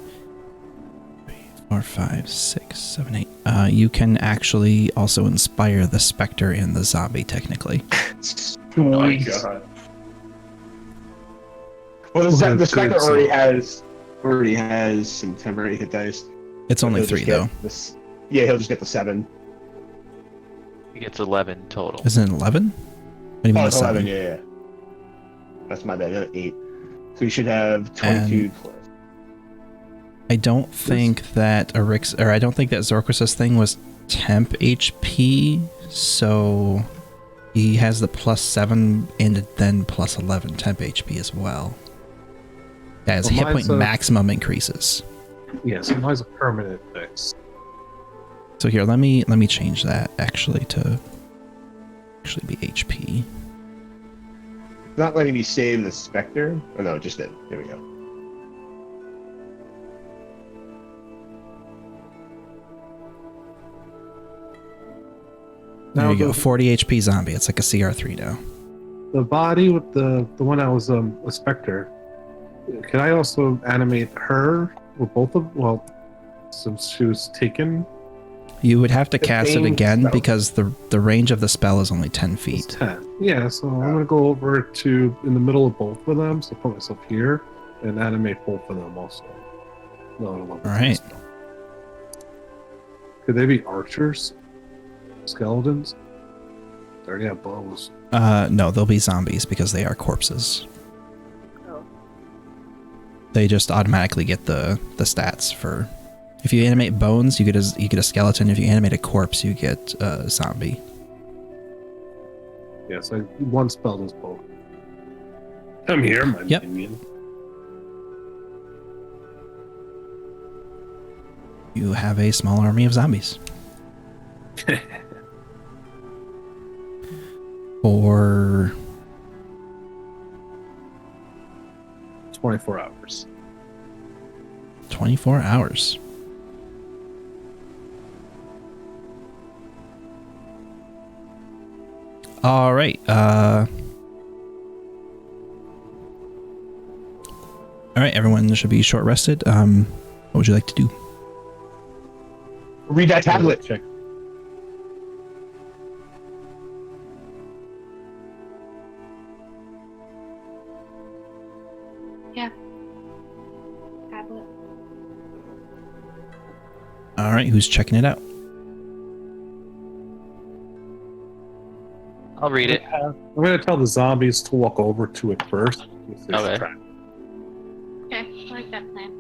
Speaker 1: 3, 4, 5, 6, 7, 8. You can actually also inspire the specter and the zombie, technically.
Speaker 6: Nice. Well,
Speaker 2: Well,
Speaker 6: the
Speaker 2: that's
Speaker 6: Spectre
Speaker 2: good,
Speaker 6: already has some temporary hit dice.
Speaker 1: It's only
Speaker 6: He'll
Speaker 1: 3,
Speaker 6: just get
Speaker 1: though.
Speaker 6: this- yeah, he'll just get the 7.
Speaker 4: He gets 11 total.
Speaker 1: Isn't it 11? What do you mean
Speaker 6: Oh,
Speaker 1: the
Speaker 6: it's 11,
Speaker 1: 7?
Speaker 6: yeah. That's my bad. 8. So you should have 22 plus.
Speaker 1: I don't think that I don't think that Zorkrus's thing was temp HP, so he has the +7 and then +11 temp HP as well. Yeah, his
Speaker 2: Well,
Speaker 1: hit
Speaker 2: mine's
Speaker 1: point
Speaker 2: a-
Speaker 1: maximum increases.
Speaker 2: Yeah, so mine's a permanent fix.
Speaker 1: So here, let me change that actually to be HP.
Speaker 6: It's not letting me save the Spectre. Oh no, it just did. There we go.
Speaker 1: There
Speaker 2: Now
Speaker 1: you go,
Speaker 2: the-
Speaker 1: 40 HP zombie. It's like a CR3 now.
Speaker 2: The body with the one that was a specter. Can I also animate her or both of? Well, since she was taken,
Speaker 1: You would have to
Speaker 6: The
Speaker 1: cast it
Speaker 6: same
Speaker 1: again
Speaker 6: spell.
Speaker 1: because the range of the spell is only 10
Speaker 2: it's
Speaker 1: feet.
Speaker 2: 10. Yeah, so I'm gonna go over to in the middle of both of them. So put myself here and animate both of them also. No,
Speaker 1: All right.
Speaker 2: Could they be archers? Skeletons? They already have bows.
Speaker 1: No, they'll be zombies because they are corpses.
Speaker 3: Oh.
Speaker 1: They just automatically get the stats for. If you animate bones, you get a skeleton. If you animate a corpse, you get a zombie.
Speaker 2: Yeah, so one spell does both. Come here, my
Speaker 1: Yep.
Speaker 2: minion.
Speaker 1: You have a small army of zombies. For
Speaker 2: 24 hours.
Speaker 1: 24 hours. All right. All right, everyone should be short rested. What would you like to do?
Speaker 6: Read that tablet.
Speaker 2: Check.
Speaker 3: Yeah. Tablet.
Speaker 1: All right, who's checking it out?
Speaker 4: I'll read it.
Speaker 2: I'm going to tell the zombies to walk over to it first. If there's
Speaker 4: Okay.
Speaker 2: trap.
Speaker 3: Okay, I like that plan.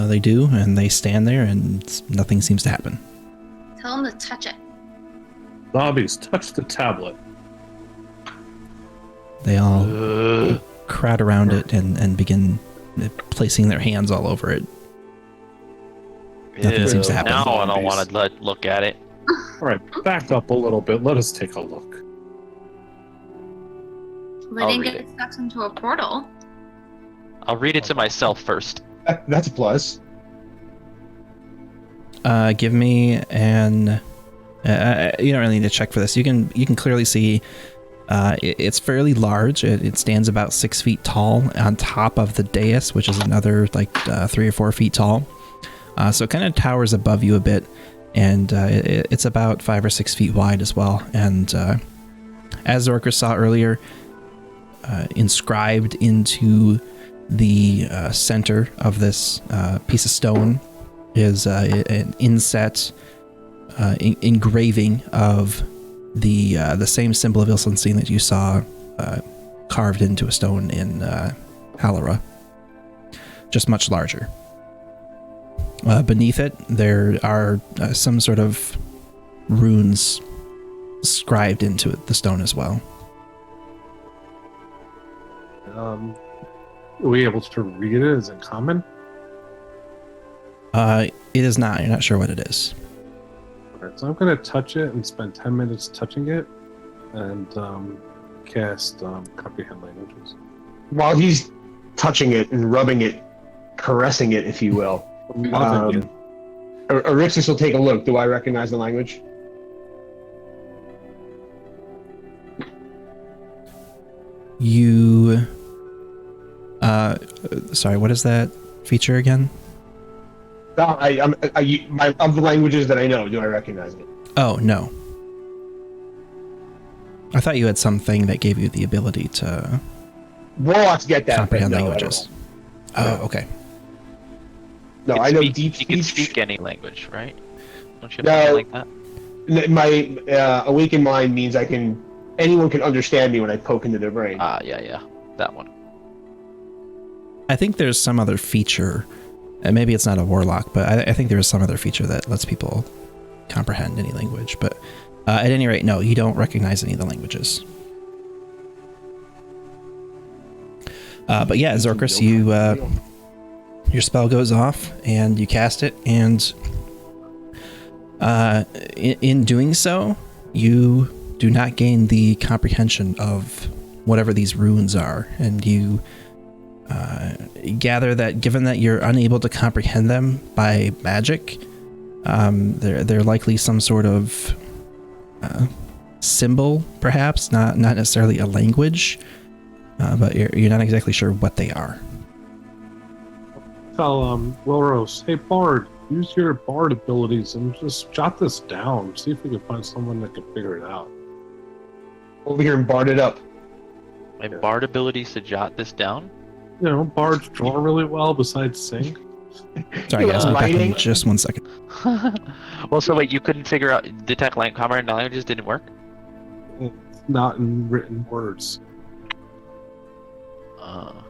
Speaker 1: They do, and they stand there, and nothing seems to happen.
Speaker 3: Tell them to touch it.
Speaker 2: Zombies, touch the tablet.
Speaker 1: They all
Speaker 4: Ugh.
Speaker 1: crowd around it and begin placing their hands all over it. Nothing
Speaker 4: Ew.
Speaker 1: seems to happen.
Speaker 4: Now I don't
Speaker 2: Zombies.
Speaker 4: want to look at it.
Speaker 2: All right, back up a little bit. Let us take a look.
Speaker 3: They
Speaker 4: I'll
Speaker 3: didn't
Speaker 4: read
Speaker 3: get
Speaker 4: it.
Speaker 3: stuck into a portal.
Speaker 4: I'll read it to myself first.
Speaker 6: That's a plus.
Speaker 1: Give me an. You don't really need to check for this. You can clearly see. It's fairly large. It stands about 6 feet tall on top of the dais, which is another 3 or 4 feet tall. So it kind of towers above you a bit, and it's about 5 or 6 feet wide as well. And as Zorka saw earlier, inscribed into the center of this piece of stone is an inset engraving of the same symbol of Ilsenstein that you saw carved into a stone in Hallara, just much larger. Beneath it, there are some sort of runes scribed into the stone as well.
Speaker 2: Are we able to read it? Is it common?
Speaker 1: It is not. You're not sure what it is.
Speaker 2: Okay, so I'm going to touch it and spend 10 minutes touching it and cast Comprehend Languages.
Speaker 6: While he's touching it and rubbing it, caressing it, if you will,
Speaker 2: Loving it.
Speaker 6: Erixis will take a look. Do I recognize the language?
Speaker 1: You... sorry, what is that feature again?
Speaker 6: No, of the languages that I know, do I recognize it?
Speaker 1: Oh, no. I thought you had something that gave you the ability to
Speaker 6: Warlocks get that. but
Speaker 1: comprehend
Speaker 6: no, I
Speaker 1: languages.
Speaker 6: don't.
Speaker 1: Oh, okay.
Speaker 6: No,
Speaker 4: You
Speaker 6: I
Speaker 4: can
Speaker 6: know
Speaker 4: speak-
Speaker 6: deep
Speaker 4: You can
Speaker 6: speech.
Speaker 4: speak any language, right? Don't you
Speaker 6: No.
Speaker 4: have something like that?
Speaker 6: My awakened mind means anyone can understand me when I poke into their brain.
Speaker 4: Ah, yeah, that one.
Speaker 1: I think there's some other feature, and maybe it's not a warlock, but I think there is some other feature that lets people comprehend any language. But at any rate, no, you don't recognize any of the languages. But yeah, Zorkris, your spell goes off, and you cast it, and in doing so, you do not gain the comprehension of whatever these runes are, and you gather that given that you're unable to comprehend them by magic, they're likely some sort of symbol, perhaps not necessarily a language, but you're not exactly sure what they are.
Speaker 2: Tell Wilrose, hey Bard, use your Bard abilities and just jot this down. See if we can find someone that can figure it out.
Speaker 6: Over here and bard it up.
Speaker 4: My bard abilities to jot this down?
Speaker 2: You know, Bards draw really well besides sing.
Speaker 1: Sorry, guys. I'll be back in
Speaker 6: Writing?
Speaker 1: just 1 second.
Speaker 4: Well, so wait, you couldn't figure out detect common languages didn't work?
Speaker 2: It's not in written words. I'm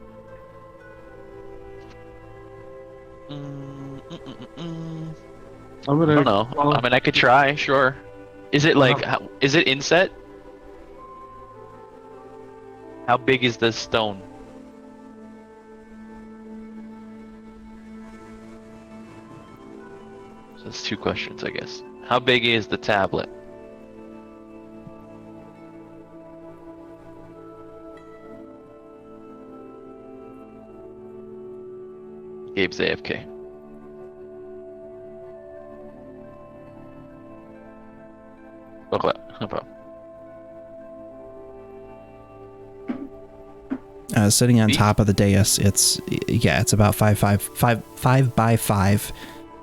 Speaker 4: I
Speaker 2: gonna.
Speaker 4: don't know. I mean, I could try. Sure. Is it like? Is it inset? How big is the stone? So that's 2 questions, I guess. How big is the tablet? Gabe's AFK. Okay, no problem.
Speaker 1: Sitting on
Speaker 4: Feet?
Speaker 1: top of the dais, it's about 5 by 5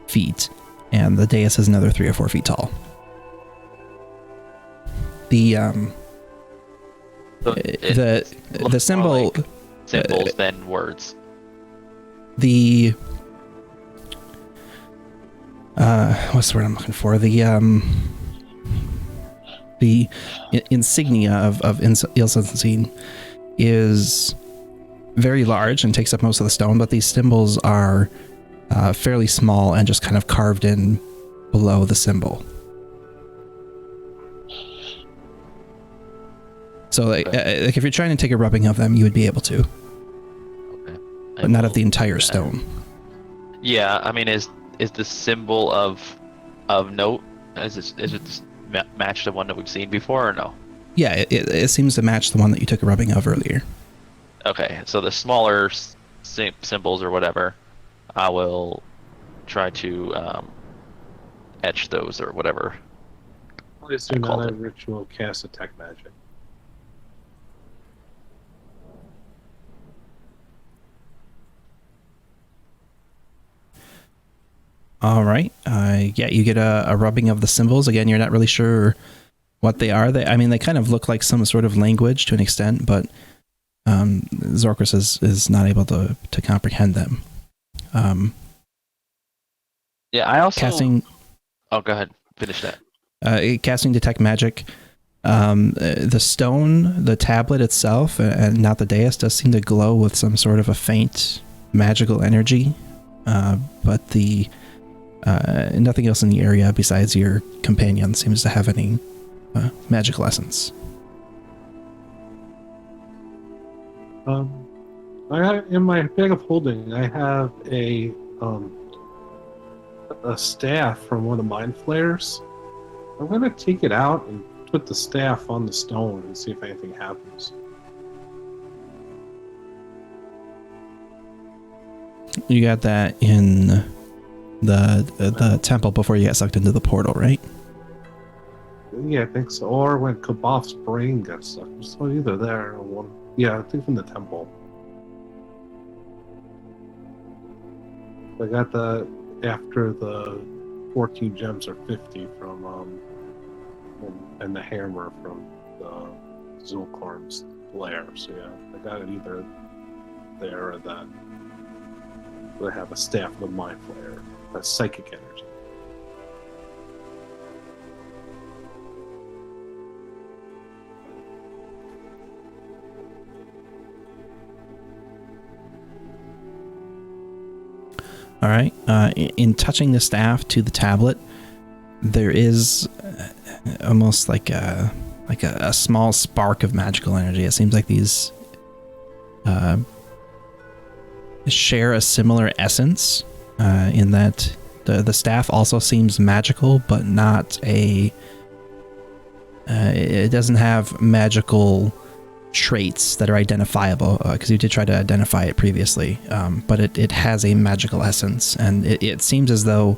Speaker 1: feet, and the dais is another 3 or 4 feet tall. The
Speaker 4: So
Speaker 1: the
Speaker 4: looks
Speaker 1: symbol
Speaker 4: more like symbols than words.
Speaker 1: the what's the word I'm looking for? The insignia of Ilsenstein is very large and takes up most of the stone, but these symbols are fairly small and just kind of carved in below the symbol. So like if you're trying to take a rubbing of them, you would be able to,
Speaker 4: Okay.
Speaker 1: but not of the entire stone.
Speaker 4: Yeah, I mean, is the symbol of note? Is it match the one that we've seen before or no?
Speaker 1: Yeah, it seems to match the one that you took a rubbing of earlier.
Speaker 4: Okay, so the smaller symbols or whatever, I will try to etch those or whatever.
Speaker 2: Please do
Speaker 4: I
Speaker 2: not
Speaker 4: called
Speaker 2: have
Speaker 4: it.
Speaker 2: ritual cast attack magic.
Speaker 1: All right. Yeah, you get a rubbing of the symbols. Again, you're not really sure what they are. I mean, they kind of look like some sort of language to an extent, but Zorkris is not able to comprehend them.
Speaker 4: Yeah, I also
Speaker 1: Casting
Speaker 4: Oh, go ahead. Finish that.
Speaker 1: casting detect magic. The stone, the tablet itself, and not the dais, does seem to glow with some sort of a faint magical energy, but the nothing else in the area besides your companion seems to have any magical essence.
Speaker 2: In my bag of holding, I have a staff from one of the mind flayers. I'm gonna take it out and put the staff on the stone and see if anything happens.
Speaker 1: You got that in the temple before you got sucked into the portal, right?
Speaker 2: Yeah, I think so. Or when Kabof's brain got sucked. So either there or one. Yeah, I think from the temple. I got the after the 14 gems or 50 from and the hammer from the Zulkorn's lair. So yeah, I got it either there or that. I have a staff of the mind flayer, a psychic energy.
Speaker 1: All right. In touching the staff to the tablet, there is almost like a small spark of magical energy. It seems like these share a similar essence in that the staff also seems magical, but not a. It doesn't have magical traits that are identifiable, because you did try to identify it previously, but it has a magical essence, and it seems as though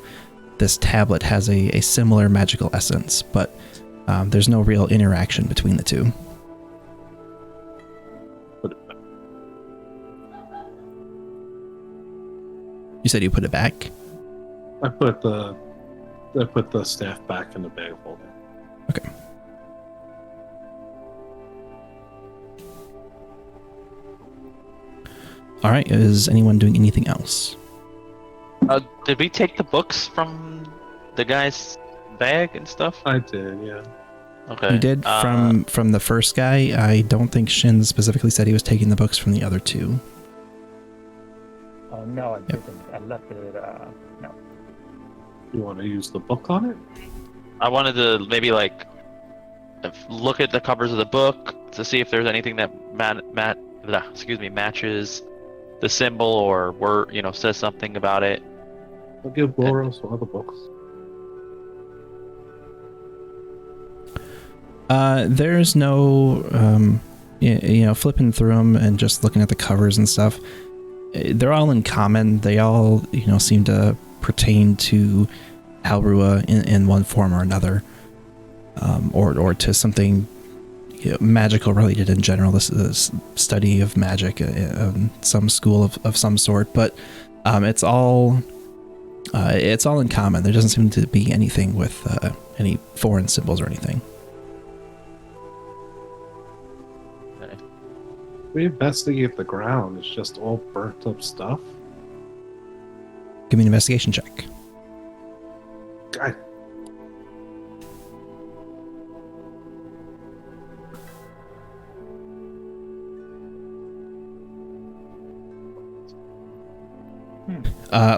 Speaker 1: this tablet has a similar magical essence, but there's no real interaction between the two. You said you put it back?
Speaker 2: I put the staff back in the bag of holding.
Speaker 1: Okay. All right. Is anyone doing anything else?
Speaker 4: Did we take the books from the guy's bag and stuff?
Speaker 2: I did, yeah.
Speaker 4: Okay.
Speaker 1: You did from the first guy. I don't think Shin specifically said he was taking the books from the other two.
Speaker 5: Oh no, I didn't. I left it. No.
Speaker 2: You want to use the book on it?
Speaker 4: I wanted to maybe like look at the covers of the book to see if there's anything that matches the symbol or word, says something about it.
Speaker 2: I'll give Boros one of the books.
Speaker 1: There's no, flipping through them and just looking at the covers and stuff. They're all in common. They all, seem to pertain to Alrua in one form or another, or to something magical related in general. This is a study of magic, some school of some sort. But it's all in common. There doesn't seem to be anything with any foreign symbols or anything.
Speaker 2: We investigate the ground. It's just all burnt up stuff.
Speaker 1: Give me an investigation check.
Speaker 2: God.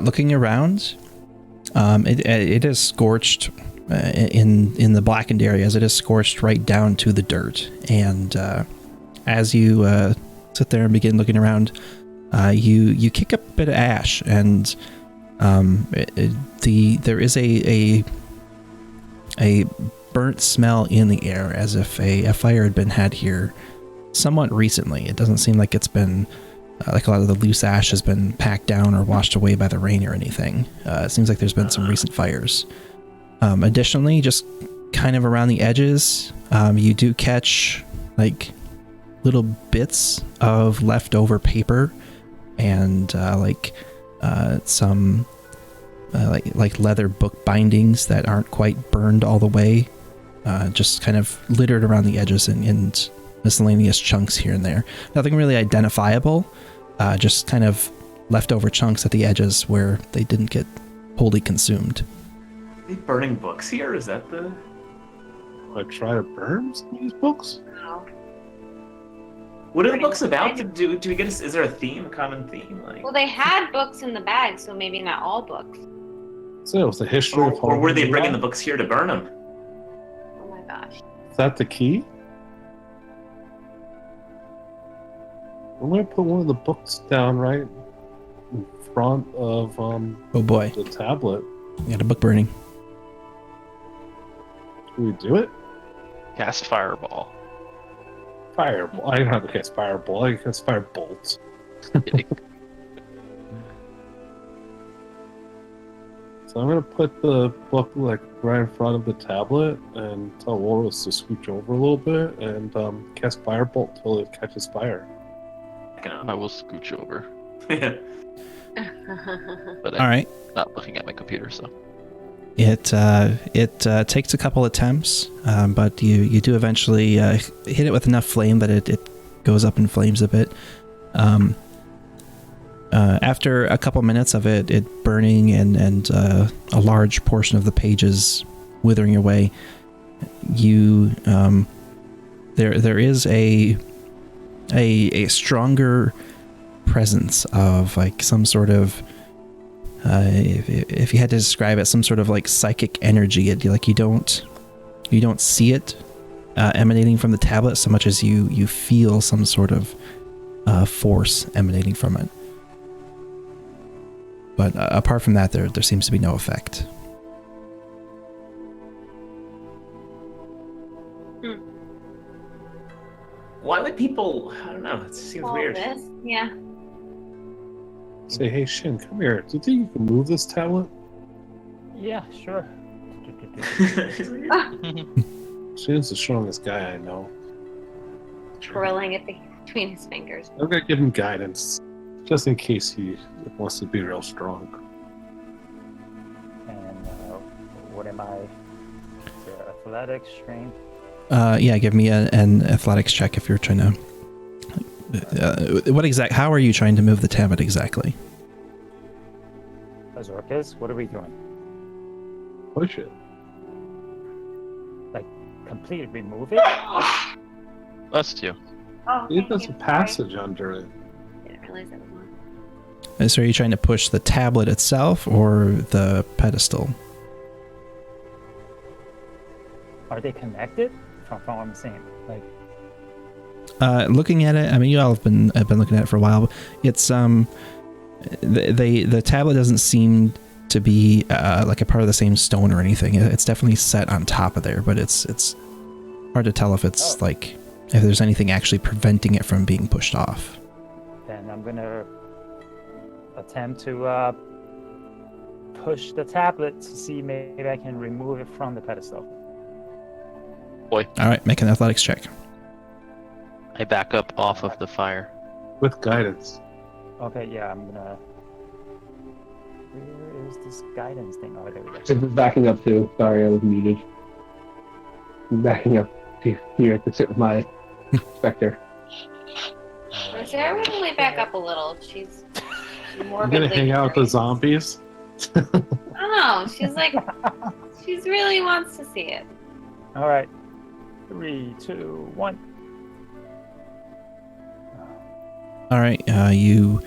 Speaker 1: Looking around, it is scorched in the blackened areas. It is scorched right down to the dirt, and as you sit there and begin looking around, you kick up a bit of ash, and there is a burnt smell in the air, as if a fire had been had here somewhat recently. It doesn't seem like it's been like a lot of the loose ash has been packed down or washed away by the rain or anything. It seems like there's been some recent fires. Additionally, just kind of around the edges, you do catch like little bits of leftover paper and some like leather book bindings that aren't quite burned all the way, just kind of littered around the edges and miscellaneous chunks here and there. Nothing really identifiable, just kind of leftover chunks at the edges where they didn't get wholly consumed.
Speaker 7: Are they burning books here? Is that the...
Speaker 2: I try to burn some of these books?
Speaker 3: No.
Speaker 7: What are the books about? Do we get is there a theme, a common theme?
Speaker 3: Well, they had books in the bag, so maybe not all books.
Speaker 2: So it was the history of
Speaker 7: or were they
Speaker 2: Homebrew.
Speaker 7: bringing the books here to burn them?
Speaker 3: Oh my gosh.
Speaker 2: Is that the key? I'm gonna put one of the books down right in front of
Speaker 1: Oh boy,
Speaker 2: the tablet.
Speaker 1: you got a book burning.
Speaker 2: Can we do it?
Speaker 4: Cast fireball.
Speaker 2: Fireball. I don't have to cast fireball. I can cast firebolt. So I'm gonna put the book like right in front of the tablet and tell Walrus to scooch over a little bit and cast firebolt till it catches fire.
Speaker 4: I will scooch over,
Speaker 7: Yeah.
Speaker 4: but
Speaker 1: All
Speaker 4: I'm
Speaker 1: right.
Speaker 4: not looking at my computer, so.
Speaker 1: It takes a couple attempts, but you do eventually hit it with enough flame that it goes up in flames a bit. After a couple minutes of it burning and a large portion of the pages withering away, there is a stronger presence of like some sort of if you had to describe it, some sort of like psychic energy. You don't see it emanating from the tablet so much as you feel some sort of force emanating from it. But apart from that, there seems to be no effect.
Speaker 7: Why would people? I don't know. It seems
Speaker 3: All
Speaker 7: weird.
Speaker 3: this? Yeah.
Speaker 2: Say, hey Shin, come here. Do you think you can move this tablet?
Speaker 5: Yeah, sure.
Speaker 2: Shin's the strongest guy I know.
Speaker 3: Twirling it between his fingers.
Speaker 2: I'm gonna give him guidance, just in case he wants to be real strong.
Speaker 5: And what am I? Athletics, strength.
Speaker 1: Yeah, give me an athletics check if you're trying to. How are you trying to move the tablet exactly?
Speaker 5: Zorkis, what are we doing?
Speaker 2: Push it.
Speaker 5: Like, completely remove it?
Speaker 4: Us two.
Speaker 3: Oh,
Speaker 2: It has a passage under it.
Speaker 3: I didn't realize that was one.
Speaker 1: So are you trying to push the tablet itself or the pedestal?
Speaker 5: Are they connected? From what I'm saying, like,
Speaker 1: Looking at it, I mean, you all have been looking at it for a while. It's the tablet doesn't seem to be like a part of the same stone or anything. It's definitely set on top of there, but it's hard to tell if it's like if there's anything actually preventing it from being pushed off.
Speaker 5: then I'm gonna attempt to push the tablet to see maybe I can remove it from the pedestal.
Speaker 4: Boy,
Speaker 1: All right, make an athletics check.
Speaker 4: I back up off of the fire.
Speaker 2: With guidance.
Speaker 5: Okay, yeah, I'm gonna. Where is this guidance thing? Oh, there we go.
Speaker 6: Just backing up too. Sorry, I was muted. Backing up to here to sit with my specter.
Speaker 3: Sarah would only back up a little. She's
Speaker 2: I'm
Speaker 3: morbidly
Speaker 2: gonna hang out with the
Speaker 3: curious.
Speaker 2: zombies.
Speaker 3: I don't know. She's like, she really wants to see it.
Speaker 5: All right, 3, 2, 1.
Speaker 1: All right, you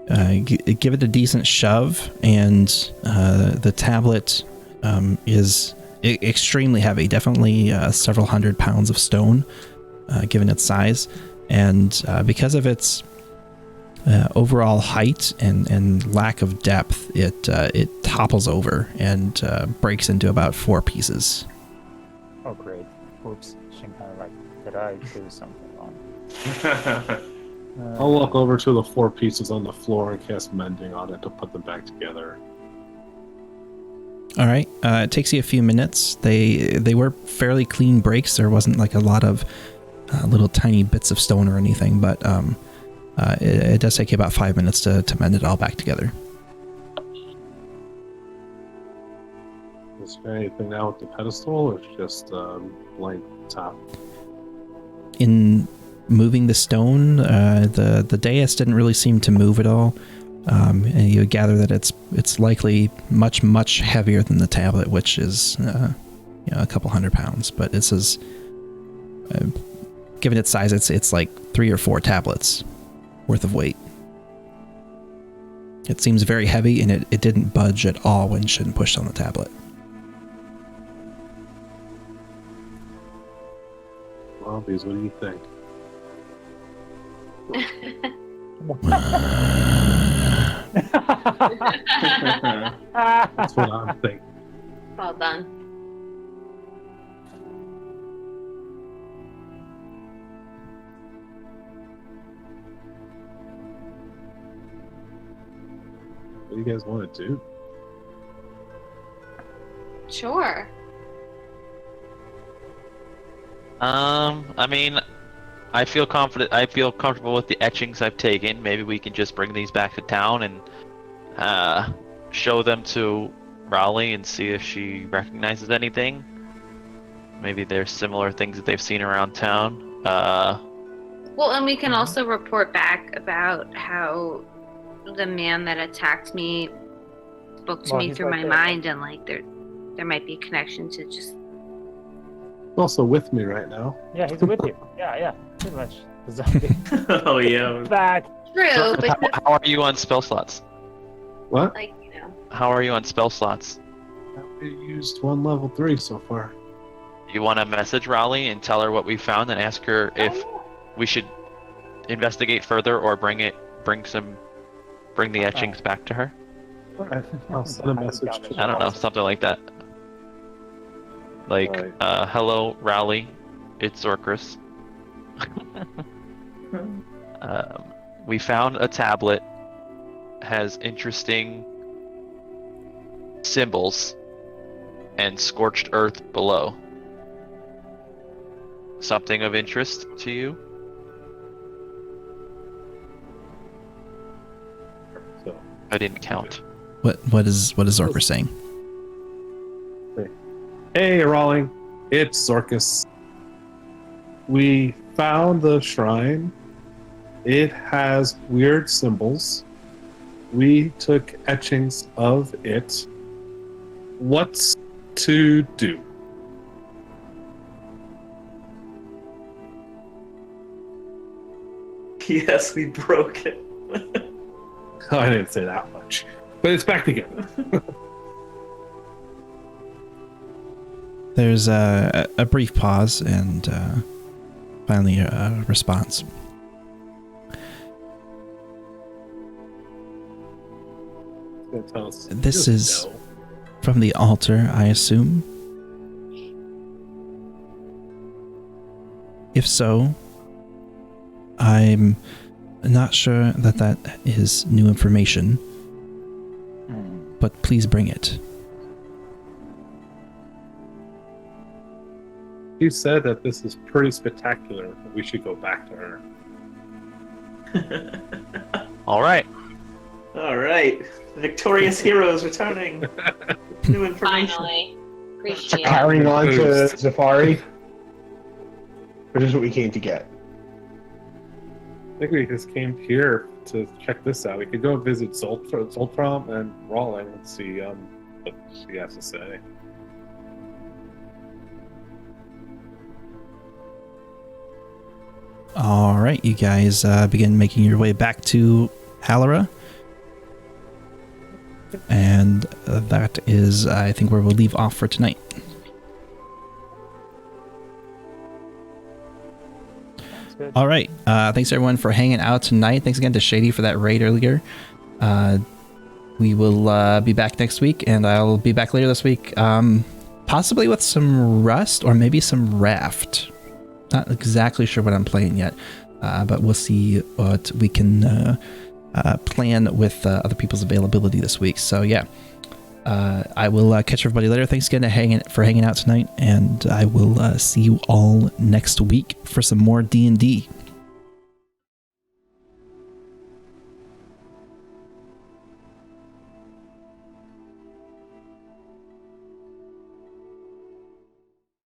Speaker 1: give it a decent shove, and the tablet is extremely heavy, definitely several hundred pounds of stone, given its size, and because of its overall height and lack of depth, it topples over and breaks into about 4 pieces.
Speaker 5: Oh, great. Oops. She kind of like, did I do something wrong?
Speaker 2: I'll walk over to the 4 pieces on the floor and cast mending on it to put them back together.
Speaker 1: All right, it takes you a few minutes. They were fairly clean breaks. There wasn't like a lot of little tiny bits of stone or anything, but it does take you about 5 minutes to mend it all back together.
Speaker 2: Is there anything now with the pedestal, or it's just blank top?
Speaker 1: In moving the stone, the dais didn't really seem to move at all, and you gather that it's likely much heavier than the tablet, which is a couple hundred pounds. But this is given its size, it's like 3 or 4 tablets worth of weight. It seems very heavy, and it didn't budge at all when Shin pushed on the tablet.
Speaker 2: Zombies, what do you think? That's what I'm thinking.
Speaker 3: Well done.
Speaker 2: What do you guys want to do?
Speaker 3: Sure.
Speaker 4: I mean, I feel confident. I feel comfortable with the etchings I've taken. Maybe we can just bring these back to town and show them to Raleigh and see if she recognizes anything. Maybe there's similar things that they've seen around town.
Speaker 3: Well, and we can also report back about how the man that attacked me spoke to
Speaker 5: Well,
Speaker 3: me
Speaker 5: he's
Speaker 3: through
Speaker 5: right
Speaker 3: my
Speaker 5: there.
Speaker 3: mind, and like there might be a connection to just.
Speaker 2: He's also with me right now.
Speaker 5: Yeah, he's with you. Yeah, pretty much. The zombie.
Speaker 7: Oh yeah.
Speaker 5: Back.
Speaker 3: True, but
Speaker 4: how,
Speaker 3: just,
Speaker 4: how are you on spell slots?
Speaker 2: What?
Speaker 3: like,
Speaker 4: How are you on spell slots?
Speaker 2: We used 1 level 3 so far.
Speaker 4: You want to message Raleigh and tell her what we found and ask her if we should investigate further or bring the etchings back to her?
Speaker 2: Alright, I'll send a message to
Speaker 4: I don't know, something like that. Like,
Speaker 2: Alright.
Speaker 4: hello, Raleigh, it's Zorkris. We found a tablet, has interesting symbols, and scorched earth below. Something of interest to you?
Speaker 2: So,
Speaker 4: I didn't count.
Speaker 1: What is Zorker saying?
Speaker 2: hey, Rawling, it's Zorkis. We found the shrine. It has weird symbols. We took etchings of it. What's to do?
Speaker 7: Yes, we broke it.
Speaker 2: I didn't say that much. But it's back together.
Speaker 1: There's a brief pause and finally a response.
Speaker 2: Tell us
Speaker 1: This
Speaker 2: just
Speaker 1: is
Speaker 2: no.
Speaker 1: from the altar, I assume. If so, I'm not sure that that is new information, but please bring it.
Speaker 2: You said that this is pretty spectacular. We should go back to her.
Speaker 4: All right.
Speaker 7: All right. The victorious heroes returning. New information.
Speaker 3: Finally. Appreciate it.
Speaker 6: Carrying on to
Speaker 2: Boost.
Speaker 6: Safari. Which is what we came to get.
Speaker 2: I think we just came here to check this out. We could go visit Zoltram and Rawling and see what she has to say.
Speaker 1: All right, you guys begin making your way back to Hallara. And that is, I think, where we'll leave off for tonight.
Speaker 5: Sounds good.
Speaker 1: All right. Thanks, everyone, for hanging out tonight. Thanks again to Shady for that raid earlier. We will be back next week, and I'll be back later this week, possibly with some Rust or maybe some Raft. Not exactly sure what I'm playing yet, but we'll see what we can plan with other people's availability this week. So yeah, I will catch everybody later. Thanks again for hanging out tonight, and I will see you all next week for some more D&D.